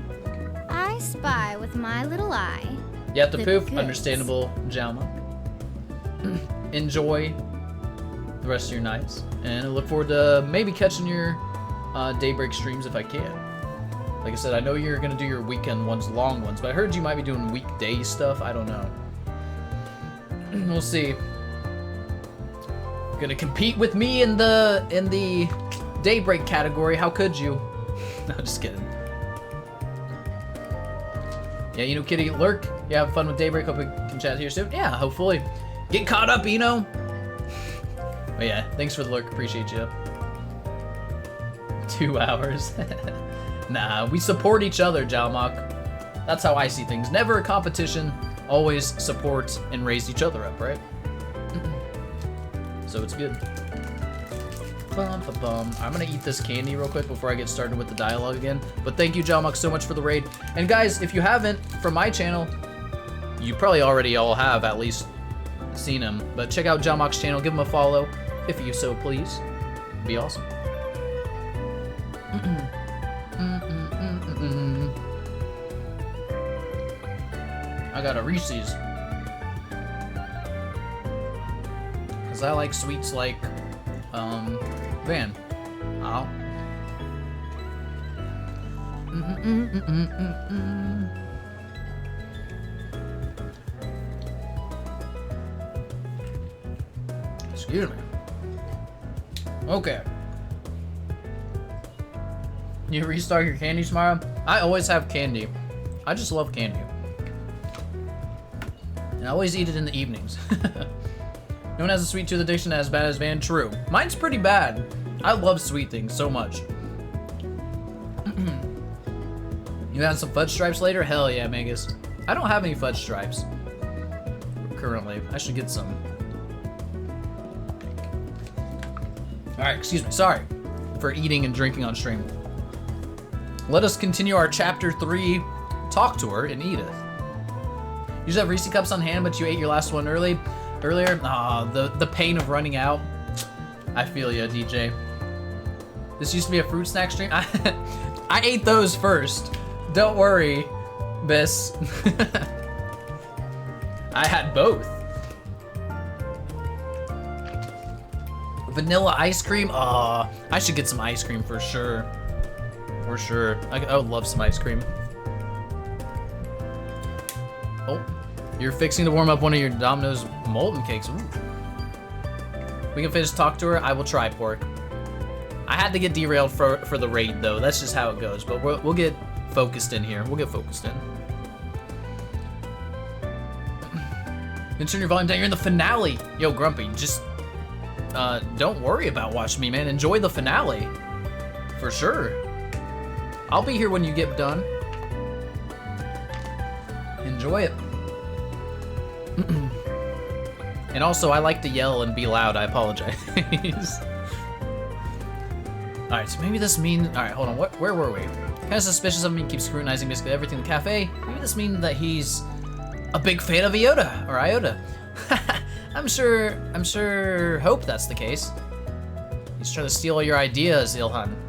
I spy with my little eye. you have to poof. Understandable, Jalma. Enjoy the rest of your nights, and I look forward to maybe catching your Daybreak streams if I can. Like I said, I know you're gonna do your weekend ones, long ones, but I heard you might be doing weekday stuff. I don't know. We'll see. Gonna compete with me in the Daybreak category. How could you? No, just kidding. Yeah, you know, Kitty, lurk. You have fun with Daybreak. Hope we can chat here soon. Yeah, hopefully. Get caught up, Eno. But yeah, thanks for the lurk. Appreciate you. 2 hours. Nah, we support each other, Jalmok. That's how I see things. Never a competition. Always support and raise each other up, right? So it's good. I'm gonna eat this candy real quick before I get started with the dialogue again. But thank you, Jalmok, so much for the raid. And guys, if you haven't, from my channel, you probably already all have at least seen him. But check out Jalmok's channel, give him a follow, if you so please. It'd be awesome. I got a Reese's. Cause I like sweets like, Van. Ow. Excuse me. Okay. You restart your candy tomorrow? I always have candy. I just love candy. And I always eat it in the evenings. No one has a sweet tooth addiction as bad as Van. True. Mine's pretty bad. I love sweet things so much. You had some fudge stripes later? Hell yeah, Magus. I don't have any fudge stripes currently. I should get some. Alright, excuse me. Sorry for eating and drinking on stream. Let us continue our chapter 3 talk tour in Edith. You just have Reese cups on hand, but you ate your last one earlier. Aw, the pain of running out. I feel ya, DJ. This used to be a fruit snack stream. I ate those first. Don't worry, Biss. I had both. Vanilla ice cream? Aw, I should get some ice cream for sure. For sure. I would love some ice cream. Oh, you're fixing to warm up one of your Domino's molten cakes. Ooh. We can finish talk to her. I will try, Pork. I had to get derailed for the raid, though. That's just how it goes. But we'll get focused in here. We'll get focused in. Turn your volume down. You're in the finale. Yo, Grumpy, just don't worry about watching me, man. Enjoy the finale. For sure. I'll be here when you get done. Enjoy it. And also, I like to yell and be loud. I apologize. Alright, so maybe this means... Alright, hold on. Where were we? Kind of suspicious of me, keep scrutinizing basically everything in the cafe. Maybe this means that he's a big fan of Iota, or Iota. I'm sure hope that's the case. He's trying to steal all your ideas, Ilhan.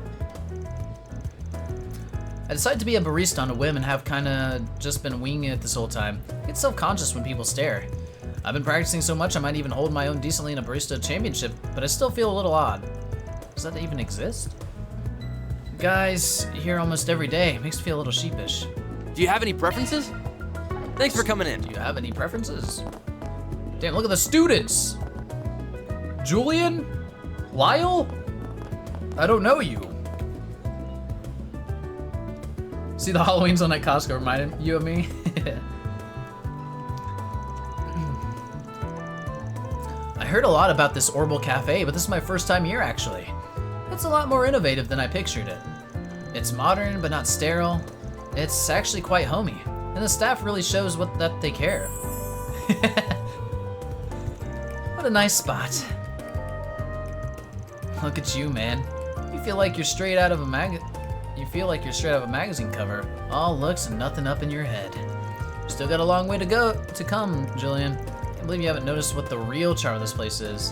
I decided to be a barista on a whim and have kinda just been winging it this whole time. I get self-conscious when people stare. I've been practicing so much I might even hold my own decently in a barista championship, but I still feel a little odd. Does that even exist? Guys here almost every day. Makes me feel a little sheepish. Do you have any preferences? Thanks for coming in. Do you have any preferences? Damn, look at the students! Julian? Lyle? I don't know you. See, the Halloween's on that Costco reminded you of me? I heard a lot about this Orbital Cafe, but this is my first time here, actually. It's a lot more innovative than I pictured it. It's modern, but not sterile. It's actually quite homey, and the staff really shows that they care. What a nice spot. Look at you, man. You feel like you're straight out of a magazine cover. All looks and nothing up in your head. Still got a long way to come, Julian. Can't believe you haven't noticed what the real charm of this place is.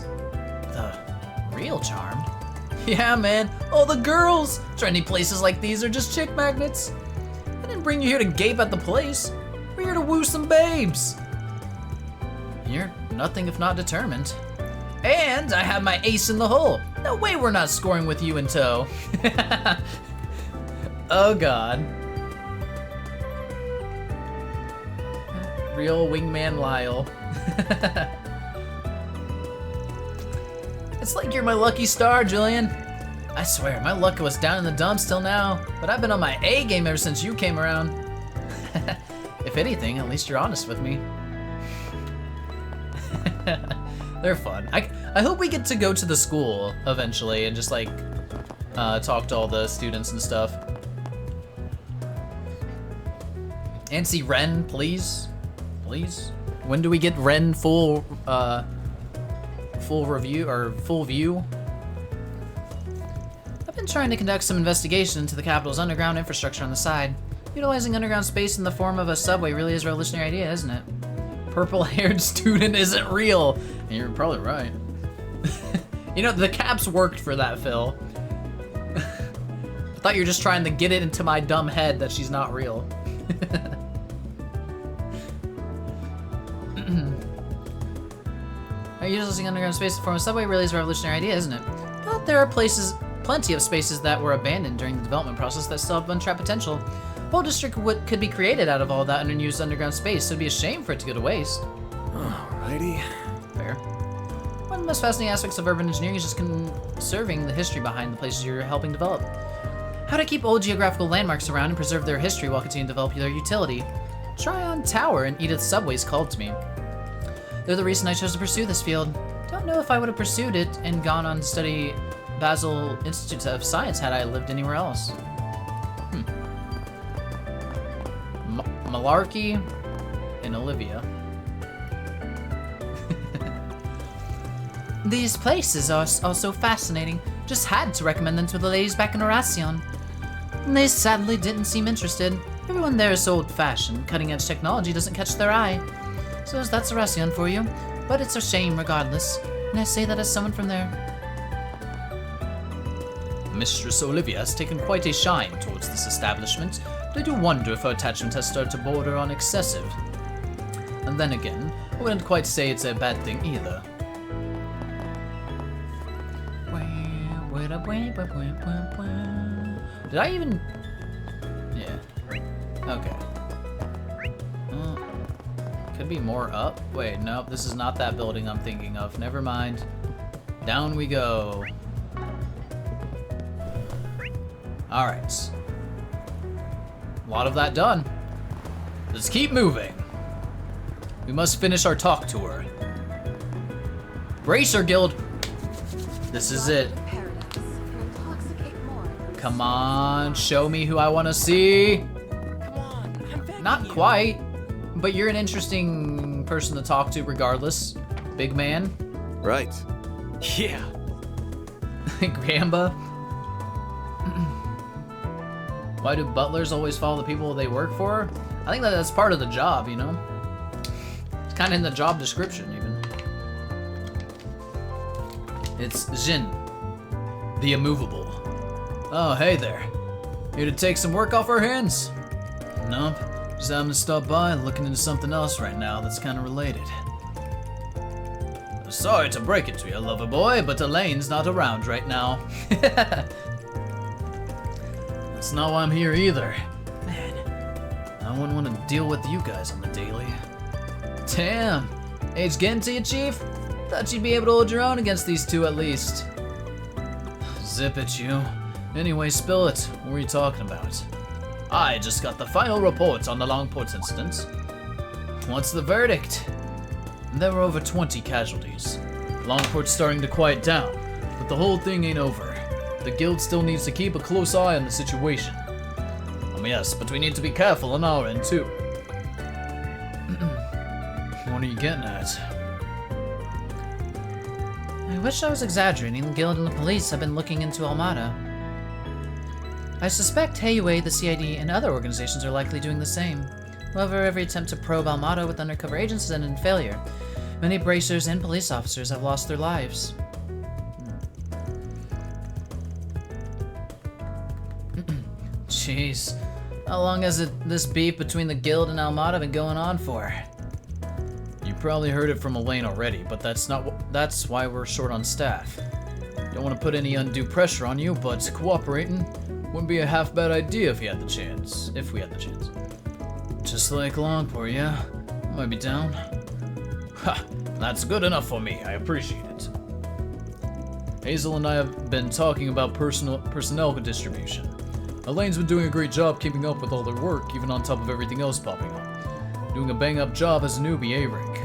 The real charm? Yeah, man. All the girls! Trendy places like these are just chick magnets. I didn't bring you here to gape at the place. We're here to woo some babes. You're nothing if not determined. And I have my ace in the hole. No way we're not scoring with you in tow. Oh god. Real wingman Lyle. It's like you're my lucky star, Julian. I swear, my luck was down in the dumps till now, but I've been on my A game ever since you came around. If anything, at least you're honest with me. They're fun. I hope we get to go to the school eventually and just like talk to all the students and stuff. And see Ren, please. Please. When do we get Ren full review or full view? I've been trying to conduct some investigation into the capital's underground infrastructure on the side. Utilizing underground space in the form of a subway really is a revolutionary idea, isn't it? Purple-haired student isn't real. And you're probably right. You know, the caps worked for that, Phil. I thought you were just trying to get it into my dumb head that she's not real. Utilizing underground space to form a subway really is a revolutionary idea, isn't it? But there are plenty of spaces that were abandoned during the development process that still have untapped potential. A whole district could be created out of all that unused underground space, so it'd be a shame for it to go to waste. Alrighty. Fair. One of the most fascinating aspects of urban engineering is just conserving the history behind the places you're helping develop. How to keep old geographical landmarks around and preserve their history while continuing to develop their utility. Tryon Tower and Edith Subways called to me. They're the reason I chose to pursue this field. Don't know if I would have pursued it and gone on to study Basel Institute of Science had I lived anywhere else. Malarkey and Olivia. These places are so fascinating. Just had to recommend them to the ladies back in Horacion. They sadly didn't seem interested. Everyone there is so old-fashioned. Cutting-edge technology doesn't catch their eye. So that's Horacion for you. But it's a shame regardless. And I say that as someone from there. Mistress Olivia has taken quite a shine towards this establishment, but I do wonder if her attachment has started to border on excessive. And then again, I wouldn't quite say it's a bad thing either. Did I even... Yeah. Okay. Could be more up. Wait, nope, this is not that building I'm thinking of. Never mind. Down we go. Alright. A lot of that done. Let's keep moving. We must finish our talk tour. Bracer Guild. This is it. Come on, show me who I want to see. Not quite, but you're an interesting person to talk to regardless. Big man. Right. Yeah. Gramba. Why do butlers always follow the people they work for? I think that's part of the job, you know? It's kind of in the job description, even. It's Jin, the immovable. Oh, hey there. Here to take some work off our hands? Nope. Just having to stop by and looking into something else right now that's kind of related. Sorry to break it to you, lover boy, but Elaine's not around right now. That's not why I'm here either. Man, I wouldn't want to deal with you guys on the daily. Damn, age getting to you, Chief? Thought you'd be able to hold your own against these two at least. Zip it, you. Anyway, spill it. What were you talking about? I just got the final report on the Longport incident. What's the verdict? There were over 20 casualties. Longport's starting to quiet down, but the whole thing ain't over. The guild still needs to keep a close eye on the situation. Yes, but we need to be careful on our end too. What are you getting at? I wish I was exaggerating. The guild and the police have been looking into Almada. I suspect Heiyue, the CID, and other organizations are likely doing the same. However, every attempt to probe Almada with undercover agents has ended in failure. Many bracers and police officers have lost their lives. Jeez, how long has this beef between the guild and Almada been going on for? You probably heard it from Elaine already, but that's why we're short on staff. Don't want to put any undue pressure on you, but cooperating wouldn't be a half bad idea if we had the chance. Just like Longport, yeah? I might be down. Ha! That's good enough for me. I appreciate it. Hazel and I have been talking about personnel distribution. Elaine's been doing a great job keeping up with all their work, even on top of everything else popping up. Doing a bang-up job as a newbie A-rank.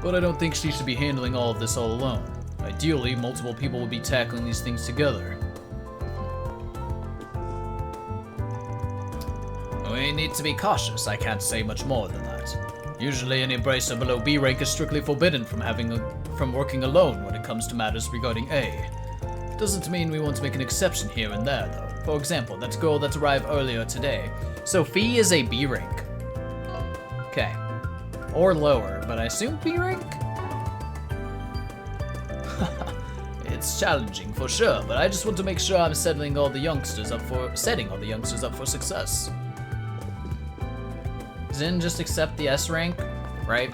But I don't think she should be handling all of this all alone. Ideally, multiple people would be tackling these things together. We need to be cautious, I can't say much more than that. Usually any bracer below B rank is strictly forbidden from working alone when it comes to matters regarding A. Doesn't mean we want to make an exception here and there, though. For example, that girl that arrived earlier today. So Fee is a B rank. Okay. Or lower, but I assume B rank? It's challenging for sure, but I just want to make sure I'm setting all the youngsters up for success. Zin, just accept the S rank, right?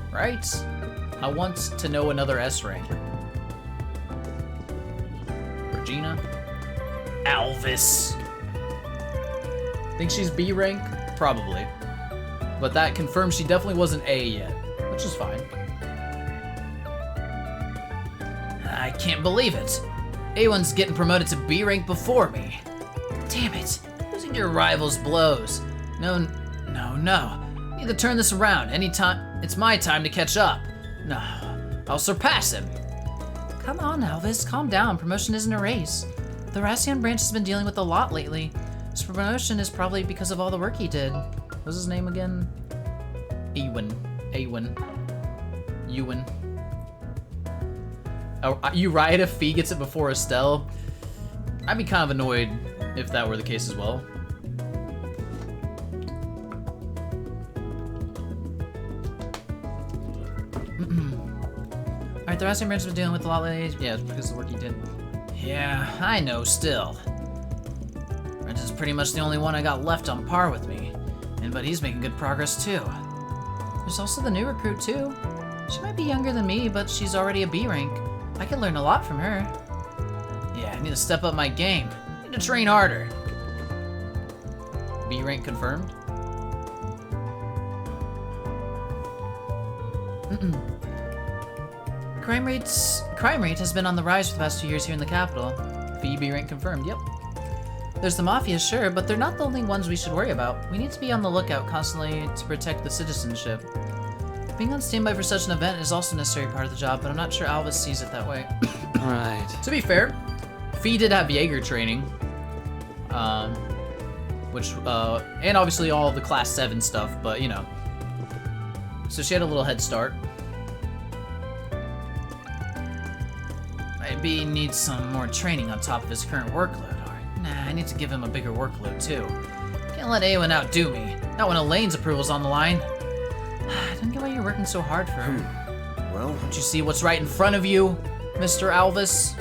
Right? I want to know another S rank. Regina? Alvis. Think she's B rank? Probably. But that confirms she definitely wasn't A yet, which is fine. I can't believe it. A1's getting promoted to B rank before me. Damn it. Losing your rivals blows. No. Need to turn this around. Anytime. It's my time to catch up. No. I'll surpass him. Come on, Alvis. Calm down. Promotion isn't a race. The Rassian branch has been dealing with a lot lately. His promotion is probably because of all the work he did. What's his name again? Ewan. Oh, you right if Fee gets it before Estelle? I'd be kind of annoyed if that were the case as well. Alright, the Rassian branch has been dealing with a lot lately. Yeah, it's because of the work he did. Yeah, I know still. Brent is pretty much the only one I got left on par with me. But he's making good progress too. There's also the new recruit too. She might be younger than me, but she's already a B rank. I could learn a lot from her. Yeah, I need to step up my game. I need to train harder. B rank confirmed. Crime rate has been on the rise for the past 2 years here in the capital. B rank confirmed, yep. There's the Mafia, sure, but they're not the only ones we should worry about. We need to be on the lookout constantly to protect the citizenship. Being on standby for such an event is also a necessary part of the job, but I'm not sure Alvis sees it that way. Right. To be fair, Fee did have Jaeger training, which and obviously all the class 7 stuff, but you know. So she had a little head start. Maybe he needs some more training on top of his current workload. Or, nah, I need to give him a bigger workload too. Can't let Awen outdo me. Not when Elaine's approval's on the line. I don't get why you're working so hard for her. Well, don't you see what's right in front of you, Mr. Alvis?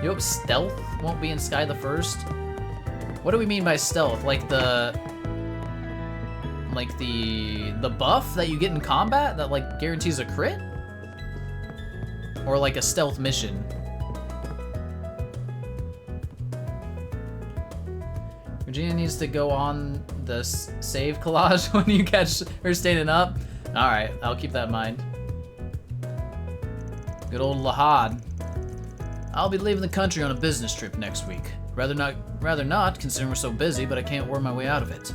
You hope stealth won't be in Sky the First? What do we mean by stealth? Like the buff that you get in combat that like guarantees a crit? Or like a stealth mission? Regina needs to go on the save collage when you catch her standing up. Alright, I'll keep that in mind. Good old Lahad. I'll be leaving the country on a business trip next week. Rather not, considering we're so busy, but I can't worm my way out of it.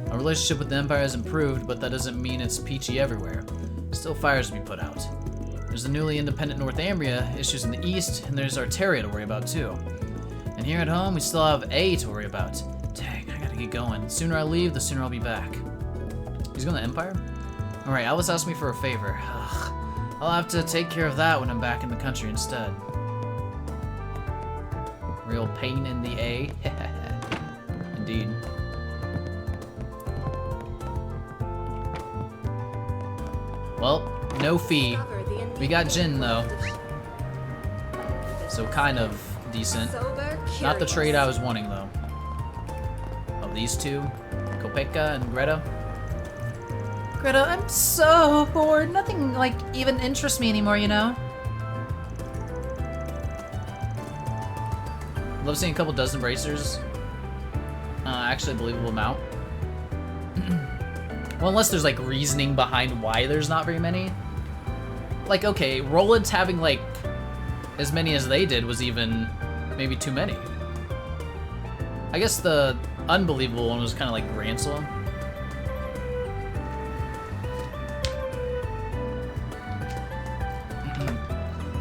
Our relationship with the Empire has improved, but that doesn't mean it's peachy everywhere. Still fires to be put out. There's the newly independent Northumbria, issues in the east, and there's Arteria to worry about too. And here at home, we still have A to worry about. Dang, I gotta get going. The sooner I leave, the sooner I'll be back. He's going to Empire? Alright, Alvis asked me for a favor. Ugh. I'll have to take care of that when I'm back in the country instead. Real pain in the A. Indeed. Well, no fee. We got Jin though. So kind of decent. Not the trade I was wanting though. Of these two, Kopeka and Greta. Greta, I'm so bored. Nothing like even interests me anymore, you know? Love seeing a couple dozen bracers. Actually, a believable amount. Well, unless there's like reasoning behind why there's not very many. Like, okay, Roland's having like as many as they did was even maybe too many. I guess the unbelievable one was kind of like Gransel.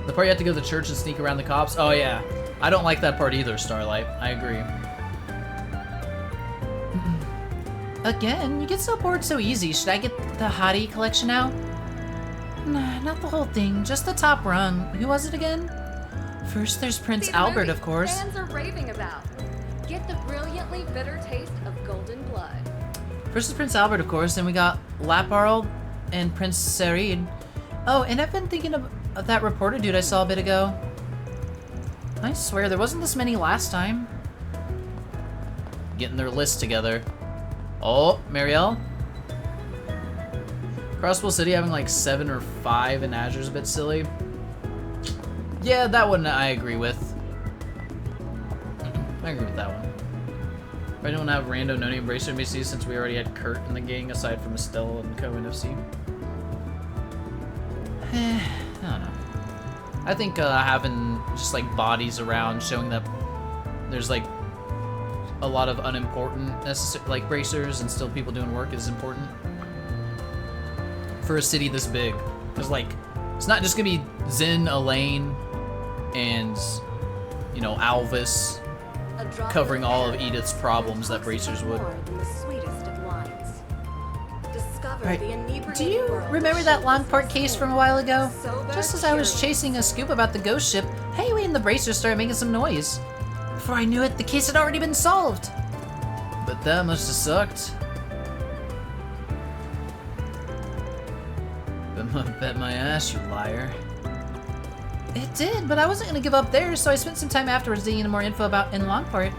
The part you have to go to the church and sneak around the cops. Oh yeah. I don't like that part either, Starlight. I agree. Again, you get so bored so easy. Should I get the Hottie collection out? Nah, not the whole thing, just the top rung. Who was it again? First, there's Prince Albert, of course. Fans are raving about. Get the brilliantly bitter taste of golden blood. First is Prince Albert, of course, then we got Laparl and Prince Serid. Oh, and I've been thinking of that reporter dude I saw a bit ago. I swear, there wasn't this many last time. Getting their list together. Oh, Marielle. Crossbow City having like 7 or 5 in Azure's a bit silly. Yeah, that one I agree with. I agree with that one. I don't have random no-name Bracer NPCs since we already had Kurt in the gang aside from Estelle and Co and FC. I don't know. I think having just like bodies around showing that there's like a lot of unimportant like bracers and still people doing work is important for a city this big. Because like it's not just gonna be Zin, Elaine, and you know Alvis covering all of Edith's problems that bracers would. Right. Do you remember that Longport case from a while ago? Just as I was chasing a scoop about the ghost ship, Hayway and the bracers started making some noise. Before I knew it, the case had already been solved. But that must have sucked. Bet my ass, you liar. It did, but I wasn't gonna give up there, so I spent some time afterwards digging into more info about in Longport.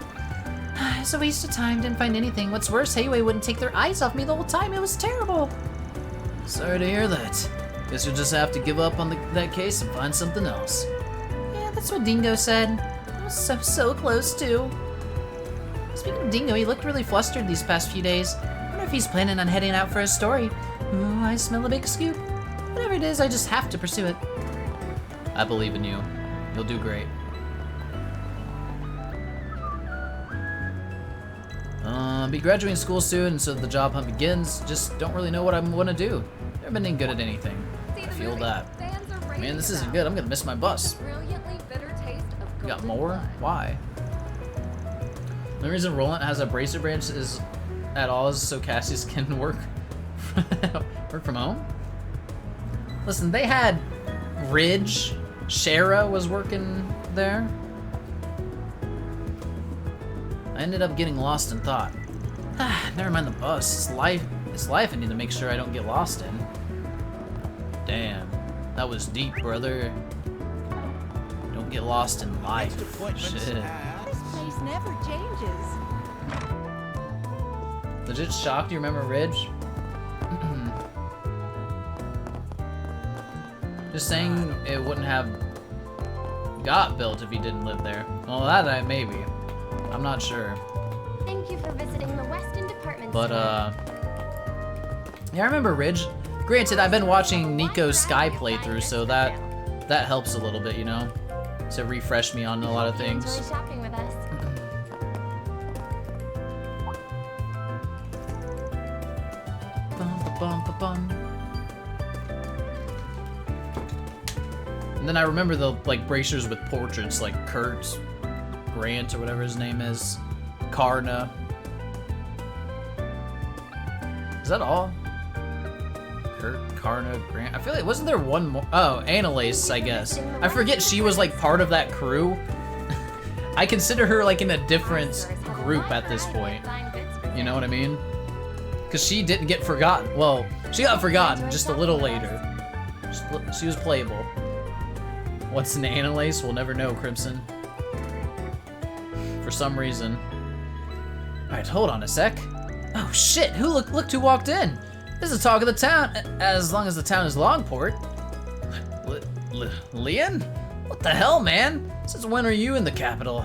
It's a waste of time, didn't find anything. What's worse, Hayway wouldn't take their eyes off me the whole time. It was terrible. Sorry to hear that. Guess you'll just have to give up on that case and find something else. Yeah, that's what Dingo said. I was so close too. Speaking of Dingo, he looked really flustered these past few days. I wonder if he's planning on heading out for a story. Ooh, I smell a big scoop. Whatever it is, I just have to pursue it. I believe in you. You'll do great. Be graduating school soon, and so the job hunt begins. Just don't really know what I want to do. Never been any good at anything. I feel that. Man, this isn't good. I'm gonna miss my bus. Brilliantly bitter taste of You got golden more? blood. Why? The reason Roland has a bracer branch is at all is so Cassius can work from home. Listen, they had Ridge. Shara was working there. I ended up getting lost in thought. Never mind the bus. It's life I need to make sure I don't get lost in. Damn, that was deep, brother. Don't get lost in life. Shit. This place never changes. Legit shocked. You remember Ridge? Just saying it wouldn't have got built if he didn't live there. Well, that maybe. I'm not sure. Thank you for visiting the Weston Department But, Store. yeah, I remember Ridge. Granted, I've been watching Nico's Sky playthrough, so that helps a little bit, you know? To refresh me on a lot of things. Enjoy shopping with us. Bum. And then I remember the like bracers with portraits like Kurt, Grant, or whatever his name is, Karna. Is that all? Kurt, Karna, Grant. I feel like wasn't there one more? Oh, Annalise, I guess. I forget she was like part of that crew. I consider her like in a different group at this point. You know what I mean? Because she didn't get forgotten. Well, she got forgotten just a little later. She was playable. What's an Annalise? We'll never know, Crimson. For some reason. Alright, hold on a sec. Oh shit, look who walked in. This is the talk of the town, as long as the town is Longport. Leon? What the hell, man? Since when are you in the capital?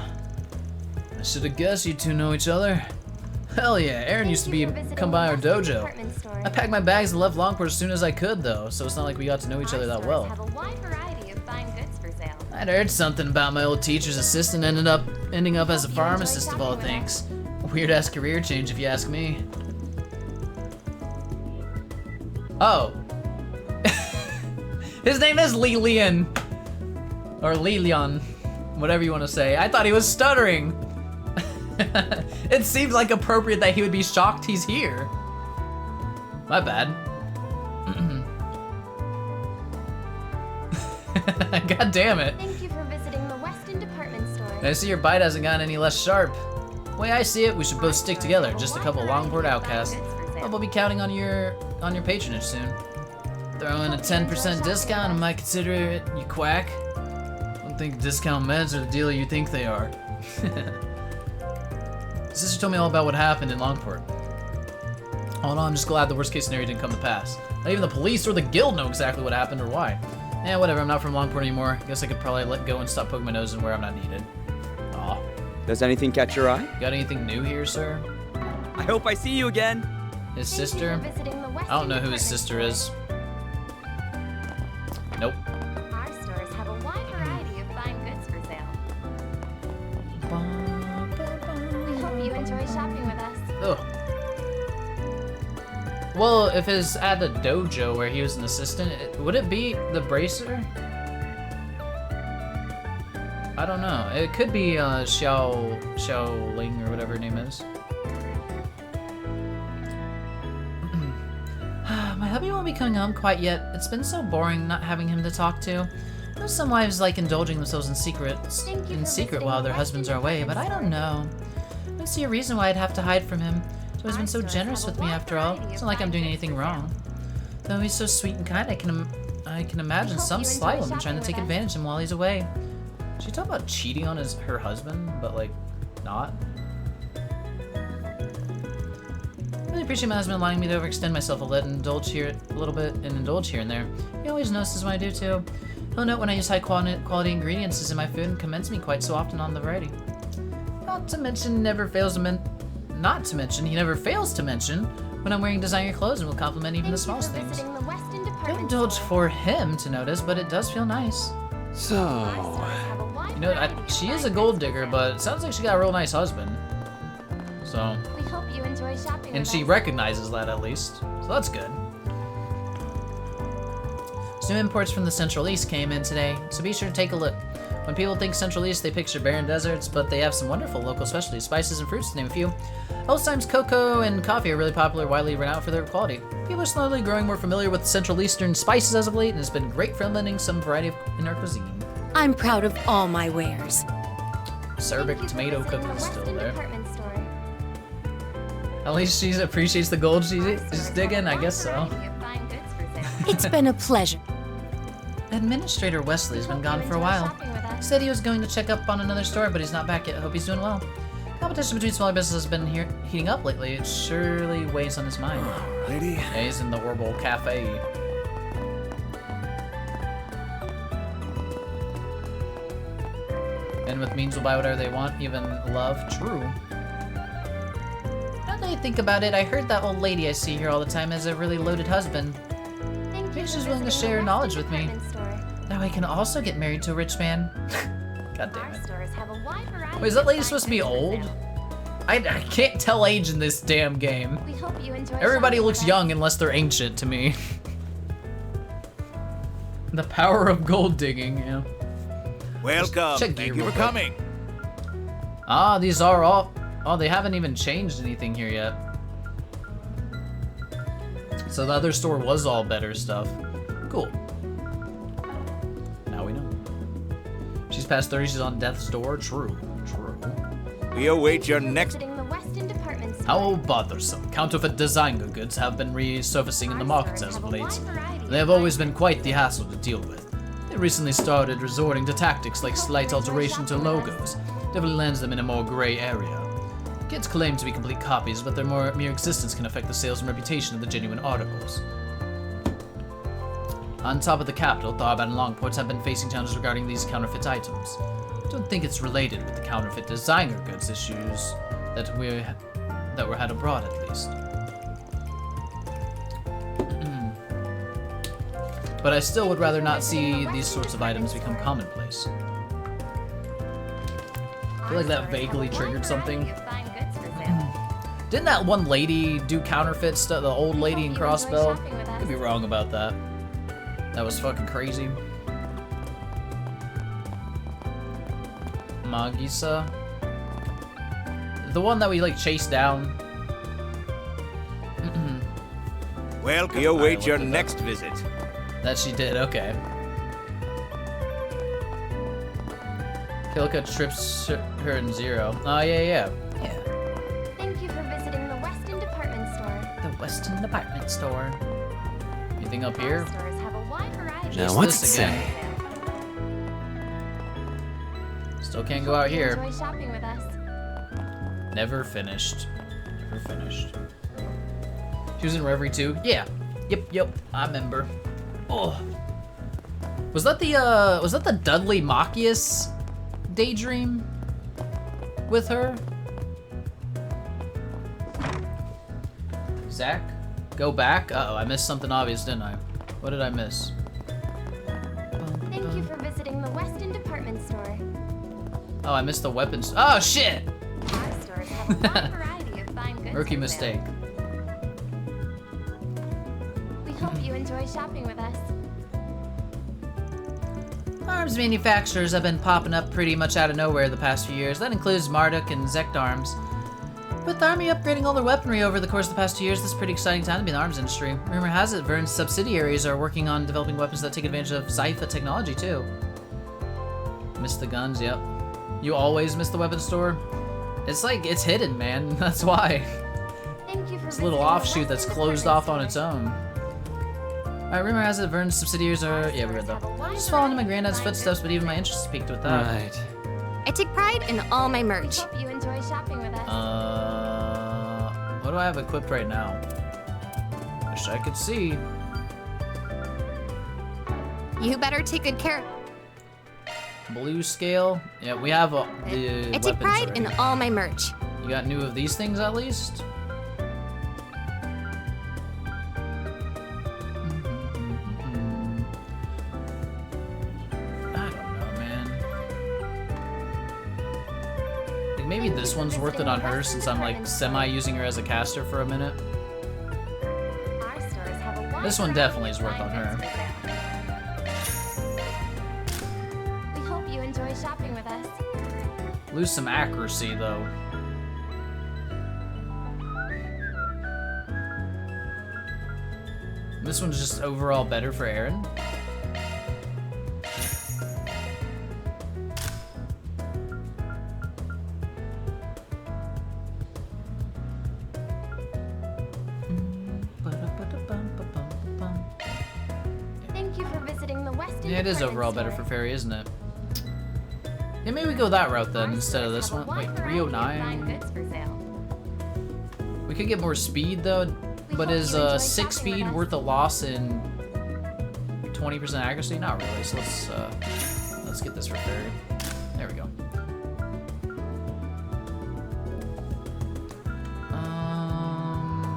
I should have guessed you two know each other. Hell yeah, Aaron used to come by our dojo. I packed my bags and left Longport as soon as I could, though, so it's not like we got to know each other that well. I'd heard something about my old teacher's assistant ending up as a pharmacist of all things. Weird-ass career change, if you ask me. Oh. His name is Lilian. Or Lilian. Whatever you want to say. I thought he was stuttering. It seemed like appropriate that he would be shocked he's here. My bad. God damn it. Thank you for visiting the Weston Department Store. I see your bite hasn't gotten any less sharp. The way I see it, we should both stick together, just a couple Longport outcasts. But we'll be counting on your patronage soon. Throw in a 10% discount and might consider it, you quack. Don't think discount meds are the dealer you think they are. Sister told me all about what happened in Longport. All in all, I'm just glad the worst case scenario didn't come to pass. Not even the police or the guild know exactly what happened or why. Eh, whatever, I'm not from Longport anymore. Guess I could probably let go and stop poking my nose in where I'm not needed. Aw. Does anything catch your eye? Got anything new here, sir? I hope I see you again. His sister? I don't know who his sister is. Nope. Our stores have a wide variety of fine goods for sale. We hope you enjoy shopping with us. Ugh. Well, if it's at the dojo where he was an assistant, would it be the bracer? I don't know. It could be Xiao Ling or whatever her name is. My hubby won't be coming home quite yet. It's been so boring not having him to talk to. I know some wives like indulging themselves in secret while their husbands are away, but I don't know. I don't see a reason why I'd have to hide from him. He's always been so generous with me after all. It's not like I'm doing anything wrong. Though he's so sweet and kind, I can imagine some sly woman trying to take advantage of him while he's away. She talked about cheating on her husband, but like, not. I really appreciate my husband allowing me to overextend myself a little bit and indulge here and there. He always notices when I do too. He'll note when I use high quality ingredients in my food and commends me quite so often on the variety. Not to mention, he never fails to mention when I'm wearing designer clothes and will compliment even the smallest things. Don't indulge for him to notice, but it does feel nice. So, you know, she is a gold digger, but it sounds like she got a real nice husband. So, We hope you enjoy shopping and with she us. recognizes that at least, so that's good. Some imports from the Central East came in today, so be sure to take a look. When people think Central East, they picture barren deserts, but they have some wonderful local specialties, spices and fruits to name a few. Old-times cocoa and coffee are really popular, widely renowned for their quality. People are slowly growing more familiar with Central Eastern spices as of late, and it's been great for lending some variety in our cuisine. I'm proud of all my wares. Serbic tomato cookies still there. At least she appreciates the gold she's digging, I guess so. It's been a pleasure. Administrator Wesley's been gone for a while. Said he was going to check up on another store, but he's not back yet. Hope he's doing well. Competition between smaller businesses has been heating up lately. It surely weighs on his mind. Lady. Yeah, he's in the Horrible Cafe. And with means will buy whatever they want, even love. True. Now that I think about it, I heard that old lady I see here all the time has a really loaded husband. Maybe she's willing to share her knowledge with me. That way I can also get married to a rich man. God damn it. Wait, is that lady supposed to be old? I can't tell age in this damn game. Everybody looks young unless they're ancient to me. The power of gold digging, yeah. Welcome. Thank you for coming. Ah, these are all... Oh, they haven't even changed anything here yet. So the other store was all better stuff. Cool. Now we know. She's past 30, she's on death's door. True. True. We await your next... How bothersome. Counterfeit designer goods have been resurfacing in the markets as of late. They have always been quite the hassle to deal with. They recently started resorting to tactics like slight alteration to logos. Definitely lands them in a more gray area. Kits claim to be complete copies, but their mere existence can affect the sales and reputation of the genuine articles. On top of the capital, Tharbad and Longports have been facing challenges regarding these counterfeit items. Don't think it's related with the counterfeit designer goods issues that were had abroad, at least. But I still would rather not see these sorts of items become commonplace. I feel like that vaguely triggered something. Didn't that one lady do counterfeit stuff, the old lady in Crossbell? Could be wrong about that. That was fucking crazy. Magisa? The one that we like chased down. Welcome. We await your next visit. That she did, okay. Kilka trips her in Zero. Oh, yeah. Thank you for visiting the Weston Department Store. The Weston Department Store. Anything up here? Stores have a wide variety. Now what's it say? Still can't go out here. Enjoy shopping with us. Never finished. Never finished. She was in Reverie too? Yeah. Yep. I remember. Oh. Was that the Dudley Machias daydream with her? Zach? Go back? Uh-oh, I missed something obvious, didn't I? What did I miss? Thank you for visiting the Weston Department Store. Oh, I missed the weapons. Oh, shit! Our stores have a wide variety of fine goods. Rookie for mistake. sale. We hope you enjoy shopping with us. Arms manufacturers have been popping up pretty much out of nowhere the past few years. That includes Marduk and Zect Arms. With the Army upgrading all their weaponry over the course of the past 2 years, this is a pretty exciting time to be in the arms industry. Rumor has it, Vern's subsidiaries are working on developing weapons that take advantage of Zypha technology, too. Missed the guns, yep. You always miss the weapons store? It's like, it's hidden, man. That's why. Thank you for It's a little offshoot that's closed off on its own. Alright, rumor has it, Vern's subsidiaries are... Yeah, we read that. Just following in my granddad's footsteps, but even my interest peaked with that. Right. I take pride in all my merch. Hope you enjoy shopping with us. What do I have equipped right now? Wish I could see. You better take good care. Blue scale. Yeah, we have the I take pride already. in all my merch. You got new of these things at least? I don't know, man. Like maybe this one's worth it on her since I'm like semi-using her as a caster for a minute. Our stores have a wide This one variety definitely is of worth fine on her. goods for sale. Lose some accuracy, though. This one's just overall better for Aaron. Thank you for visiting the Westin. Yeah, it is overall better for Fairy, isn't it? Yeah, maybe we go that route then instead of this one. Wait, 309. We could get more speed though, but is 6 speed worth a loss in 20% accuracy? Not really. So let's get this for Fairy. There we go.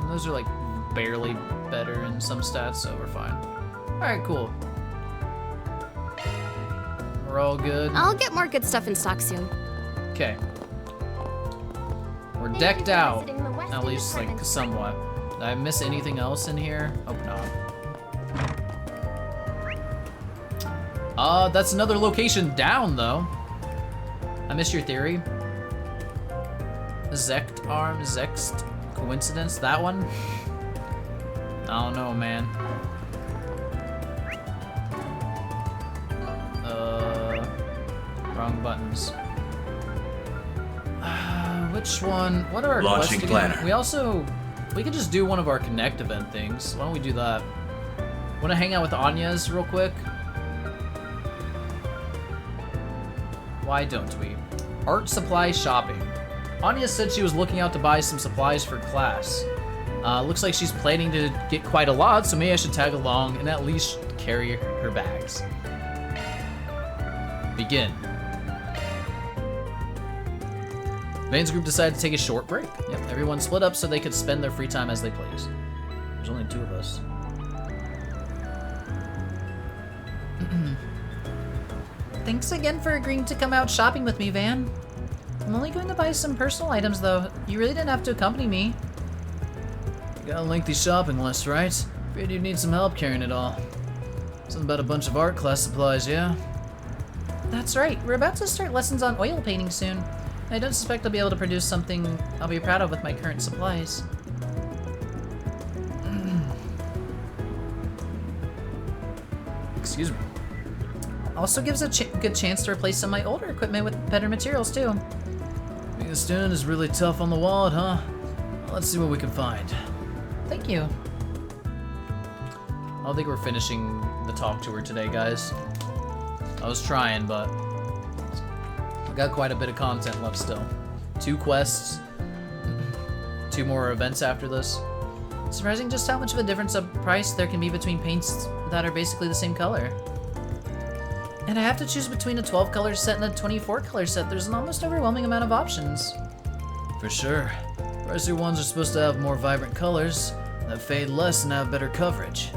Those are like barely better in some stats, so we're fine. All right, cool. We're all good. I'll get more good stuff in stock soon. Okay. We're decked out, at least like somewhat. Did I miss anything else in here? Hope not. That's another location down though. I missed your theory. Zext arm, Zext coincidence, that one? I don't know, man. Wrong buttons. Which one? What are our Launching quests planner. again? We could just do one of our Connect event things. Why don't we do that? Want to hang out with Anya's real quick? Why don't we? Art supply shopping. Anya said she was looking out to buy some supplies for class. Looks like she's planning to get quite a lot, so maybe I should tag along and at least carry her bags. Begin. Vane's group decided to take a short break. Yep, everyone split up so they could spend their free time as they please. There's only 2 of us. Thanks again for agreeing to come out shopping with me, Van. I'm only going to buy some personal items, though. You really didn't have to accompany me. You got a lengthy shopping list, right? Afraid you'd need some help carrying it all. Something about a bunch of art class supplies, yeah? That's right. We're about to start lessons on oil painting soon. I don't suspect I'll be able to produce something I'll be proud of with my current supplies. Excuse me. Also gives a good chance to replace some of my older equipment with better materials, too. Being a student is really tough on the wallet, huh? Well, let's see what we can find. Thank you. I don't think we're finishing the talk tour today, guys. I was trying, but I got quite a bit of content left still. 2 quests, 2 more events after this. Surprising just how much of a difference of price there can be between paints that are basically the same color. And I have to choose between a 12 color set and a 24 color set. There's an almost overwhelming amount of options. For sure. Pricier ones are supposed to have more vibrant colors that fade less and have better coverage.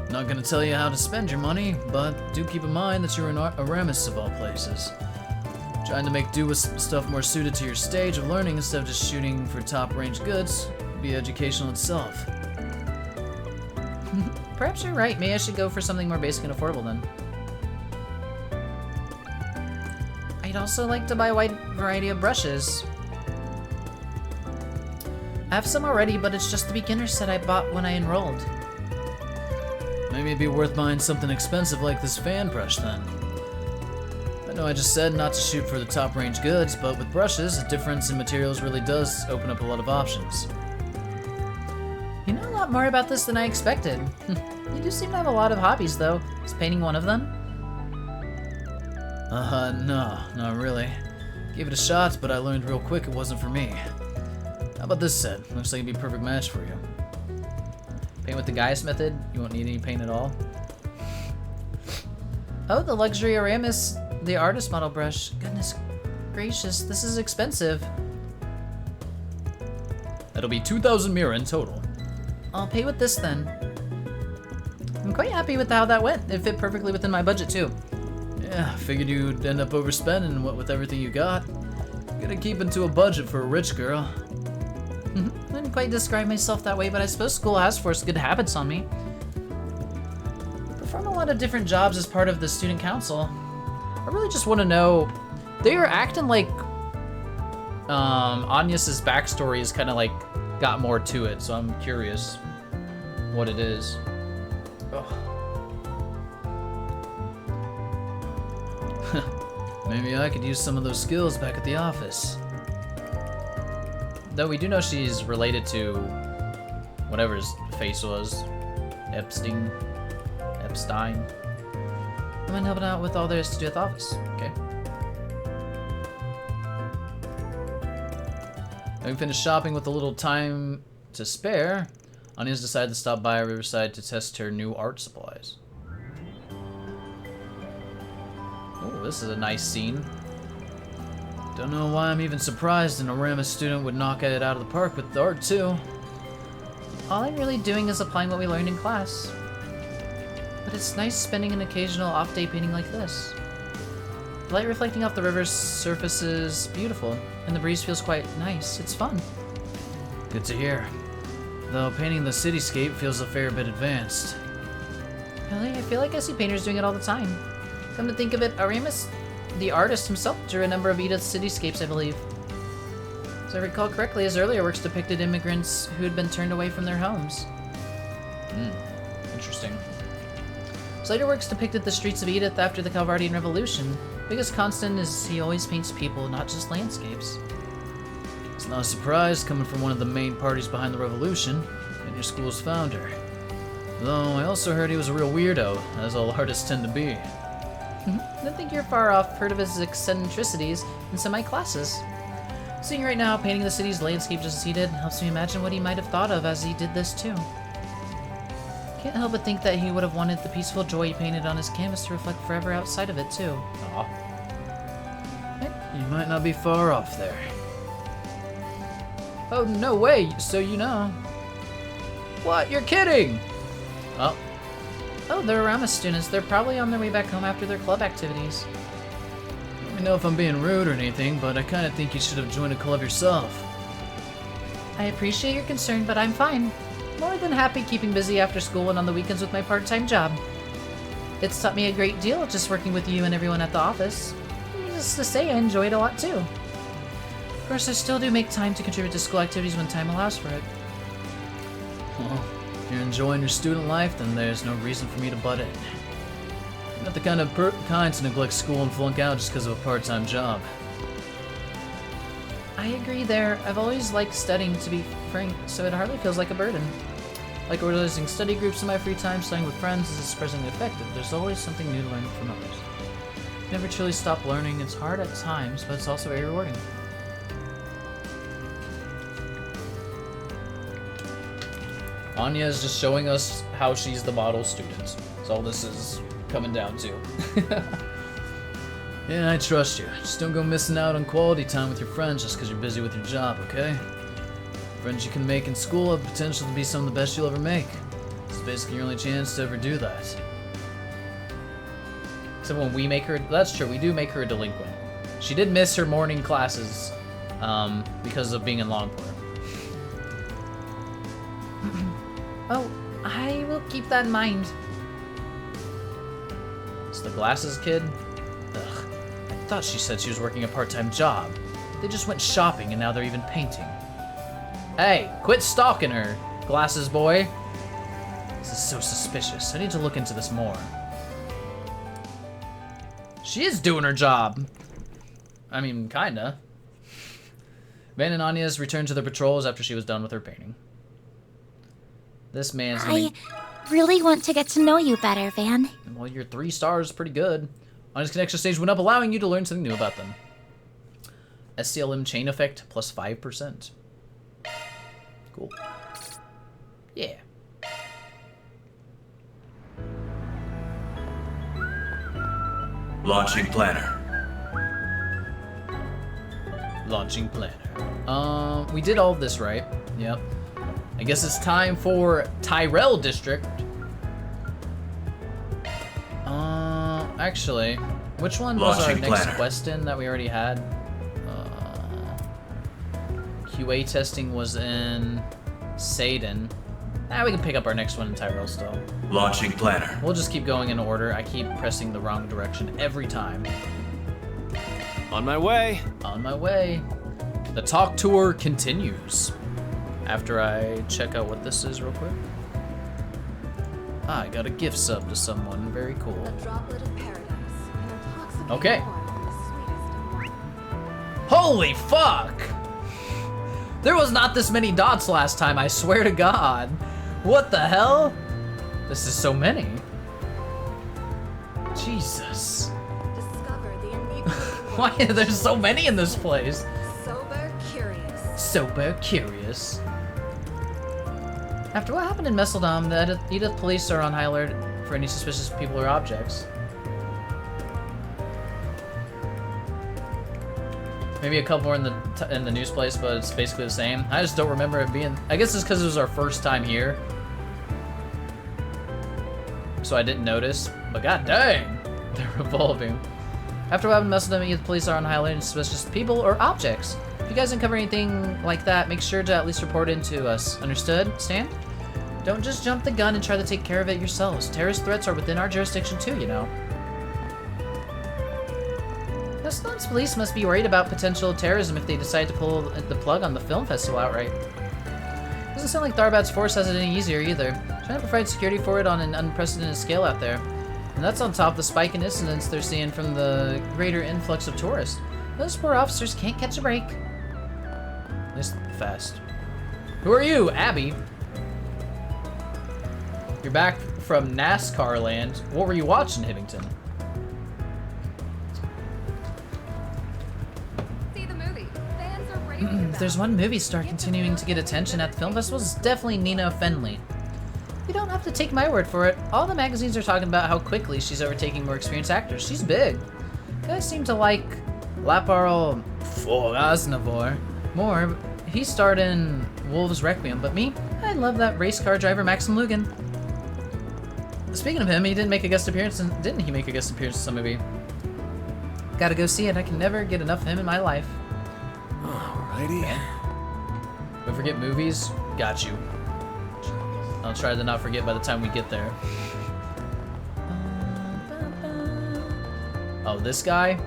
Not gonna tell you how to spend your money, but do keep in mind that you're in Aramis of all places. Trying to make do with stuff more suited to your stage of learning instead of just shooting for top-range goods would be educational itself. Perhaps you're right. Maybe I should go for something more basic and affordable then. I'd also like to buy a wide variety of brushes. I have some already, but it's just the beginner set I bought when I enrolled. Maybe it'd be worth buying something expensive like this fan brush then. I know I just said not to shoot for the top range goods, but with brushes, the difference in materials really does open up a lot of options. You know a lot more about this than I expected. You do seem to have a lot of hobbies though. Is painting one of them? No, not really. Gave it a shot, but I learned real quick it wasn't for me. How about this set? Looks like it'd be a perfect match for you. Paint with the Gaius method? You won't need any paint at all? Oh, the luxury Aramis, the artist model brush. Goodness gracious, this is expensive. That'll be 2,000 mira in total. I'll pay with this then. I'm quite happy with how that went. It fit perfectly within my budget too. Yeah, figured you'd end up overspending what with everything you got. Gotta keep into a budget for a rich girl. I wouldn't quite describe myself that way, but I suppose school has forced good habits on me. I perform a lot of different jobs as part of the student council. I really just want to know, they are acting like Agnes's backstory is kind of like got more to it, so I'm curious what it is. Ugh. Maybe I could use some of those skills back at the office. Though we do know she's related to whatever his face was. Epstein. I mind helping out with all there is to do at the office. Okay. Having finished shopping with a little time to spare, Anya's decided to stop by Riverside to test her new art supplies. Oh, this is a nice scene. Don't know why I'm even surprised an Oramus student would knock it out of the park with the art too. All I'm really doing is applying what we learned in class. But it's nice spending an occasional off-day painting like this. The light reflecting off the river's surface is beautiful, and the breeze feels quite nice. It's fun. Good to hear. Though painting the cityscape feels a fair bit advanced. Really? I feel like I see painters doing it all the time. Come to think of it, Oramus, the artist himself, drew a number of Edith's cityscapes, I believe. As I recall correctly, his earlier works depicted immigrants who had been turned away from their homes. Interesting. His later works depicted the streets of Edith after the Calvardian Revolution. Biggest constant is he always paints people, not just landscapes. It's not a surprise coming from one of the main parties behind the revolution, and your school's founder. Though I also heard he was a real weirdo, as all artists tend to be. I don't think you're far off. Heard of his eccentricities in some of my classes. Seeing right now, painting the city's landscape just as he did, helps me imagine what he might have thought of as he did this too. Can't help but think that he would have wanted the peaceful joy he painted on his canvas to reflect forever outside of it too. Aw. You might not be far off there. Oh, no way, so you know. What? You're kidding! Oh. Oh, they're Oramus students. They're probably on their way back home after their club activities. Let me know if I'm being rude or anything, but I kind of think you should have joined a club yourself. I appreciate your concern, but I'm fine. More than happy keeping busy after school and on the weekends with my part-time job. It's taught me a great deal just working with you and everyone at the office. Needless to say, I enjoy it a lot too. Of course, I still do make time to contribute to school activities when time allows for it. Well, if you're enjoying your student life, then there's no reason for me to butt in. You're not the kind to neglect school and flunk out just because of a part-time job. I agree there. I've always liked studying, to be frank, so it hardly feels like a burden. Like organizing study groups in my free time, studying with friends is surprisingly effective. There's always something new to learn from others. Never truly stop learning. It's hard at times, but it's also very rewarding. Anya is just showing us how she's the model student. That's all this is coming down to. Yeah, I trust you. Just don't go missing out on quality time with your friends just because you're busy with your job, okay? Friends you can make in school have the potential to be some of the best you'll ever make. It's basically your only chance to ever do that. Except when we make her... That's true, we do make her a delinquent. She did miss her morning classes because of being in Longport. Oh, I will keep that in mind. It's the glasses kid? Ugh. I thought she said she was working a part-time job. They just went shopping and now they're even painting. Hey, quit stalking her, glasses boy. This is so suspicious. I need to look into this more. She is doing her job. I mean, kinda. Van and Anya's returned to their patrols after she was done with her painting. This man's I really want to get to know you better, Van. Well, your 3 stars is pretty good. Anya's connection stage went up, allowing you to learn something new about them. SCLM chain effect plus 5%. Cool. Yeah. Launching planner. Launching planner. We did all of this, right? Yep. I guess it's time for Tyrell District. Actually, which one was our next quest in that we already had? QA testing was in Sadin. We can pick up our next one in Tyrell still. Launching planner. We'll just keep going in order. I keep pressing the wrong direction every time. On my way. On my way. The talk tour continues. After I check out what this is real quick. I got a gift sub to someone. Very cool. A droplet of paradise can intoxicate Okay. more than the sweetest of wine. Holy fuck! There was not this many dots last time, I swear to God. What the hell? This is so many. Jesus. Discover the inebriating Why world are of there show so many in this business. place? Sober curious. Sober curious. After what happened in Messeldom, the Edith police are on high alert for any suspicious people or objects. Maybe a couple more in the news place, but it's basically the same. I just don't remember it being. I guess it's because it was our first time here, so I didn't notice. But god dang, they're revolving. After what happened in Messeldom, the police are on high alert and suspicious people or objects. If you guys uncover anything like that, make sure to at least report it to us. Understood? Stan? Don't just jump the gun and try to take care of it yourselves. Terrorist threats are within our jurisdiction too, you know. Messedom's police must be worried about potential terrorism if they decide to pull the plug on the film festival outright. Doesn't sound like Tharbat's force has it any easier either. Trying to provide security for it on an unprecedented scale out there. And that's on top of the spike in incidents they're seeing from the greater influx of tourists. Those poor officers can't catch a break. At least fast. Who are you, Abby? You're back from NASCAR land. What were you watching, Hibbington? See the movie. Fans are raving about. If there's one movie star continuing to get attention at the film festival, it's definitely Nina Fenley. You don't have to take my word for it. All the magazines are talking about how quickly she's overtaking more experienced actors. She's big. Guys seem to like Laparl Aznavour more. He starred in Wolves Requiem, but me, I love that race car driver Maxim Lugan. Speaking of him, he didn't make a guest appearance in, didn't he make a guest appearance in some movie? Gotta go see it. I can never get enough of him in my life. Alrighty. Don't forget movies. Got you. I'll try to not forget by the time we get there. Oh, this guy?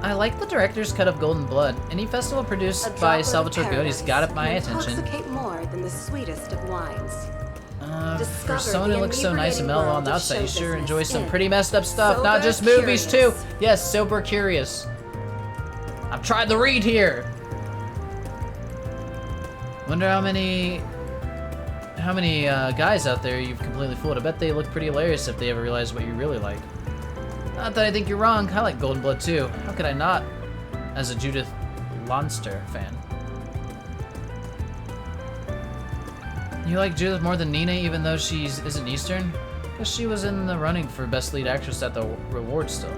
I like the director's cut of Golden Blood. Any festival produced by Salvatore Godin's got up my attention. Intoxicate more than the sweetest of wines. For someone who looks so nice and mellow on the outside, you sure enjoy some in pretty messed up stuff, not Sober just movies too. Curious. Yes, sober curious. I've tried to read here. Wonder how many guys out there you've completely fooled. I bet they look pretty hilarious if they ever realize what you really like. Not that I think you're wrong. I like Golden Blood too. How could I not? As a Judith Lonster fan. You like Judith more than Nina, even though she isn't Eastern? Because she was in the running for Best Lead Actress at the reward still.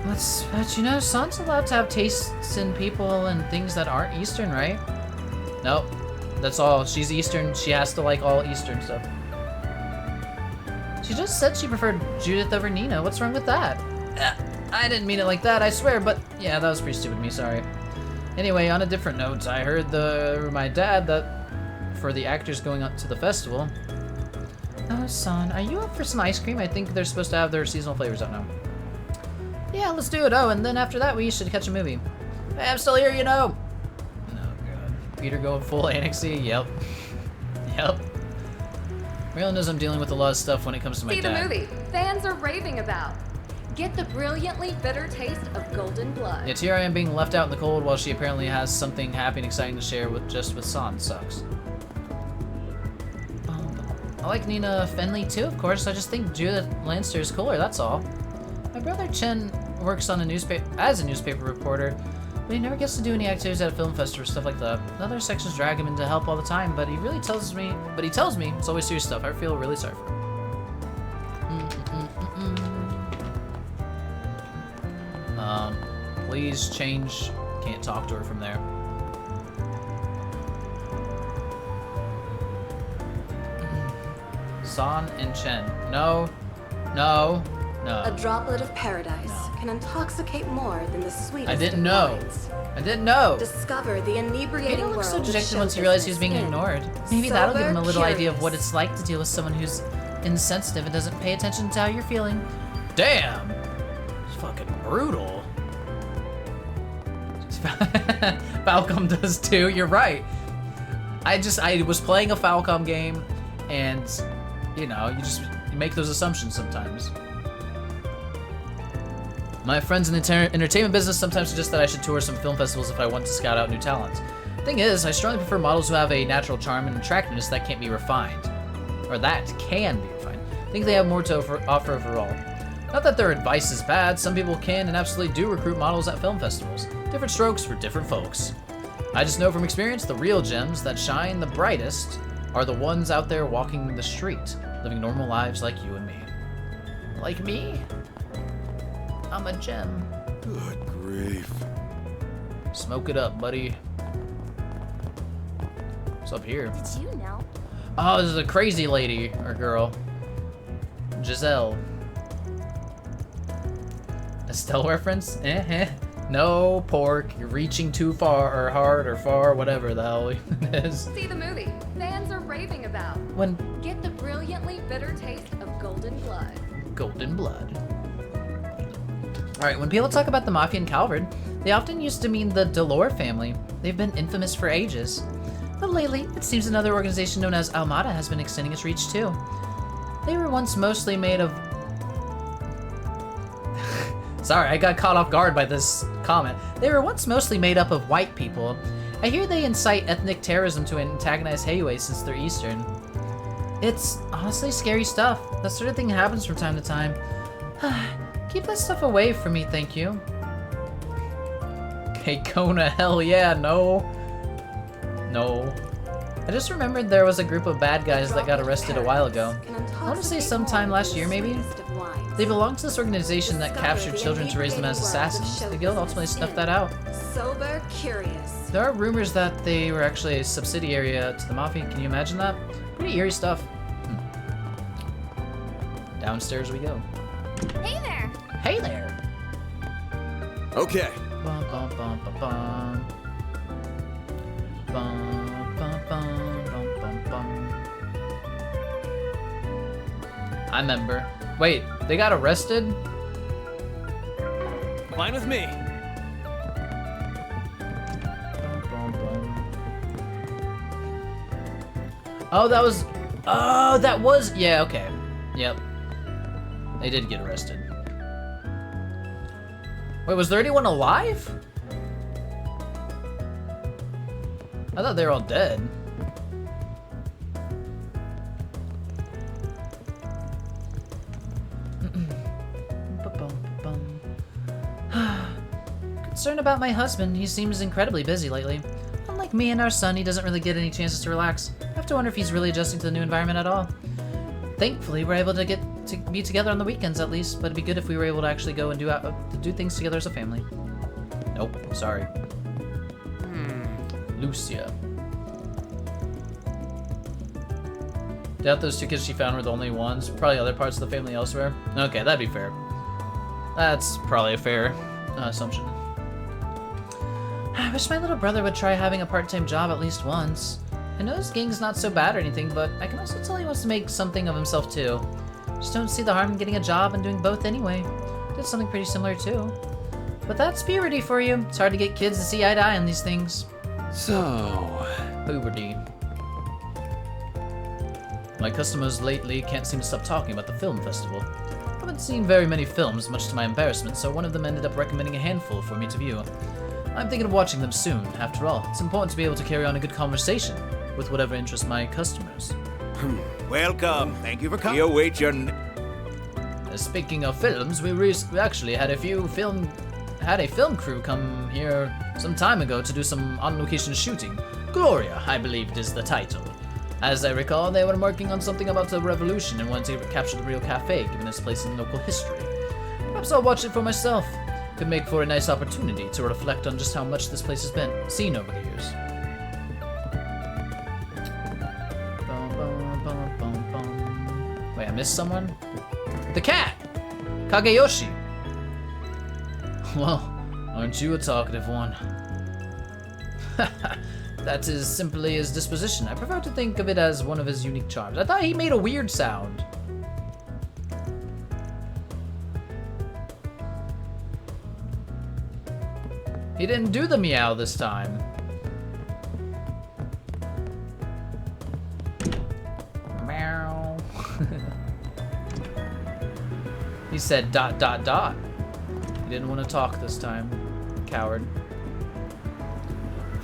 But you know, San's allowed to have tastes in people and things that aren't Eastern, right? Nope. That's all. She's Eastern. She has to like all Eastern stuff. She just said she preferred Judith over Nina. What's wrong with that? I didn't mean it like that, I swear, but yeah, that was pretty stupid of me, sorry. Anyway, on a different note, I heard my dad that for the actors going up to the festival. Oh, son, are you up for some ice cream? I think they're supposed to have their seasonal flavors out now. Yeah, let's do it. Oh, and then after that, we should catch a movie. Hey, I'm still here, you know. Oh, God. Peter going full annexy? Yep. Yep. Marilyn knows I'm dealing with a lot of stuff when it comes to my See dad. the movie. Fans are raving about. Get the brilliantly bitter taste of Golden Blood. Yet here I am being left out in the cold while she apparently has something happy and exciting to share with San. Sucks. I like Nina Fenley too, of course. I just think Judith Lanster is cooler, that's all. My brother Chen works on as a newspaper reporter, but he never gets to do any activities at a film festival or stuff like that. The other sections drag him in to help all the time, but he tells me it's always serious stuff. I feel really sorry for him. Please change. Can't talk to her from there. San and Chen. No. No. No. A droplet of paradise can intoxicate more than the sweetest I didn't of know. wines. I didn't know. Discover the inebriating Peter world looks so of dejected show once he realized he was being business in ignored. Maybe that'll give him a little Sober idea of what it's like to deal with someone who's insensitive and doesn't pay attention to how you're feeling. Damn! It's fucking brutal. Falcom does too. You're right. I was playing a Falcom game, and you know, you make those assumptions sometimes. My friends in the entertainment business sometimes suggest that I should tour some film festivals if I want to scout out new talent. Thing is, I strongly prefer models who have a natural charm and attractiveness that can't be refined. Or that can be refined. I think they have more to offer overall. Not that their advice is bad, some people can and absolutely do recruit models at film festivals. Different strokes for different folks. I just know from experience, the real gems that shine the brightest are the ones out there walking the street, living normal lives like you and me. Like me? I'm a gem. Good grief. Smoke it up, buddy. What's up here? Did you know? Oh, this is a crazy lady or girl. Giselle. Estelle reference? No, pork. You're reaching too far, or hard, or far, whatever the hell it is. See the movie fans are raving about. When Get the brilliantly bitter taste of Golden Blood. Golden Blood. Alright, when people talk about the Mafia in Calvard, they often used to mean the Delore family. They've been infamous for ages. But lately, it seems another organization known as Almada has been extending its reach too. They were once mostly made of... Sorry, I got caught off guard by this comment. They were once mostly made up of white people. I hear they incite ethnic terrorism to antagonize Heiwei since they're Eastern. It's honestly scary stuff. That sort of thing happens from time to time. Keep that stuff away from me, thank you. Okay, Kona, hell yeah, no. No. I just remembered there was a group of bad guys that got arrested a while ago. I want to say sometime last year, maybe? They belonged to this organization that captured children to raise them as assassins. The guild ultimately snuffed that out. Sober curious. There are rumors that they were actually a subsidiary to the Mafia. Can you imagine that? Pretty eerie stuff. Downstairs we go. Hey there. Hey there. Okay. Bum, bum, bum, bum, bum. Bum, bum, bum, bum, bum, bum. I remember. Wait, they got arrested? Fine with me. Bum, bum, bum. Oh, that was... Oh, that was... Yeah, okay. Yep. They did get arrested. Wait, was there anyone alive? I thought they were all dead. Concerned about my husband. He seems incredibly busy lately. Unlike me and our son, he doesn't really get any chances to relax. I have to wonder if he's really adjusting to the new environment at all. Thankfully, we're able to get to be together on the weekends at least, but it'd be good if we were able to actually go and do things together as a family. Nope, sorry. Lucia. Doubt those two kids she found were the only ones. Probably other parts of the family elsewhere. Okay, that'd be fair. That's probably a fair assumption. I wish my little brother would try having a part-time job at least once. I know his gang's not so bad or anything, but I can also tell he wants to make something of himself too. Just don't see the harm in getting a job and doing both anyway. Did something pretty similar too. But that's puberty for you. It's hard to get kids to see eye to eye on these things. So... Puberty. My customers lately can't seem to stop talking about the film festival. I haven't seen very many films, much to my embarrassment, so one of them ended up recommending a handful for me to view. I'm thinking of watching them soon. After all, it's important to be able to carry on a good conversation with whatever interests my customers. Welcome. Thank you for coming. We await your... Speaking of films, we actually had a film crew come here some time ago to do some on-location shooting. Gloria, I believe, is the title. As I recall, they were working on something about the revolution and wanted to capture the real cafe, given its place in local history. Perhaps I'll watch it for myself. Could make for a nice opportunity to reflect on just how much this place has been seen over the years. Wait, I missed someone? The cat! Kageyoshi! Well, aren't you a talkative one? That is simply his disposition. I prefer to think of it as one of his unique charms. I thought he made a weird sound. He didn't do the meow this time. Meow. He said ... He didn't want to talk this time. Coward.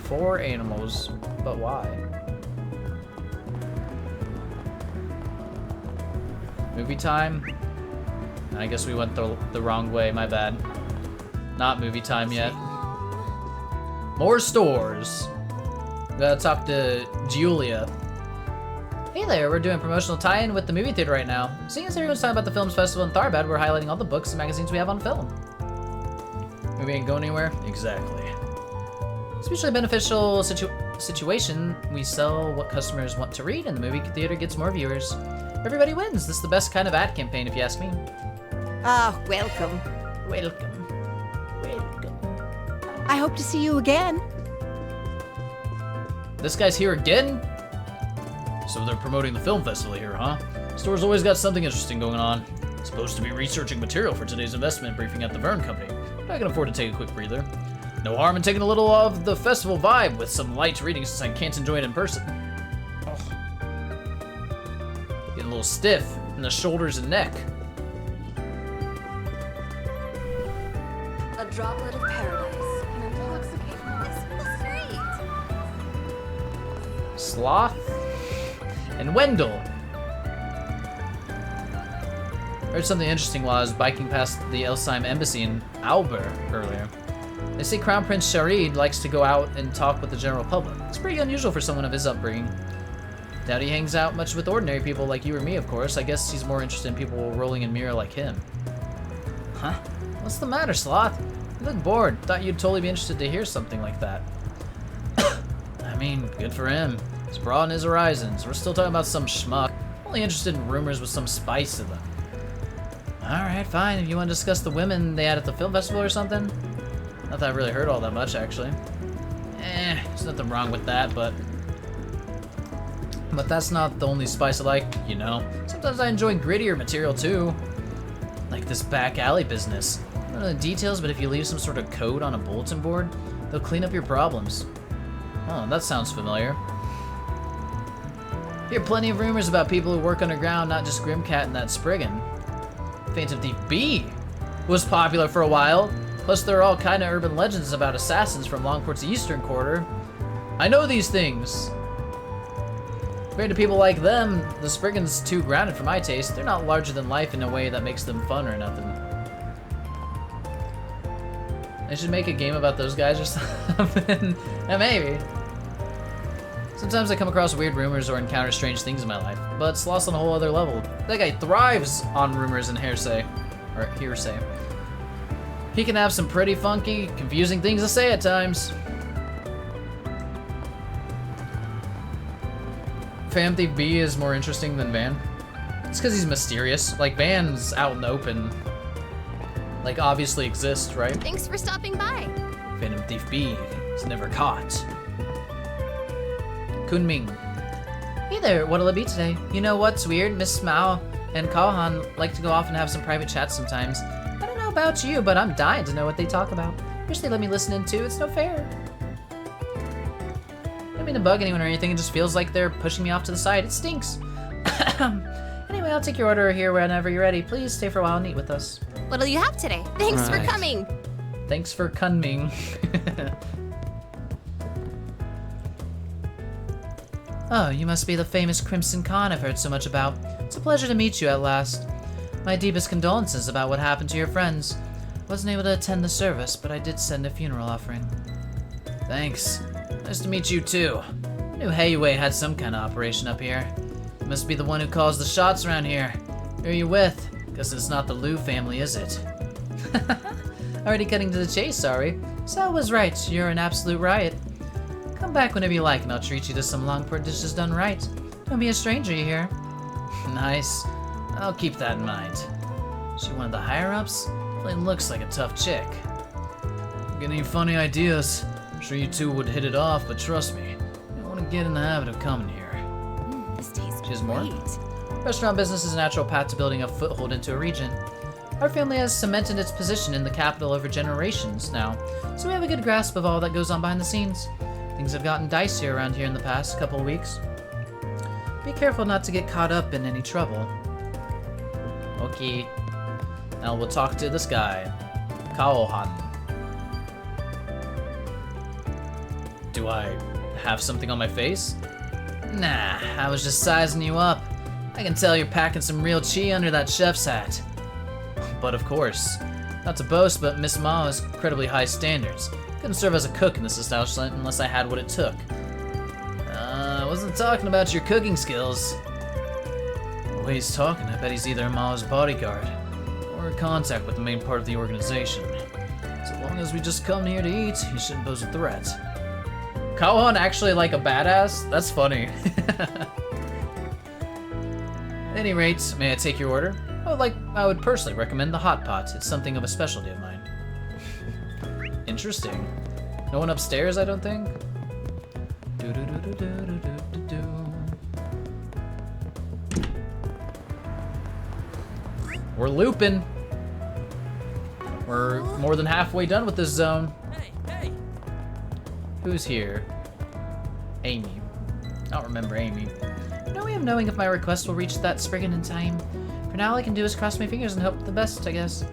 4 animals, but why? Movie time? I guess we went the wrong way, my bad. Not movie time yet. More stores. Gotta talk to Julia. Hey there, we're doing promotional tie-in with the movie theater right now. Seeing as everyone's talking about the Films Festival in Tharbad, we're highlighting all the books and magazines we have on film. Movie ain't going anywhere? Exactly. It's mutually beneficial situation. We sell what customers want to read, and the movie theater gets more viewers. Everybody wins. This is the best kind of ad campaign, if you ask me. Ah, welcome. Welcome. I hope to see you again. This guy's here again? So they're promoting the film festival here, huh? Store's always got something interesting going on. Supposed to be researching material for today's investment briefing at the Verne Company, but I can afford to take a quick breather. No harm in taking a little of the festival vibe with some light reading since I can't enjoy it in person. Oh. Getting a little stiff in the shoulders and neck. A droplet of paradise can intoxicate. This feels great. Sloth and Wendell. Heard something interesting while I was biking past the Elsheim embassy in Auber earlier. They say Crown Prince Sharid likes to go out and talk with the general public. It's pretty unusual for someone of his upbringing. Doubt he hangs out much with ordinary people like you or me, of course. I guess he's more interested in people rolling in mirror like him. Huh? What's the matter, Sloth? You look bored. Thought you'd totally be interested to hear something like that. I mean, good for him. He's broadened his horizons. We're still talking about some schmuck. Only interested in rumors with some spice to them. Alright, fine. If you want to discuss the women they had at the film festival or something. Not that I really heard all that much, actually. There's nothing wrong with that, but that's not the only spice I like, you know. Sometimes I enjoy grittier material, too. Like this back alley business. I don't know the details, but if you leave some sort of code on a bulletin board, they'll clean up your problems. Oh, that sounds familiar. Hear plenty of rumors about people who work underground, not just Grimcat and that Spriggan. Phantom Thief B was popular for a while. Plus, there are all kind of urban legends about assassins from Longport's eastern quarter. I know these things. Compared to people like them, the Spriggan's too grounded for my taste. They're not larger than life in a way that makes them fun or nothing. I should make a game about those guys or something. Yeah, maybe. Sometimes I come across weird rumors or encounter strange things in my life, but it's lost on a whole other level. That guy thrives on rumors and hearsay. He can have some pretty funky, confusing things to say at times. Phantom Thief B is more interesting than Van. It's because he's mysterious. Like, Van's out in the open. Like, obviously exists, right? Thanks for stopping by. Phantom Thief B is never caught. Kunming. Hey there, what'll it be today? You know what's weird? Miss Mao and Kaohan like to go off and have some private chats sometimes. I don't know about you, but I'm dying to know what they talk about. Wish they let me listen in too, it's no fair. I don't mean to bug anyone or anything, it just feels like they're pushing me off to the side. It stinks. Anyway, I'll take your order here whenever you're ready. Please stay for a while and eat with us. What'll you have today? Thanks for coming. Thanks for coming. Oh, you must be the famous Crimson Khan I've heard so much about. It's a pleasure to meet you at last. My deepest condolences about what happened to your friends. Wasn't able to attend the service, but I did send a funeral offering. Thanks. Nice to meet you too. I knew Heiwei had some kind of operation up here. You must be the one who calls the shots around here. Who are you with? Guess it's not the Liu family, is it? Already cutting to the chase, sorry. Sal was right, you're an absolute riot. Come back whenever you like and I'll treat you to some Longport dishes done right. Don't be a stranger, you hear? Nice. I'll keep that in mind. She one of the higher-ups? Flynn looks like a tough chick. Get any funny ideas? I'm sure you two would hit it off, but trust me, you don't want to get in the habit of coming here. This tastes She's more? Restaurant business is a natural path to building a foothold into a region. Our family has cemented its position in the capital over generations now, so we have a good grasp of all that goes on behind the scenes. Things have gotten dicier around here in the past couple of weeks. Be careful not to get caught up in any trouble. Okay. Now we'll talk to this guy, Kaohan. Do I have something on my face? Nah, I was just sizing you up. I can tell you're packing some real chi under that chef's hat. But of course, not to boast, but Miss Ma has incredibly high standards. Couldn't serve as a cook in this establishment unless I had what it took. I wasn't talking about your cooking skills. The way he's talking, I bet he's either Ma's bodyguard or in contact with the main part of the organization. So long as we just come here to eat, he shouldn't pose a threat. Kaohan actually like a badass? That's funny. At any rate, may I take your order? I would personally recommend the hot pot. It's something of a specialty of mine. Interesting. No one upstairs, I don't think? We're looping. We're more than halfway done with this zone. Hey! Who's here? Amy. I don't remember Amy. No way of knowing if my request will reach that Spriggan in time. For now, all I can do is cross my fingers and hope for the best, I guess.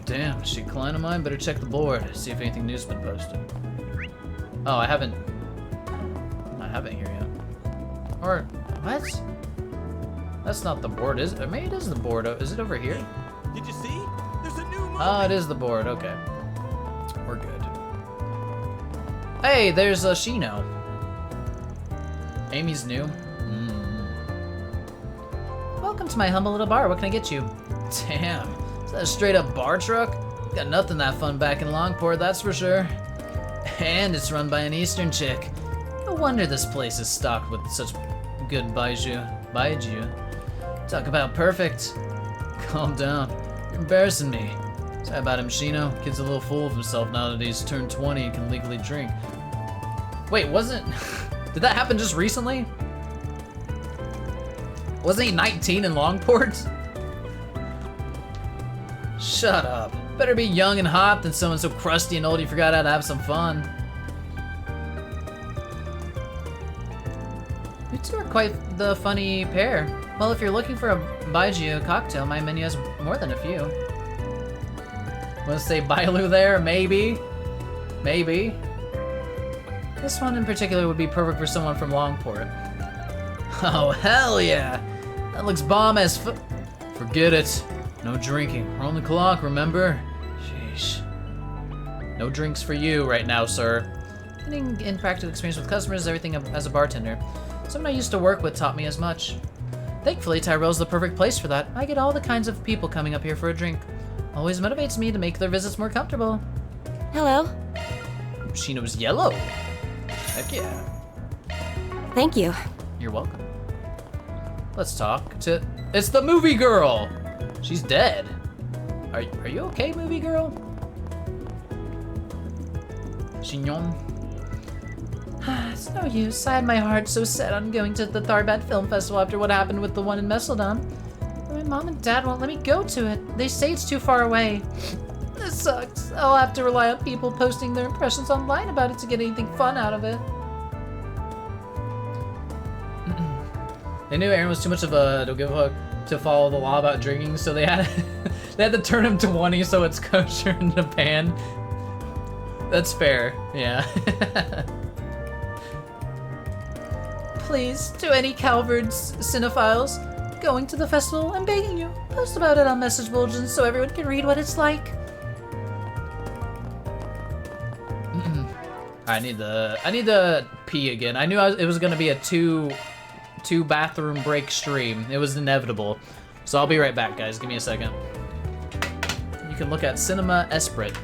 Damn, is she a client of mine? Better check the board, see if anything new's been posted. Oh, I haven't here yet. Or, what? That's not the board, is it? Or maybe it is the board. Is it over here? Did you see? There's a new movie. Oh, it is the board, okay. We're good. Hey, there's a Shino. Amy's new. Welcome to my humble little bar. What can I get you? Damn, is that a straight up bar truck? Got nothing that fun back in Longport, that's for sure. And it's run by an Eastern chick. No wonder this place is stocked with such good baiju. Talk about perfect. Calm down. You're embarrassing me. Sorry about him, Shino. Kid's a little fool of himself now that he's turned 20 and can legally drink. Wait, wasn't... Did that happen just recently? Wasn't he 19 in Longport? Shut up. Better be young and hot than someone so crusty and old you forgot how to have some fun. You two are quite the funny pair. Well, if you're looking for a Baiju cocktail, my menu has more than a few. Wanna say Bailu there? Maybe. Maybe. This one in particular would be perfect for someone from Longport. Oh, hell yeah! That looks bomb as Forget it. No drinking. We're on the clock, remember? Sheesh. No drinks for you right now, sir. Getting in practical experience with customers is everything as a bartender. Someone I used to work with taught me as much. Thankfully, Tyrole's the perfect place for that. I get all the kinds of people coming up here for a drink. Always motivates me to make their visits more comfortable. Hello. Shino's yellow. Heck yeah. Thank you. You're welcome. Let's talk to... It's the movie girl! She's dead. Are you okay, movie girl? Chignon? It's no use. I had my heart so set on going to the Tharbad Film Festival after what happened with the one in Messeldon. My mom and dad won't let me go to it. They say it's too far away. This sucks. I'll have to rely on people posting their impressions online about it to get anything fun out of it. They knew Aaron was too much of a don't give a fuck to follow the law about drinking, so they had to turn him 20 so it's kosher in Japan. That's fair, yeah. Please, to any Calvard's cinephiles going to the festival, I'm begging you, post about it on message bulletins so everyone can read what it's like. I need to pee again. I knew it was gonna be a two bathroom break stream. It was inevitable. So I'll be right back, guys. Give me a second. You can look at Cinema Esprit.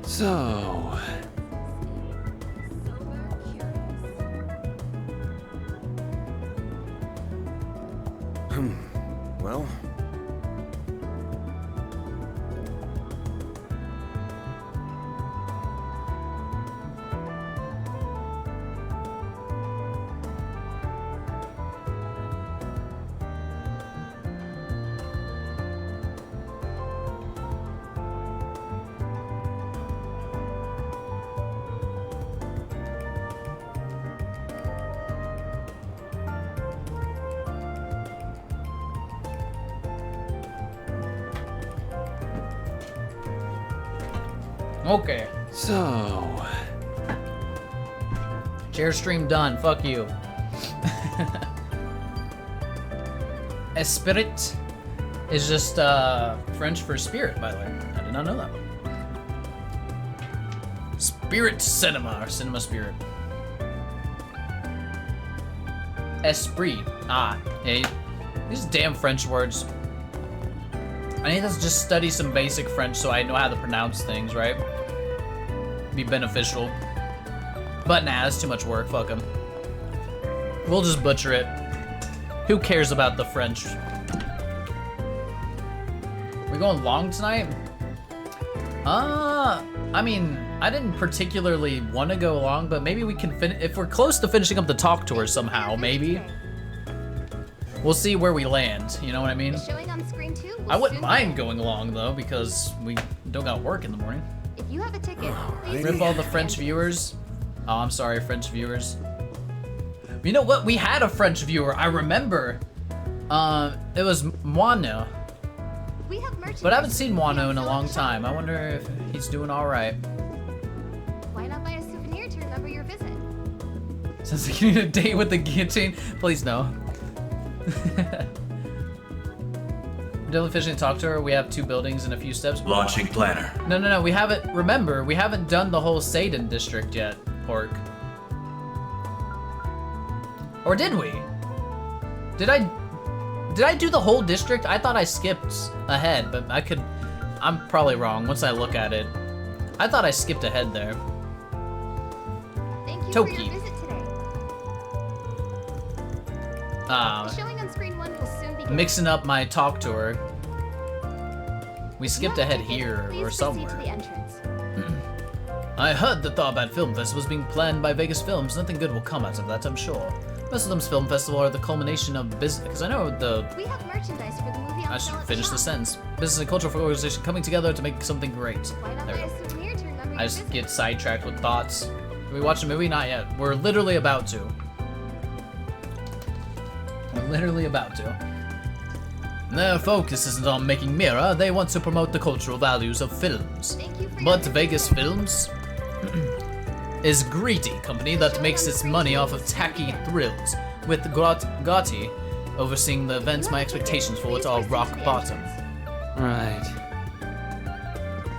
So... Well... Okay. So... Chair stream done. Fuck you. Esprit is just French for spirit, by the way. I did not know that. Spirit cinema, or cinema spirit. Esprit. Ah, hey. These damn French words. I need to just study some basic French so I know how to pronounce things, right? Be beneficial. But nah, that's too much work, fuck them. We'll just butcher it. Who cares about the French? We going long tonight? I mean, I didn't particularly want to go long, but maybe we can finish, if we're close to finishing up the talk tour somehow, maybe. We'll see where we land, you know what I mean? Showing on screen 2 I wouldn't mind going long though, because we don't got work in the morning. If you have a ticket, please Rip all the French viewers. Oh, I'm sorry, French viewers. You know what? We had a French viewer, I remember. It was Moino. We have merchandise. But I haven't seen Moino in a long time. I wonder if he's doing all right. Why not buy a souvenir to remember your visit? Sounds like you need a date with the guillotine. Please no. Dylan Fishing talk to her. We have 2 buildings and a few steps. Launching planner. No. We haven't. Remember, we haven't done the whole Satan district yet, Pork. Or did we? Did I do the whole district? I thought I skipped ahead, but I could. I'm probably wrong once I look at it. I thought I skipped ahead there. Thank you Toki. for your visit today. The showing on screen 1 will soon begin. Mixing up my talk tour. We skipped ahead here Please or proceed somewhere. to the entrance. I heard the Tharbad Film Festival is being planned by Vegas Films. Nothing good will come out of that, I'm sure. Muslim's Film Festival are the culmination of business. Because I know the. We have merchandise for the movie on I should sale at finish shop. the sentence. Business and cultural organization coming together to make something great. Why not There buy we a go. souvenir to remember I your just visit? get sidetracked with thoughts. Did we watch a movie? Not yet. We're literally about to. We're literally about to. Their focus isn't on making mirror, they want to promote the cultural values of films. But Vegas Films is greedy company that makes its money off of tacky thrills, with Gotti overseeing the events. My expectations for it are rock bottom. Right.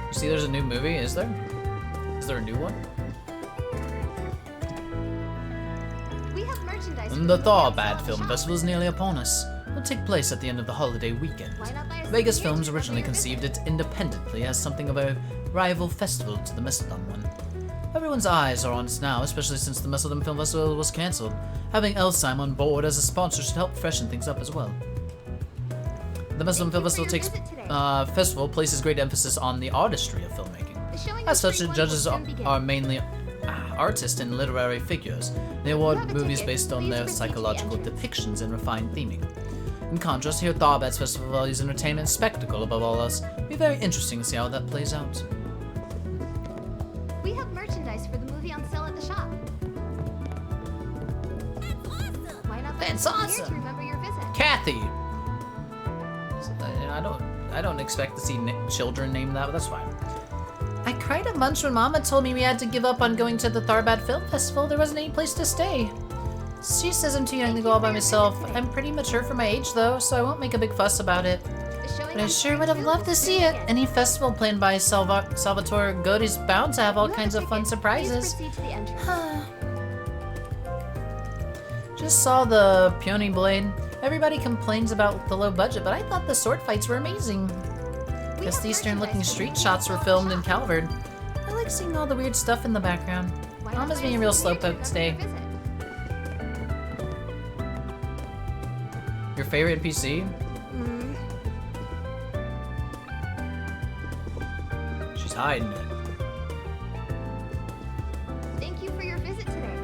You see there's a new movie, is there? Is there a new one? We have merchandise. The Tharbad Film Festival is nearly upon us. It will take place at the end of the holiday weekend. Vegas Films originally conceived it independently as something of a rival festival to the Mesodon one. Everyone's eyes are on us now, especially since the Mesodon Film Festival was cancelled. Having Elsheim on board as a sponsor should help freshen things up as well. The Mesodon Film Festival places great emphasis on the artistry of filmmaking. As such, the judges are mainly artists and literary figures. They award movies based on their psychological depictions and refined theming. In contrast, here Tharbad's festival values entertainment and spectacle above all else. It'll be very interesting to see how that plays out. We have merchandise for the movie on sale at the shop. Why not buy a That's souvenir awesome. to remember your visit? Kathy! I don't expect to see children named that, but that's fine. I cried a bunch when Mama told me we had to give up on going to the Tharbad Film Festival. There wasn't any place to stay. She says I'm too young to go all by myself. I'm pretty mature for my age though, so I won't make a big fuss about it. But I sure would have loved to see it. Any festival planned by Salvatore Good is bound to have all kinds of fun surprises. Just saw the Peony Blade. Everybody complains about the low budget, but I thought the sword fights were amazing. Guess the Eastern-looking street shots were filmed in Calvard. I like seeing all the weird stuff in the background. Mom is being a real slowpoke today. Your favorite NPC? She's hiding it. Thank you for your visit today.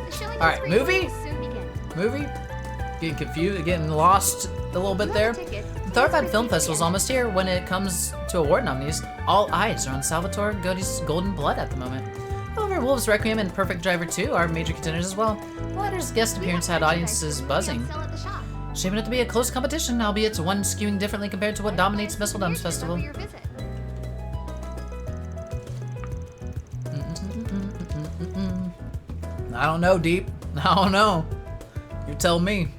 The showing Alright, movie? will soon begin. Movie? Getting confused, getting lost a little bit there. The Thorpad Film Festival is almost here. When it comes to award nominees, all eyes are on Salvatore Godi's Golden Blood at the moment. However, Wolves Requiem and Perfect Driver 2 are major contenders as well. The latter's guest appearance had audiences buzzing. Shaping it to be a close competition, albeit one skewing differently compared to what dominates Whistledome's festival. I don't know, Deep. I don't know. You tell me.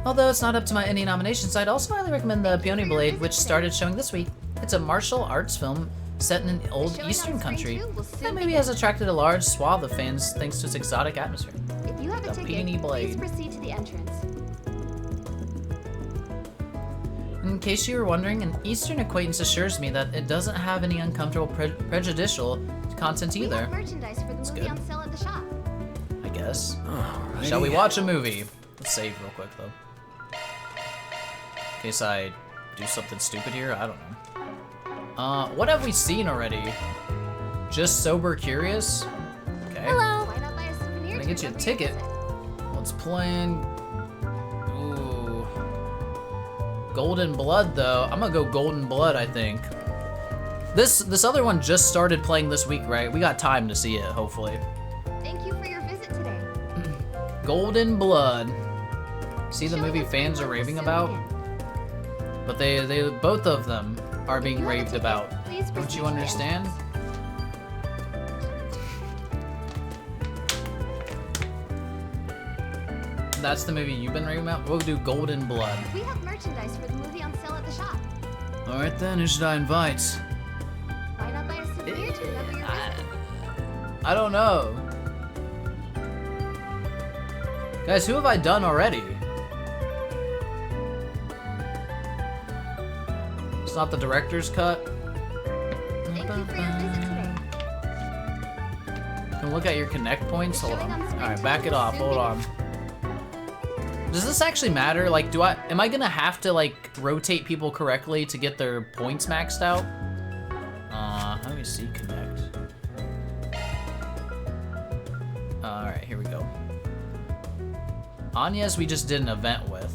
Although it's not up to any nominations, I'd also highly recommend the Peony Blade, which started showing this week. It's a martial arts film set in an old Eastern country. That movie has attracted a large swath of fans thanks to its exotic atmosphere. If you have a ticket, please proceed to the entrance. In case you were wondering, an Eastern acquaintance assures me that it doesn't have any uncomfortable prejudicial content either. We have merchandise for the movie on sale at the shop. I guess. Shall we watch a movie? Let's save real quick though. In case I do something stupid here, I don't know. What have we seen already? Just Sober Curious? Okay. Hello. Why not buy a souvenir? I'm gonna get you a ticket. What's playing? Ooh. Golden Blood though. I'm gonna go Golden Blood, I think. This other one just started playing this week, right? We got time to see it, hopefully. Thank you for your visit today. Golden Blood. See the movie fans are raving about? But they both of them are being raved about. Don't you understand? That's the movie you've been raving about? We'll do Golden Blood. We have merchandise for the movie on sale at the shop. Alright then, who should I invite? Why not buy a souvenir to remember your visit? I don't know. Guys, who have I done already? It's not the director's cut. Thank you for your visit today. Can we look at your connect points? Hold on. Alright, back it off. Hold on. Does this actually matter? Like, am I gonna have to like rotate people correctly to get their points maxed out? Let me see connect. Alright, here we go. Anya's we just did an event with.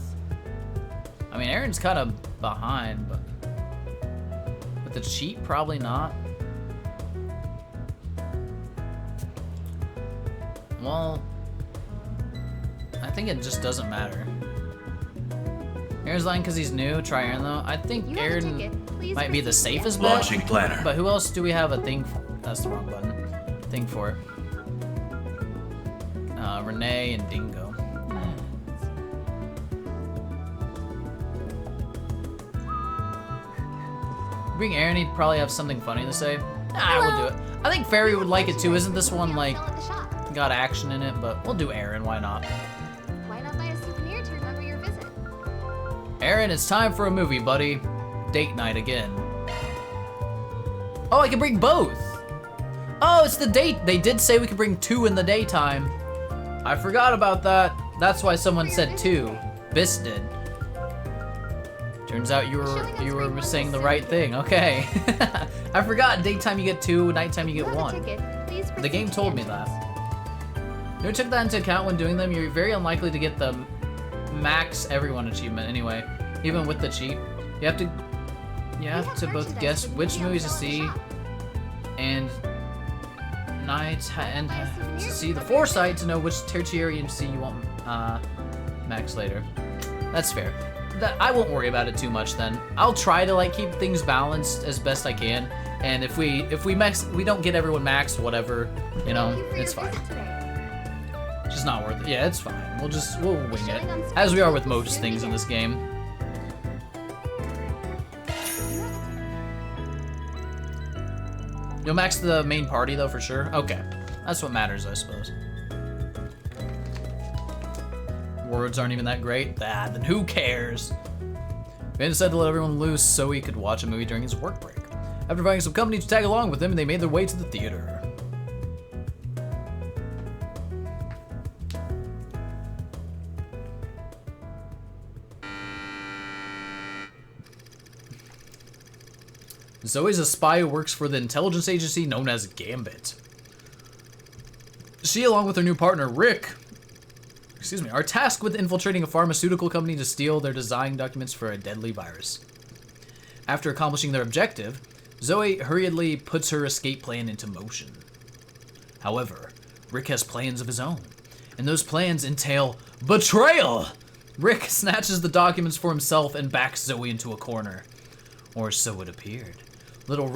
I mean, Aaron's kind of behind, but with the cheat, probably not. Well, I think it just doesn't matter. Aaron's lying because he's new. Try Aaron though. I think Aaron might be the safest bet. Launching planner. But who else do we have a thing for? That's the wrong button. Thing for. Renee and Dingo. Bring Aaron, he'd probably have something funny to say. Nah, we'll do it. I think Fairy would like it too. Isn't this one like got action in it? But we'll do Aaron. Why not? Why not buy a souvenir to remember your visit? Aaron, it's time for a movie, buddy. Date night again. Oh, I can bring both. Oh, it's the date. They did say we could bring two in the daytime. I forgot about that. That's why someone said two. Bis did. Turns out you were saying the right thing. Okay. I forgot daytime you get two, nighttime you get one. The game told me that. Never took that into account when doing them. You're very unlikely to get the max everyone achievement anyway, even with the cheat. You have to both guess which movies to see and to see the foresight to know which tertiary MC you want max later. That's fair. I won't worry about it too much then. I'll try to like keep things balanced as best I can, and if we don't get everyone maxed, whatever, you know, it's fine. It's just not worth it. Yeah, it's fine. We'll wing it, as we are with most things in this game. You'll max the main party though for sure. Okay, that's what matters, I suppose. Words aren't even that great. Then who cares? Van decided to let everyone loose so he could watch a movie during his work break. After inviting some company to tag along with him, they made their way to the theater. Zoe's a spy who works for the intelligence agency known as Gambit. She, along with her new partner, Rick, are tasked with infiltrating a pharmaceutical company to steal their design documents for a deadly virus. After accomplishing their objective, Zoe hurriedly puts her escape plan into motion. However, Rick has plans of his own, and those plans entail betrayal! Rick snatches the documents for himself and backs Zoe into a corner. Or so it appeared. Little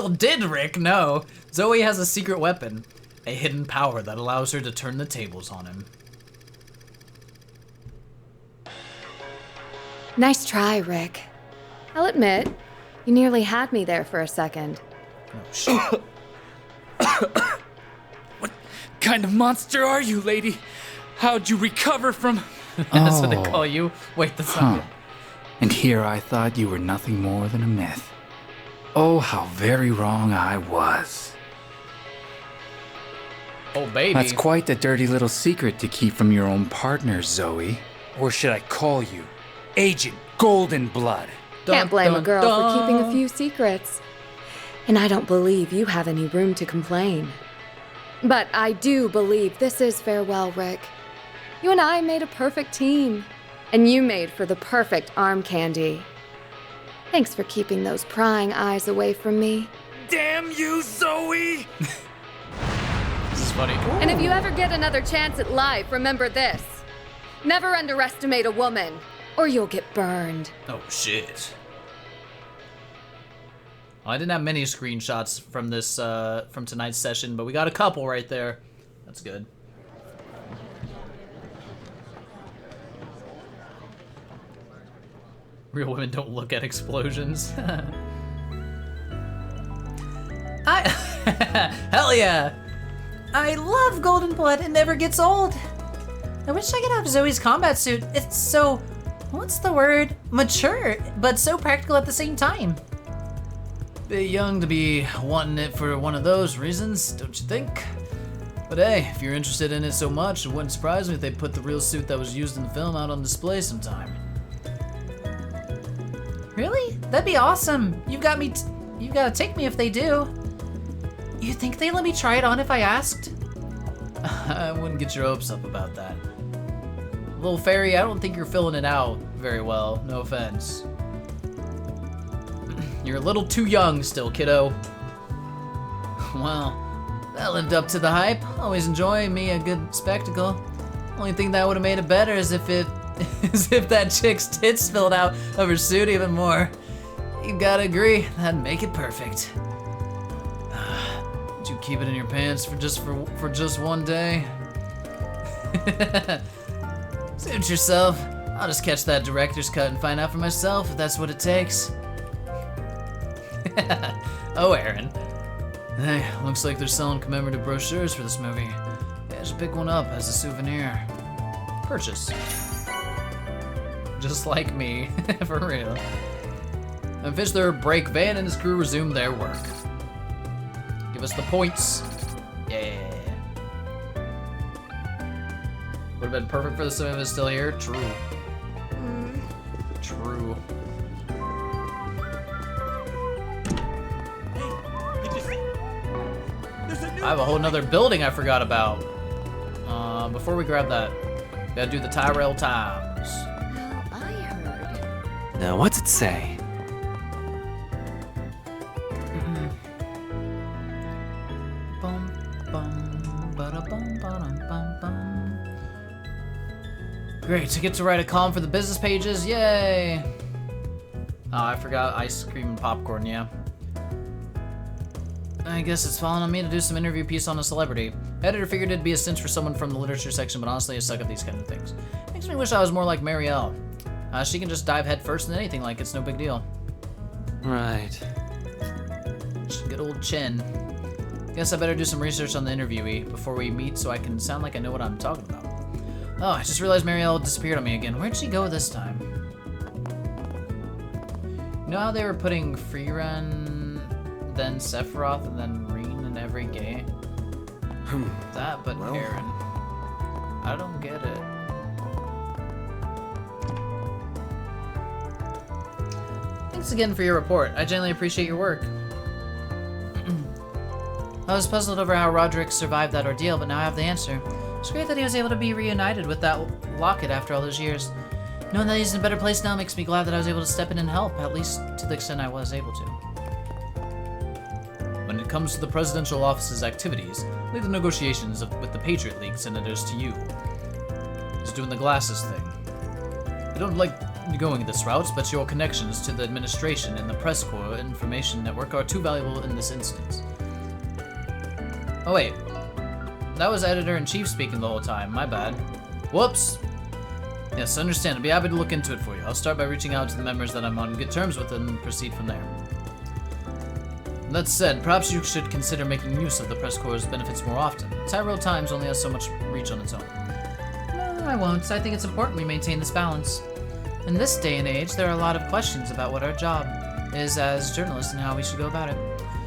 did Rick know, Zoe has a secret weapon, a hidden power that allows her to turn the tables on him. Nice try, Rick. I'll admit, you nearly had me there for a second. Oh, shit. What kind of monster are you, lady? How'd you recover from... That's what they call you? Wait, that's not it. And here I thought you were nothing more than a myth. Oh, how very wrong I was. Oh, baby. That's quite a dirty little secret to keep from your own partner, Zoe. Or should I call you Agent Golden Blood? Can't blame a girl for keeping a few secrets. And I don't believe you have any room to complain. But I do believe this is farewell, Rick. You and I made a perfect team. And you made for the perfect arm candy. Thanks for keeping those prying eyes away from me. Damn you, Zoe! This is funny. And if you ever get another chance at life, remember this. Never underestimate a woman, or you'll get burned. Oh, shit. I didn't have many screenshots from this, from tonight's session, but we got a couple right there. That's good. Real women don't look at explosions. Hell yeah! I love Golden Blood. It never gets old. I wish I could have Zoe's combat suit. It's so, what's the word? Mature, but so practical at the same time. Bit young to be wanting it for one of those reasons, don't you think? But hey, if you're interested in it so much, it wouldn't surprise me if they put the real suit that was used in the film out on display sometime. Really? That'd be awesome. You've got to take me if they do. You think they'd let me try it on if I asked? I wouldn't get your hopes up about that. Little fairy, I don't think you're filling it out very well, no offense. You're a little too young still, kiddo. Well, that lived up to the hype. Always enjoy me a good spectacle. Only thing that would have made it better is if that chick's tits spilled out of her suit even more. You gotta agree, that'd make it perfect. Would you keep it in your pants for just one day? Suit yourself. I'll just catch that director's cut and find out for myself if that's what it takes. Oh, Aaron. Hey, looks like they're selling commemorative brochures for this movie. Yeah, I should pick one up as a souvenir. Purchase. Just like me, for real. And finished their break, Van and his crew resumed their work. Give us the points. Yeah. Would have been perfect for the sim if it's still here. True. True. I have a whole nother building I forgot about. Before we grab that, gotta do the Tyrell Times. Now, what's it say? Great, to get to write a column for the business pages, yay! Oh, I forgot ice cream and popcorn, yeah. I guess it's fallen on me to do some interview piece on a celebrity. Editor figured it'd be a cinch for someone from the literature section, but honestly I suck at these kind of things. Makes me wish I was more like Marielle. She can just dive head first in anything like it's no big deal. Right. Good old Chen. Guess I better do some research on the interviewee before we meet so I can sound like I know what I'm talking about. Oh, I just realized Marielle disappeared on me again. Where'd she go this time? You know how they were putting Freerun, then Sephiroth, and then Reen in every game? That, but well, Aaron. I don't get it. Thanks again for your report. I genuinely appreciate your work. I was puzzled over how Roderick survived that ordeal, but now I have the answer. It's great that he was able to be reunited with that locket after all those years. Knowing that he's in a better place now makes me glad that I was able to step in and help, at least to the extent I was able to. When it comes to the presidential office's activities, leave the negotiations with the Patriot League senators to you. He's doing the glasses thing. I don't like going this route, but your connections to the administration and the press corps information network are too valuable in this instance. Oh wait, that was Editor-in-Chief speaking the whole time, my bad. Whoops! Yes, understand, I'll be happy to look into it for you. I'll start by reaching out to the members that I'm on good terms with and proceed from there. That said, perhaps you should consider making use of the press corps' benefits more often. Tyrell Times only has so much reach on its own. No, I won't. I think it's important we maintain this balance. In this day and age, there are a lot of questions about what our job is as journalists and how we should go about it.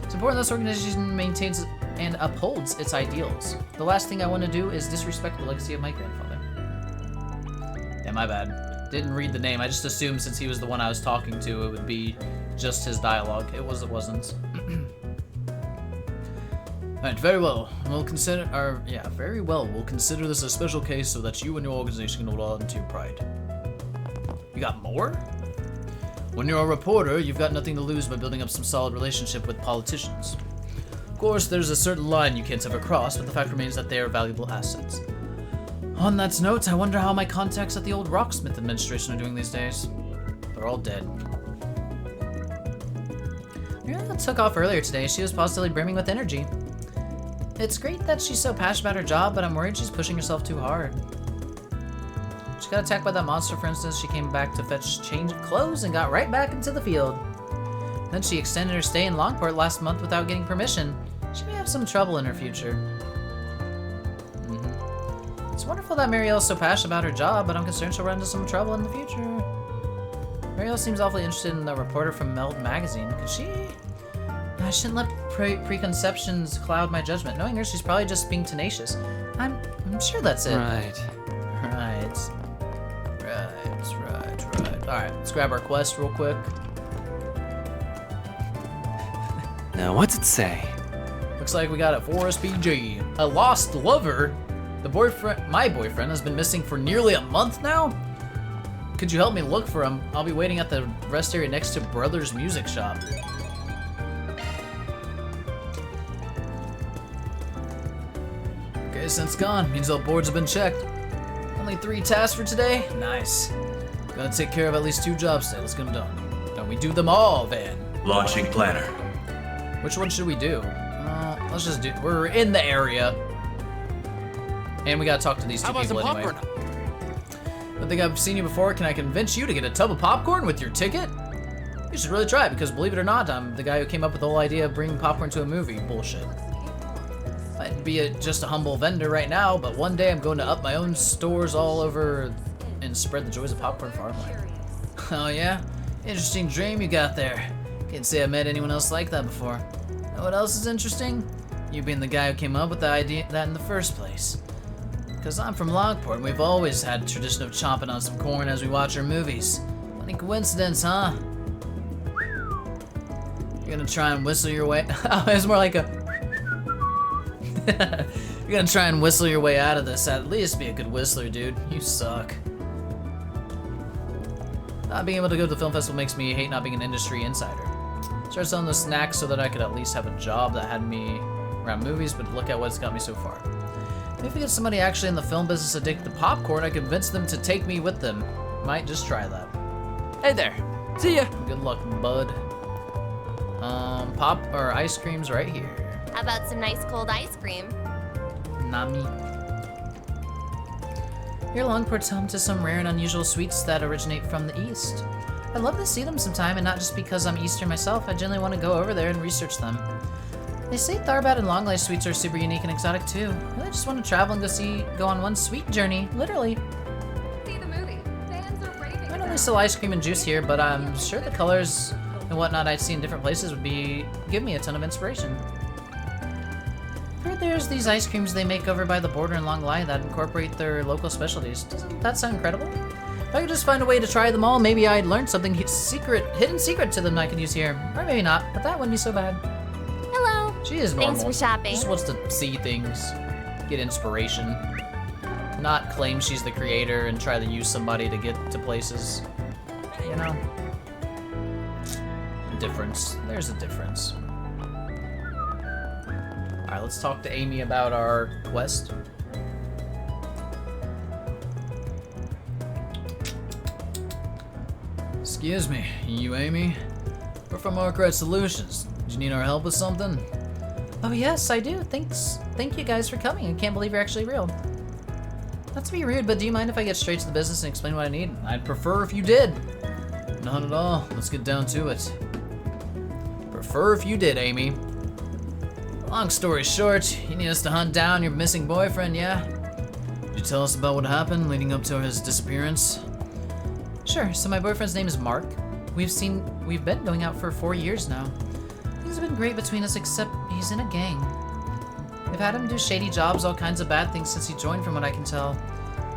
It's important this organization maintains and upholds its ideals. The last thing I want to do is disrespect the legacy of my grandfather. Yeah, my bad. Didn't read the name. I just assumed since he was the one I was talking to, it would be just his dialogue. It wasn't. Alright, very well. We'll consider We'll consider this a special case so that you and your organization can hold on to your pride. You got more? When you're a reporter, you've got nothing to lose by building up some solid relationship with politicians. Of course, there's a certain line you can't ever cross, but the fact remains that they are valuable assets. On that note, I wonder how my contacts at the old Rocksmith administration are doing these days. They're all dead. Muriel took off earlier today. She was positively brimming with energy. It's great that she's so passionate about her job, but I'm worried she's pushing herself too hard. She got attacked by that monster, for instance. She came back to fetch change of clothes and got right back into the field. Then she extended her stay in Longport last month without getting permission. She may have some trouble in her future. It's wonderful that Marielle is so passionate about her job, but I'm concerned she'll run into some trouble in the future. Marielle seems awfully interested in the reporter from Meld magazine. Could she? I shouldn't let preconceptions cloud my judgment. Knowing her, she's probably just being tenacious. I'm sure that's it. Right. Alright, let's grab our quest real quick. Now, what's it say? Looks like we got a 4SPG. A lost lover? My boyfriend has been missing for nearly a month now? Could you help me look for him? I'll be waiting at the rest area next to Brothers Music Shop. Okay, since gone. Means all boards have been checked. Only 3 tasks for today? Nice. Gotta take care of at least 2 jobs today. Let's get them done. Don't we do them all, Van? Launching planner. Which one should we do? Let's just do. We're in the area. And we gotta talk to these 2 people anyway. I think I've seen you before. Can I convince you to get a tub of popcorn with your ticket? You should really try it, because believe it or not, I'm the guy who came up with the whole idea of bringing popcorn to a movie. Bullshit. I'd be just a humble vendor right now, but one day I'm going to up my own stores all over and spread the joys of popcorn farmland. Oh yeah? Interesting dream you got there. Can't say I've met anyone else like that before. Know what else is interesting? You being the guy who came up with the idea that in the first place. Because I'm from Lockport, and we've always had a tradition of chomping on some corn as we watch our movies. Funny coincidence, huh? You're gonna try and whistle your way. Oh, it's more like a. You're gonna try and whistle your way out of this. At least be a good whistler, dude. You suck. Not being able to go to the film festival makes me hate not being an industry insider. Started selling those snacks so that I could at least have a job that had me around movies, but look at what's got me so far. Maybe if we get somebody actually in the film business addicted to popcorn, I convince them to take me with them. Might just try that. Hey there. See ya. Good luck, bud. Pop or ice cream's right here. How about some nice cold ice cream? Nami. Here, Longport's home to some rare and unusual sweets that originate from the East. I'd love to see them sometime, and not just because I'm Eastern myself. I generally want to go over there and research them. They say Tharbad and Longlife sweets are super unique and exotic too. I really just want to travel and go on one sweet journey, literally. See the movie. Fans are raving. I don't really sell ice cream and juice here, but I'm sure the colors and whatnot I'd seen in different places would give me a ton of inspiration. I've heard there's these ice creams they make over by the border in Long Lai that incorporate their local specialties. Doesn't that sound incredible? If I could just find a way to try them all, maybe I'd learn something hidden secret to them I could use here. Or maybe not, but that wouldn't be so bad. Hello. She is normal. Thanks for shopping. She just wants to see things, get inspiration, not claim she's the creator and try to use somebody to get to places. You know? Difference. There's a difference. Alright, let's talk to Amy about our quest. Excuse me, you Amy? We're from Arkwright Solutions. Do you need our help with something? Oh yes, I do. Thanks. Thank you guys for coming. I can't believe you're actually real. Not to be rude, but do you mind if I get straight to the business and explain what I need? I'd prefer if you did. Not at all. Let's get down to it. Prefer if you did, Amy. Long story short, you need us to hunt down your missing boyfriend, yeah? Could you tell us about what happened leading up to his disappearance? Sure, so my boyfriend's name is Mark. We've been going out for 4 years now. Things have been great between us, except he's in a gang. We've had him do shady jobs, all kinds of bad things since he joined, from what I can tell.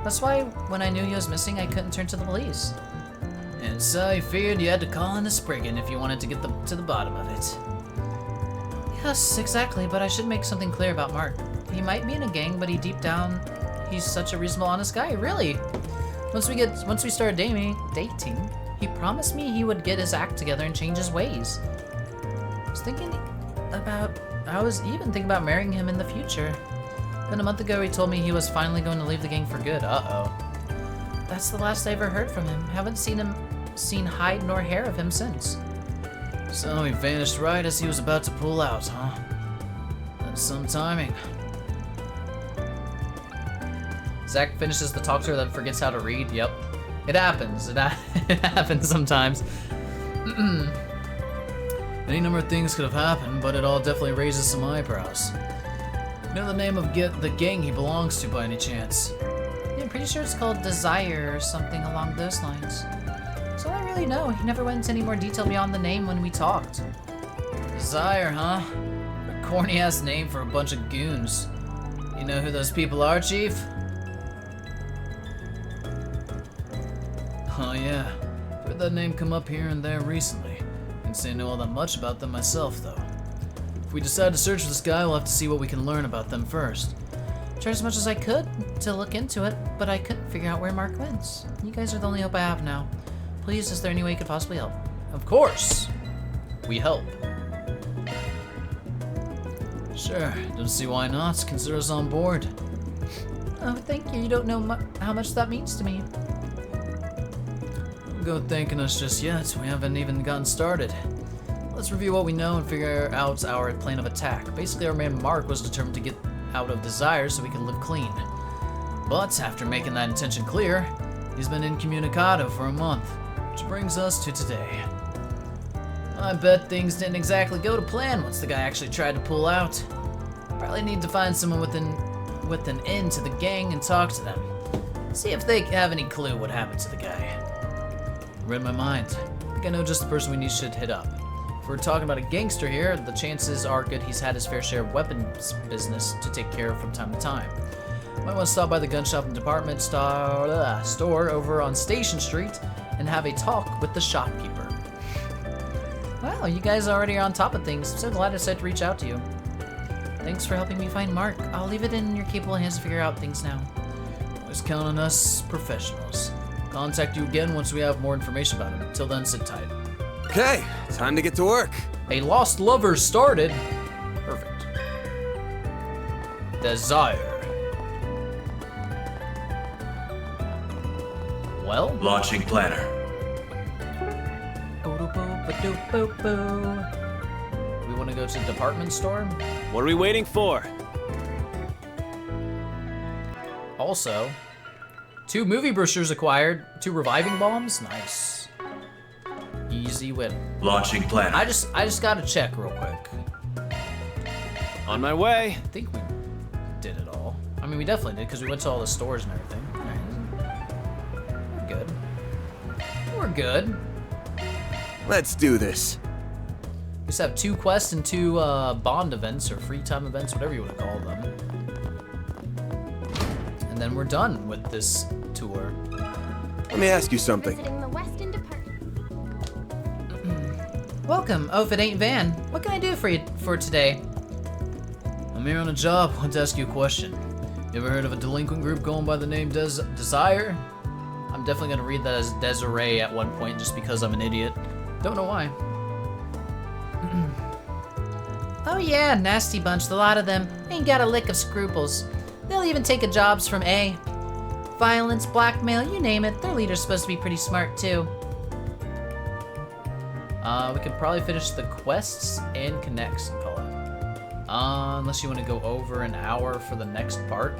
That's why, when I knew he was missing, I couldn't turn to the police. And so you figured you had to call in a Spriggan if you wanted to get to the bottom of it. Yes, exactly, but I should make something clear about Mark. He might be in a gang, but deep down, he's such a reasonable, honest guy, really. Once we started dating, he promised me he would get his act together and change his ways. I was even thinking about marrying him in the future. Then a month ago, he told me he was finally going to leave the gang for good. Uh-oh. That's the last I ever heard from him. Haven't seen hide nor hair of him since. So he vanished right as he was about to pull out, huh? That's some timing. Zach finishes the talk to her, then forgets how to read. Yep. It happens. It happens sometimes. Any number of things could have happened, but it all definitely raises some eyebrows. You know the name of the gang he belongs to by any chance? Yeah, I'm pretty sure it's called Desire or something along those lines. So I don't really know. He never went into any more detail beyond the name when we talked. Desire, huh? A corny-ass name for a bunch of goons. You know who those people are, Chief? Oh yeah, heard that name come up here and there recently. Can't say I know all that much about them myself, though. If we decide to search for this guy, we'll have to see what we can learn about them first. Tried as much as I could to look into it, but I couldn't figure out where Mark went. You guys are the only hope I have now. Please, is there any way you could possibly help? Of course! We help. Sure, don't see why not. Consider us on board. Oh, thank you. You don't know how much that means to me. Don't go thanking us just yet. We haven't even gotten started. Let's review what we know and figure out our plan of attack. Basically, our man Mark was determined to get out of Desire so we can live clean. But after making that intention clear, he's been incommunicado for a month, which brings us to today. I bet things didn't exactly go to plan once the guy actually tried to pull out. Probably need to find someone with an end to the gang and talk to them. See if they have any clue what happened to the guy. Read my mind. I think I know just the person we should hit up. If we're talking about a gangster here, the chances are good he's had his fair share of weapons business to take care of from time to time. Might want to stop by the gun shop and department store over on Station Street and have a talk with the shopkeeper. Wow, you guys already are on top of things. I'm so glad I decided to reach out to you. Thanks for helping me find Mark. I'll leave it in your capable hands to figure out things now. Always count on us professionals. Contact you again once we have more information about him. Till then, sit tight. Okay, time to get to work. A lost lover started. Perfect. Desire. Well? Launching planner. We want to go to the department store? What are we waiting for? Also, 2 movie brochures acquired, 2 reviving bombs. Nice. Easy win. Launching planner. I just gotta check real quick. On my way. I think we did it all. I mean, we definitely did because we went to all the stores and everything. We're good. We're good. Let's do this. We just have 2 quests and 2 bond events, or free time events, whatever you want to call them. And then we're done with this tour. Let me ask you something. Visiting the Weston Department. Welcome. Oh, if it ain't Van, what can I do for you for today? I'm here on a job. I want to ask you a question. You ever heard of a delinquent group going by the name Desire? I'm definitely going to read that as Desiree at one point just because I'm an idiot. Don't know why. Oh yeah, nasty bunch, the lot of them. Ain't got a lick of scruples. They'll even take a jobs from A. Violence, blackmail, you name it. Their leader's supposed to be pretty smart too. We could probably finish the quests and connects and call it. Unless you want to go over an hour for the next part.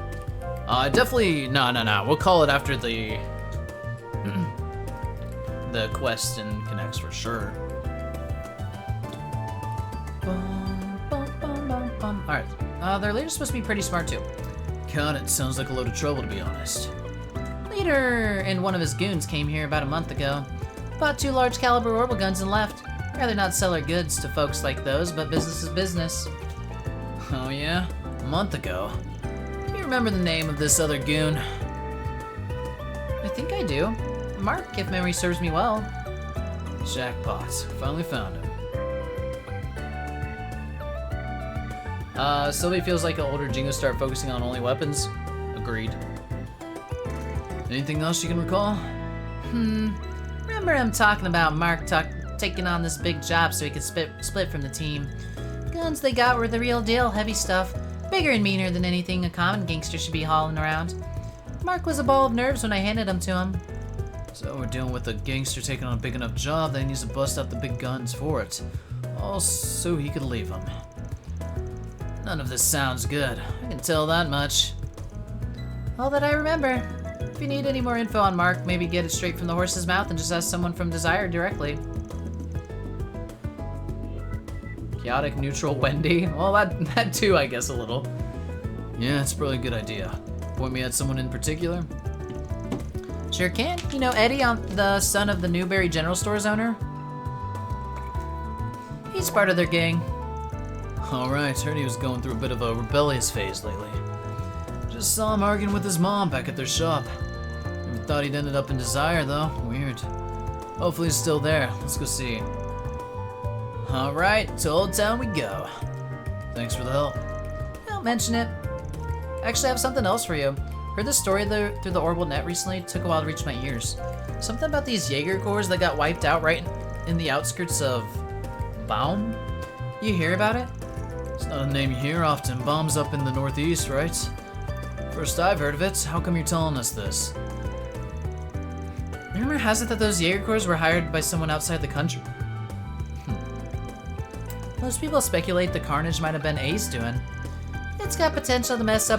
Definitely, no. We'll call it after the the quests and connects for sure. Alright, their leader's supposed to be pretty smart too. God, it sounds like a load of trouble to be honest. Leader and one of his goons came here about a month ago. Bought 2 large caliber orbital guns and left. Rather not sell our goods to folks like those, but business is business. Oh yeah? A month ago? You remember the name of this other goon? I think I do. Mark, if memory serves me well. Jackpot. Finally found him. Sylvie feels like an older Jingo start focusing on only weapons. Agreed. Anything else you can recall? Remember him talking about Mark taking on this big job so he could split from the team. Guns they got were the real deal, heavy stuff. Bigger and meaner than anything a common gangster should be hauling around. Mark was a ball of nerves when I handed them to him. So we're dealing with a gangster taking on a big enough job that he needs to bust out the big guns for it. All so he could leave them. None of this sounds good. I can tell that much. All that I remember. If you need any more info on Mark, maybe get it straight from the horse's mouth and just ask someone from Desire directly. Chaotic neutral Wendy? Well, that too, I guess, a little. Yeah, it's probably a good idea. Point me at someone in particular? Sure can. You know Eddie, the son of the Newberry General Store's owner? He's part of their gang. Alright, heard he was going through a bit of a rebellious phase lately. Just saw him arguing with his mom back at their shop. Never thought he'd ended up in Desire, though. Weird. Hopefully he's still there. Let's go see. Alright, to Old Town we go. Thanks for the help. Don't mention it. Actually, I have something else for you. Heard this story through the Orbital Net recently. Took a while to reach my ears. Something about these Jaeger Corps that got wiped out right in the outskirts of Baum? You hear about it? It's not a name you hear often. Baum's up in the northeast, right? First I've heard of it. How come you're telling us this? Rumor has it that those Jaeger Corps were hired by someone outside the country. Most people speculate the carnage might have been Ace doing. It's got potential to mess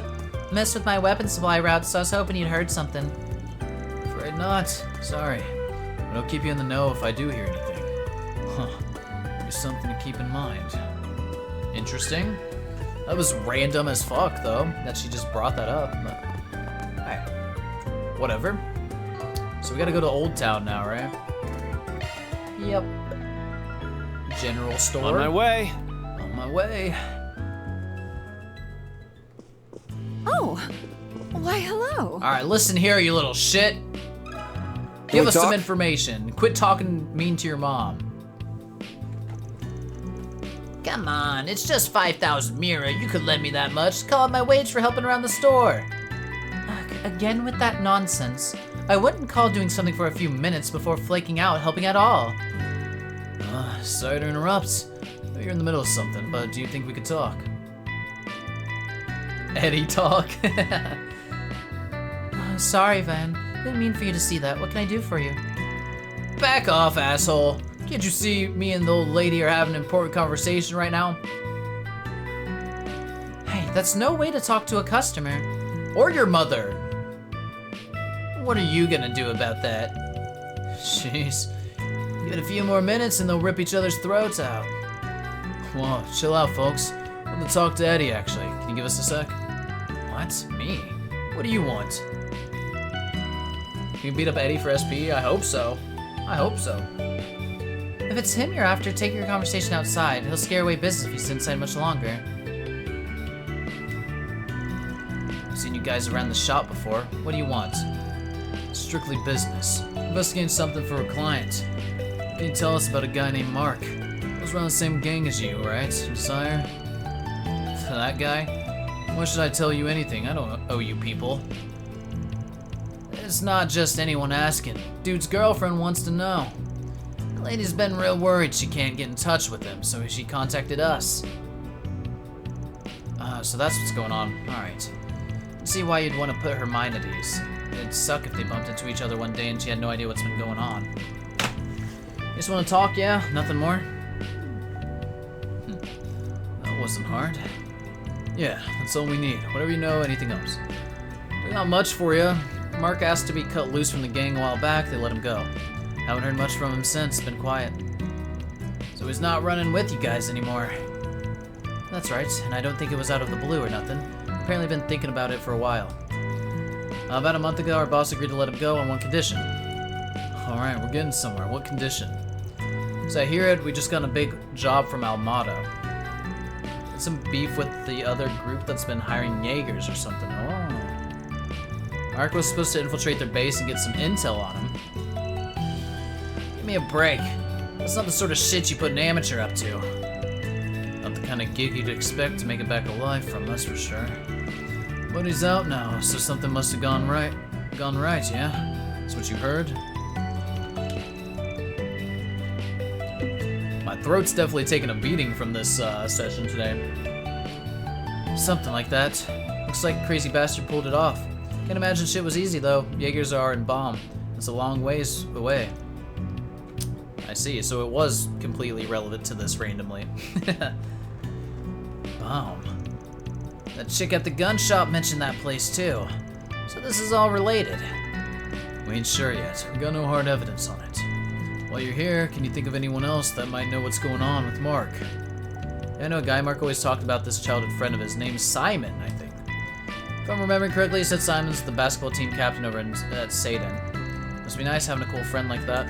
with my weapon supply route, so I was hoping you'd heard something. Afraid not. Sorry. But I'll keep you in the know if I do hear anything. Huh. Be something to keep in mind. Interesting. That was random as fuck, though, that she just brought that up. But, alright. Whatever. So we gotta go to Old Town now, right? Yep. General store. On my way. On my way. Oh, why hello. Alright, listen here, you little shit. Give us some information. Quit talking mean to your mom. Come on, it's just 5,000 Mira. You could lend me that much. Call it my wage for helping around the store. Again with that nonsense. I wouldn't call doing something for a few minutes before flaking out helping at all. Sorry to interrupt. I know you're in the middle of something, but do you think we could talk? Eddie talk. Sorry, Van. Didn't mean for you to see that. What can I do for you? Back off, asshole. Can't you see me and the old lady are having an important conversation right now? Hey, that's no way to talk to a customer. Or your mother. What are you gonna do about that? Jeez. Give it a few more minutes and they'll rip each other's throats out. Whoa, chill out, folks. I'm gonna talk to Eddie, actually. Can you give us a sec? What? Me? What do you want? Can you beat up Eddie for SP? I hope so. I hope so. Van, if it's him you're after, take your conversation outside. He'll scare away business if he's inside much longer. I've seen you guys around the shop before. What do you want? Strictly business. Investigating something for a client. Can you tell us about a guy named Mark? He was around the same gang as you, right, Sire? That guy? Why should I tell you anything? I don't owe you people. It's not just anyone asking. Dude's girlfriend wants to know. The lady's been real worried she can't get in touch with him, so she contacted us. So that's what's going on. Alright. See why you'd want to put her mind at ease. It'd suck if they bumped into each other one day and she had no idea what's been going on. You just want to talk, yeah? Nothing more? That wasn't hard. Yeah, that's all we need. Whatever you know, anything else. Not much for you. Mark asked to be cut loose from the gang a while back, they let him go. Haven't heard much from him since, been quiet. So he's not running with you guys anymore. That's right, and I don't think it was out of the blue or nothing. Apparently been thinking about it for a while. About a month ago, our boss agreed to let him go on one condition. Alright, we're getting somewhere. What condition? As I hear it, we just got a big job from Almada. It's some beef with the other group that's been hiring Jaegers or something. Oh. Mark was supposed to infiltrate their base and get some intel on him. Give me a break. That's not the sort of shit you put an amateur up to. Not the kind of gig you'd expect to make it back alive from, that's for sure. But he's out now, so something must have gone right. Gone right, yeah? That's what you heard? My throat's definitely taken a beating from this session today. Something like that. Looks like Crazy Bastard pulled it off. Can't imagine shit was easy though. Jaegers are in bomb. It's a long ways away. I see, so it was completely relevant to this randomly. Bomb. That chick at the gun shop mentioned that place too. So this is all related. We ain't sure yet. We got no hard evidence on it. While you're here, can you think of anyone else that might know what's going on with Mark? Yeah, I know a guy Mark always talked about, this childhood friend of his named Simon, I think. If I'm remembering correctly, he said Simon's the basketball team captain over at Satan. Must be nice having a cool friend like that.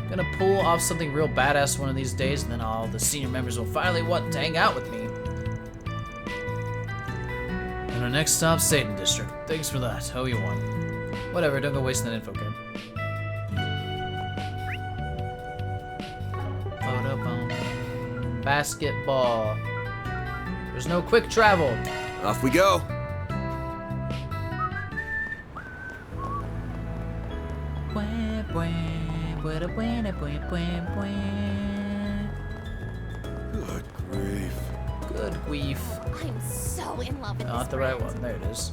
Gonna pull off something real badass one of these days, and then all the senior members will finally want to hang out with me. And our next stop, Satan District. Thanks for that. Owe you one. Whatever, don't go wasting that info, kid. Basketball. There's no quick travel. Off we go. Good grief. Good grief. I'm so in love with this. Not the right one. There it is.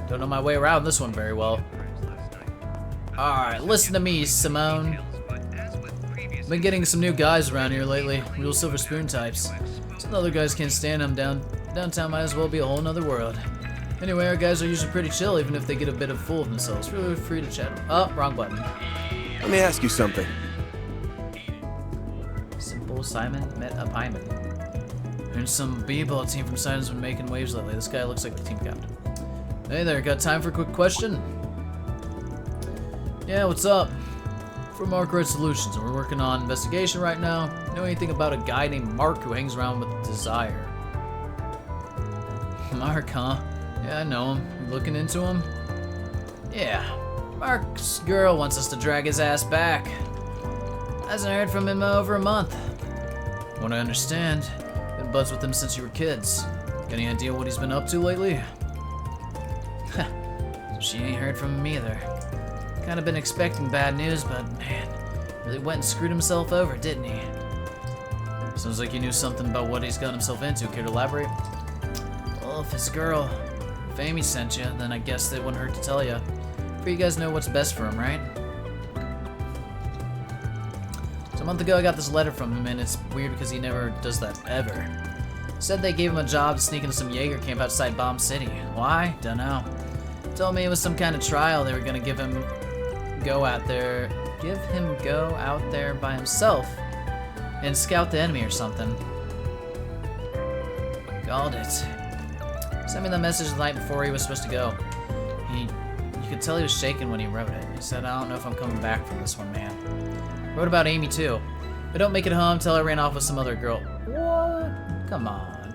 Don't know my way around this one very well. Alright, listen to me, Simone. Been getting some new guys around here lately. Real silver spoon types. Some other guys can't stand them. Downtown might as well be a whole nother world. Anyway, our guys are usually pretty chill, even if they get a bit of full of themselves. Really free to chat. Oh, wrong button. Let me ask you something. Simple Simon met a pieman. There's some b-ball team from Simon's been making waves lately. This guy looks like the team captain. Hey there, got time for a quick question? Yeah, what's up? From Mark Red Solutions, and we're working on investigation right now. Know anything about a guy named Mark who hangs around with Desire? Mark, huh? Yeah, I know him. You looking into him? Yeah. Mark's girl wants us to drag his ass back. Hasn't heard from him over a month. What I understand, been buds with him since you were kids. Got any idea what he's been up to lately? So she ain't heard from him either. Kinda been expecting bad news, but man, really went and screwed himself over, didn't he? Sounds like you knew something about what he's gotten himself into. Care to elaborate? Well, if his girl, Fammy, sent you, then I guess it wouldn't hurt to tell you. For you guys know what's best for him, right? So a month ago I got this letter from him, and it's weird because he never does that ever. Said they gave him a job to sneak into some Jaeger camp outside Bomb City. Why? Dunno. Told me it was some kind of trial they were gonna give him go out there by himself and scout the enemy or something. Called it. Sent me the message the night before he was supposed to go. You could tell he was shaking when he wrote it. He said, I don't know if I'm coming back from this one, man. Wrote about Amy too. But don't make it home till I ran off with some other girl. What? Come on.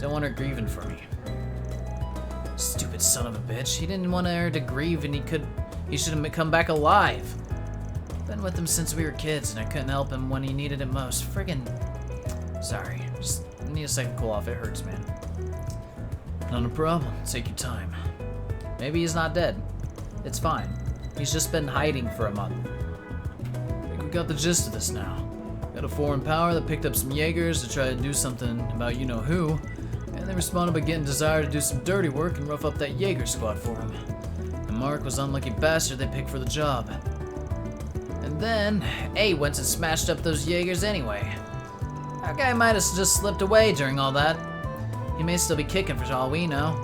Don't want her grieving for me. Stupid son of a bitch. He didn't want her to grieve and he should have come back alive. Been with him since we were kids and I couldn't help him when he needed it most. Friggin'. Sorry. Just need a second to cool off. It hurts, man. Not a problem. Take your time. Maybe he's not dead. It's fine. He's just been hiding for a month. I think we got the gist of this now. Got a foreign power that picked up some Jaegers to try to do something about you-know-who, and they responded by getting Desire to do some dirty work and rough up that Jaeger squad for him. And Mark was the unlucky bastard they picked for the job. And then, A went and smashed up those Jaegers anyway. Our guy might have just slipped away during all that. He may still be kicking for all we know.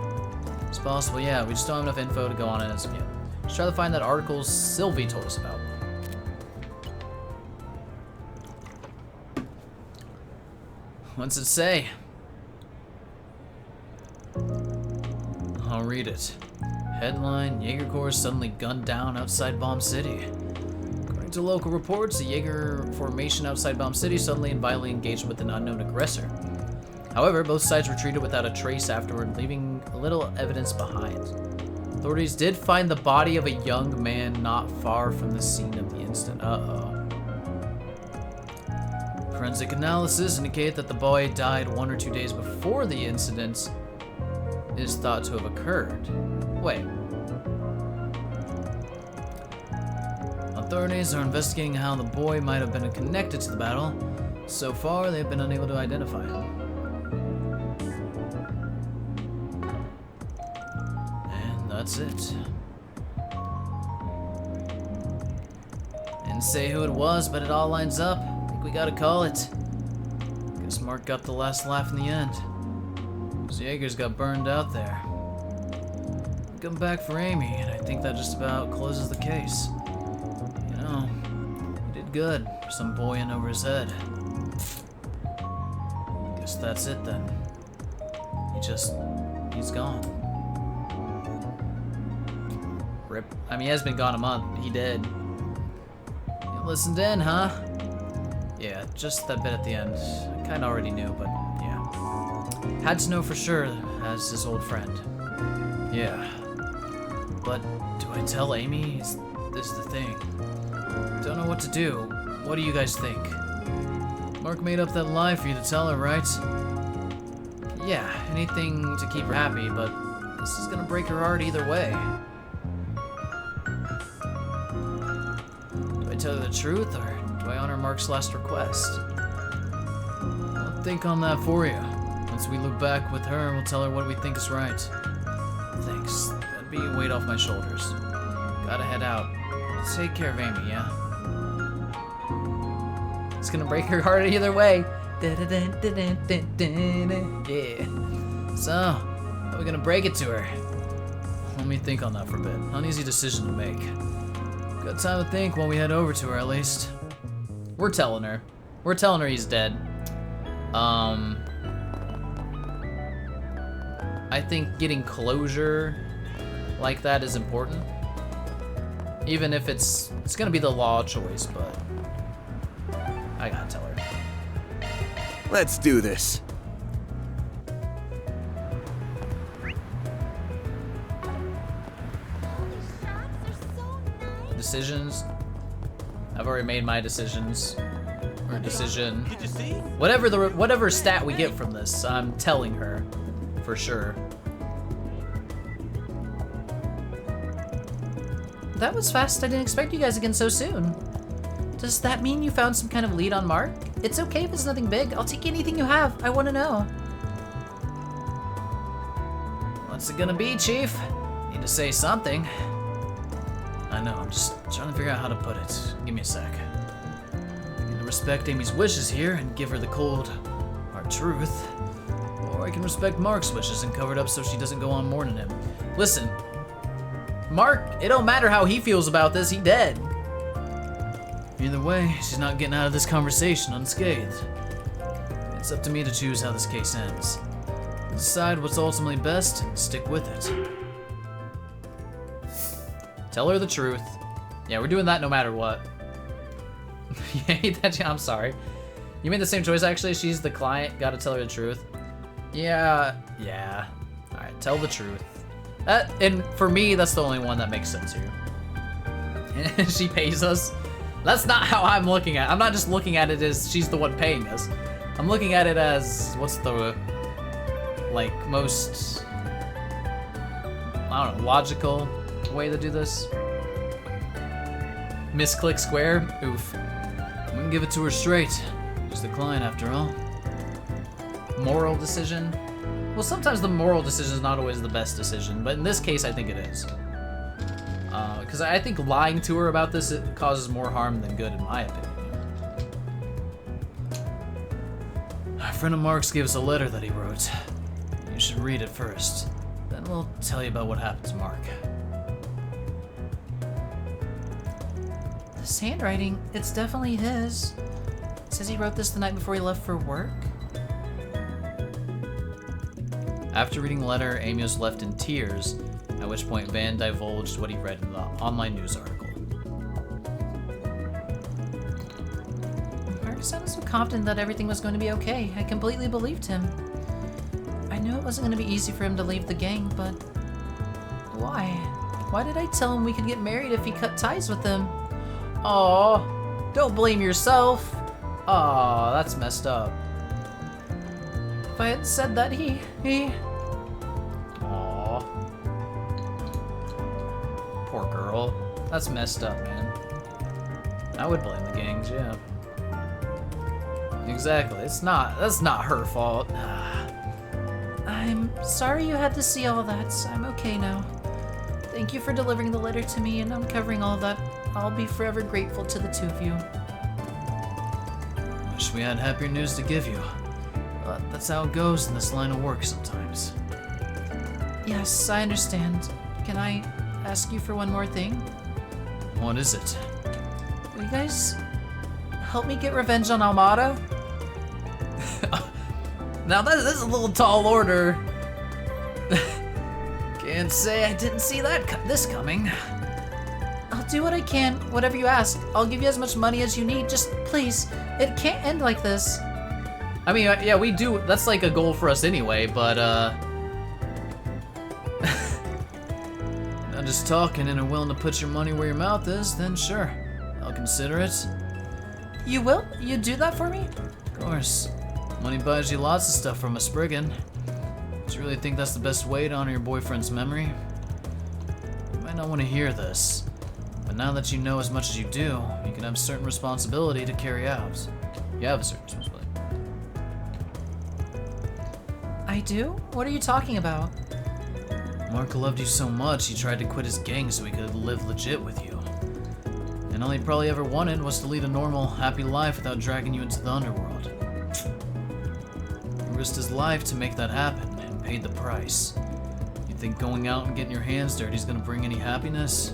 It's possible, yeah, we just don't have enough info to go on it as of yet. Let's try to find that article Sylvie told us about. What's it say? I'll read it. Headline, Jaeger Corps suddenly gunned down outside Bomb City. According to local reports, the Jaeger formation outside Bomb City suddenly and violently engaged with an unknown aggressor. However, both sides retreated without a trace afterward, leaving little evidence behind. Authorities did find the body of a young man not far from the scene of the incident. Uh-oh. Forensic analysis indicate that the boy died 1 or 2 days before the incident is thought to have occurred. Wait. Authorities are investigating how the boy might have been connected to the battle. So far, they've been unable to identify him. And that's it. Didn't say who it was, but it all lines up. I think we gotta call it. Guess Mark got the last laugh in the end. Those Jaegers got burned out there. Come back for Amy, and I think that just about closes the case. You know, he did good for some boy in over his head. Guess that's it then. He's gone. Rip. I mean, he has been gone a month. He did. You listened in, huh? Yeah, just that bit at the end. I kinda already knew, but yeah. Had to know for sure as his old friend. Yeah. But do I tell Amy? This is the thing. Don't know what to do. What do you guys think? Mark made up that lie for you to tell her, right? Yeah, anything to keep her happy, but this is gonna break her heart either way. Do I tell her the truth, or do I honor Mark's last request? I'll think on that for you. Once we look back with her, we'll tell her what we think is right. Thanks. That'd be a weight off my shoulders. Gotta head out. Take care of Amy, yeah? It's gonna break her heart either way. Yeah. So, how are we gonna break it to her? Let me think on that for a bit. Not an easy decision to make. Got time to think while we head over to her, at least. We're telling her. We're telling her he's dead. I think getting closure like that is important. Even if it's gonna be the law choice, but I gotta tell her. Let's do this. Decisions. I've already made my decisions. Or decision. Whatever stat we get from this, I'm telling her. For sure. That was fast. I didn't expect you guys again so soon. Does that mean you found some kind of lead on Mark? It's okay if it's nothing big. I'll take anything you have. I want to know. What's it gonna be, Chief? Need to say something. I know, I'm just trying to figure out how to put it. Give me a sec. I need to respect Amy's wishes here and give her the cold, hard truth. Or I can respect Mark's wishes and cover it up so she doesn't go on mourning him. Listen, Mark, it don't matter how he feels about this, he dead. Either way, she's not getting out of this conversation unscathed. It's up to me to choose how this case ends. Decide what's ultimately best and stick with it. Tell her the truth. Yeah, we're doing that no matter what. You hate that? I'm sorry. You made the same choice, actually. She's the client. Gotta tell her the truth. Yeah. Alright, tell the truth. And for me, that's the only one that makes sense here. And she pays us. That's not how I'm looking at it. I'm not just looking at it as she's the one paying us. I'm looking at it as, what's the, like, most, I don't know, logical way to do this? Misclick square? Oof. I'm gonna give it to her straight. She's the client after all. Moral decision? Well, sometimes the moral decision is not always the best decision, but in this case, I think it is. Because I think lying to her about this, it causes more harm than good, in my opinion. A friend of Mark's gave us a letter that he wrote. You should read it first. Then we'll tell you about what happened to Mark. This handwriting, it's definitely his. It says he wrote this the night before he left for work. After reading the letter, Amy was left in tears, at which point Van divulged what he read in the online news article. Mark sounded so confident that everything was going to be okay. I completely believed him. I knew it wasn't going to be easy for him to leave the gang, but why? Why did I tell him we could get married if he cut ties with them? Aw, don't blame yourself. Aw, that's messed up. If I had said that, he... Aw. Poor girl. That's messed up, man. I would blame the gangs, yeah. Exactly. That's not her fault. I'm sorry you had to see all that. I'm okay now. Thank you for delivering the letter to me and uncovering all that. I'll be forever grateful to the two of you. Wish we had happier news to give you. But that's how it goes in this line of work sometimes. Yes, I understand. Can I ask you for one more thing? What is it? Will you guys help me get revenge on Almada? Now this is a little tall order. Can't say I didn't see this coming. I'll do what I can, whatever you ask. I'll give you as much money as you need, just please. It can't end like this. I mean, yeah, we do. That's like a goal for us anyway, but, I'm just talking and are willing to put your money where your mouth is, then sure. I'll consider it. You will? You do that for me? Of course. Money buys you lots of stuff from a Spriggan. Do you really think that's the best way to honor your boyfriend's memory? You might not want to hear this, but now that you know as much as you do, you can have certain responsibility to carry out. You have a certain responsibility. I do? What are you talking about? Mark loved you so much, he tried to quit his gang so he could live legit with you. And all he probably ever wanted was to lead a normal, happy life without dragging you into the underworld. He risked his life to make that happen, and paid the price. You think going out and getting your hands dirty is gonna bring any happiness?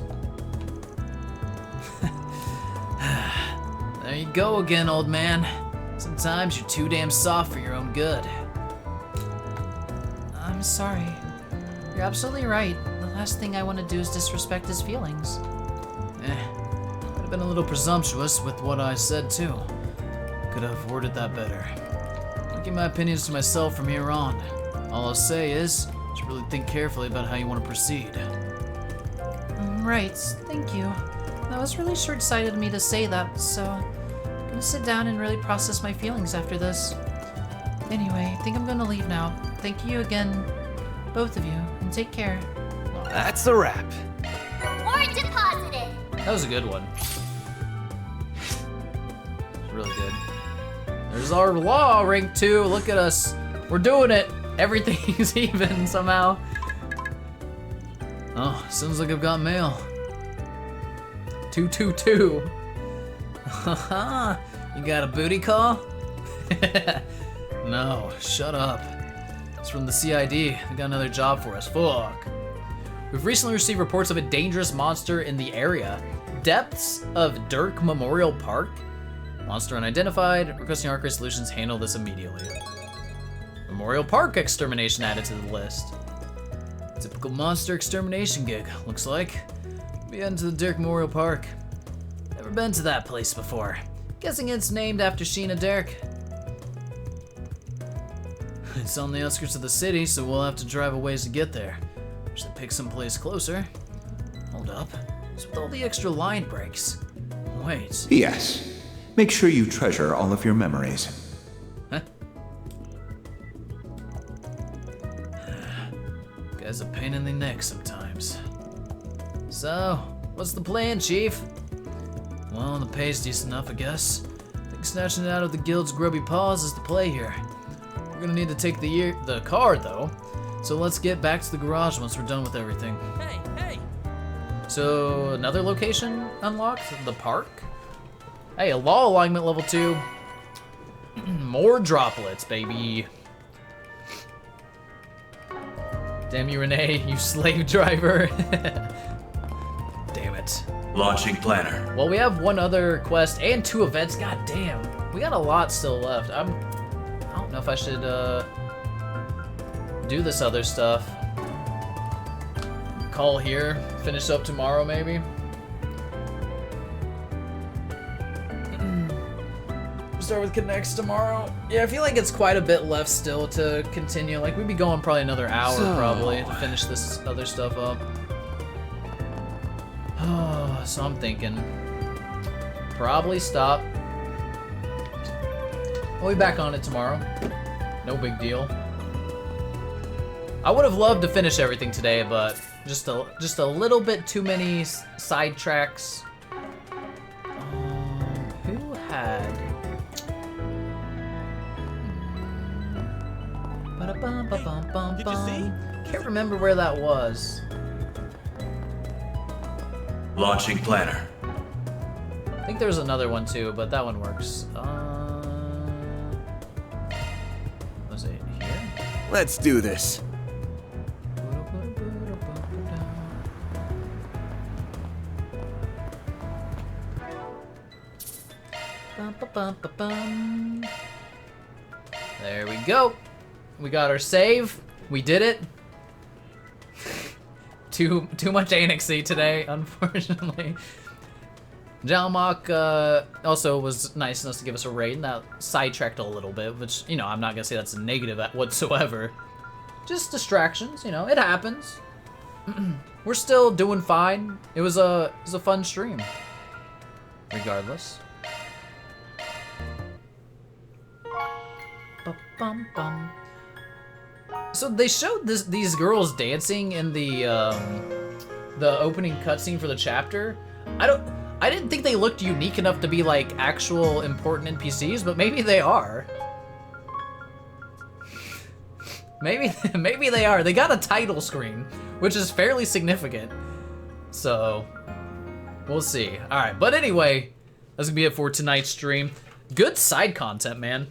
There you go again, old man. Sometimes you're too damn soft for your own good. I'm sorry. You're absolutely right. The last thing I want to do is disrespect his feelings. Might have been a little presumptuous with what I said too. Could have worded that better. I'll keep my opinions to myself from here on. All I'll say is, you should really think carefully about how you want to proceed. Right, thank you. That was really short-sighted of me to say that, so I'm gonna sit down and really process my feelings after this. Anyway, I think I'm gonna leave now. Thank you again, both of you, and take care. That's a wrap. Or deposited. That was a good one. Really good. There's our law, rank 2. Look at us. We're doing it. Everything's even somehow. Oh, sounds like I've got mail. 222. You got a booty call? No, shut up. It's from the CID. They got another job for us. Fuck. We've recently received reports of a dangerous monster in the area. Depths of Dirk Memorial Park. Monster unidentified. Requesting Arcade Solutions handle this immediately. Memorial Park extermination added to the list. Typical monster extermination gig, looks like. Be heading to the Dirk Memorial Park. Never been to that place before. Guessing it's named after Sheena Derrick. It's on the outskirts of the city, so we'll have to drive a ways to get there. Should pick someplace closer. Hold up. What's with all the extra line breaks? Wait. Yes. Make sure you treasure all of your memories. Huh? Guy's a pain in the neck sometimes. So, what's the plan, Chief? Well, the pay's decent enough, I guess. I think snatching it out of the guild's grubby paws is the play here. We're gonna need to take the car, though. So let's get back to the garage once we're done with everything. Hey, hey! So, another location unlocked? The park? Hey, a law alignment level 2. More droplets, baby. Damn you, Renee, you slave driver. Damn it. Launching planner. Well, we have one other quest and 2 events. God damn. We got a lot still left. I don't know if I should do this other stuff. Call here. Finish up tomorrow, maybe. Start with Connects tomorrow. Yeah, I feel like it's quite a bit left still to continue. Like, we'd be going probably another hour probably to finish this other stuff up. So I'm thinking probably stop. We'll be back on it tomorrow. No big deal. I would have loved to finish everything today, but just a little bit too many sidetracks. Who had? Did you see? Can't remember where that was. Launching planner. I think there's another one too, but that one works. Was it here? Let's do this. There we go. We got our save. We did it. Too much annexy today, unfortunately. Jalmok also was nice enough to give us a raid, and that sidetracked a little bit, which, you know, I'm not gonna say that's a negative whatsoever. Just distractions, you know, it happens. We're still doing fine. It was a fun stream, regardless. Ba-bum-bum. So they showed these girls dancing in the opening cutscene for the chapter. I didn't think they looked unique enough to be like actual important NPCs, but maybe they are. Maybe they are. They got a title screen, which is fairly significant. So we'll see. All right, but anyway, that's gonna be it for tonight's stream. Good side content, man.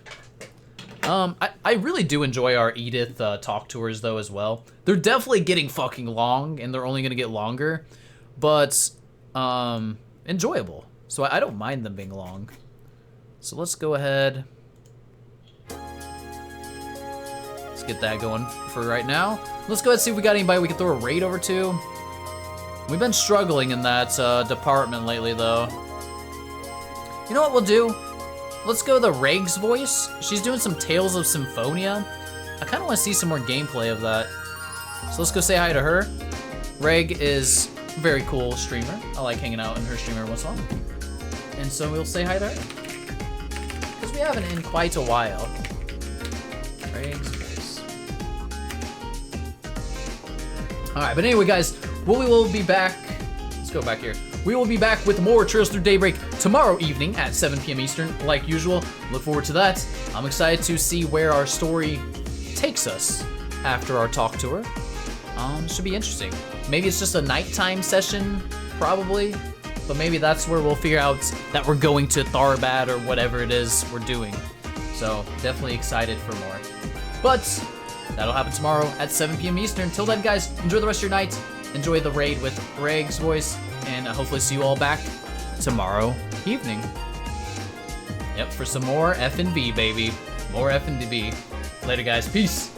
I really do enjoy our Edith talk tours though as well. They're definitely getting fucking long, and they're only gonna get longer, but enjoyable. So I don't mind them being long. So let's go ahead. Let's get that going for right now. Let's go ahead and see if we got anybody we can throw a raid over to. We've been struggling in that department lately though. You know what we'll do? Let's go the Reg's voice. She's doing some Tales of Symphonia. I kind of want to see some more gameplay of that. So let's go say hi to her. Reg is a very cool streamer. I like hanging out in her stream every once in a while. And so we'll say hi to her. Because we haven't in quite a while. Reg's voice. Alright, but anyway guys, we will be back. Let's go back here. We will be back with more Trails Through Daybreak tomorrow evening at 7 p.m. Eastern, like usual. Look forward to that. I'm excited to see where our story takes us after our talk tour. Should be interesting. Maybe it's just a nighttime session, probably. But maybe that's where we'll figure out that we're going to Tharbad or whatever it is we're doing. So definitely excited for more. But that'll happen tomorrow at 7 p.m. Eastern. Until then, guys, enjoy the rest of your night. Enjoy the raid with Reg's voice. And hopefully see you all back tomorrow evening. Yep, for some more F&B, baby. More F&B. Later, guys. Peace.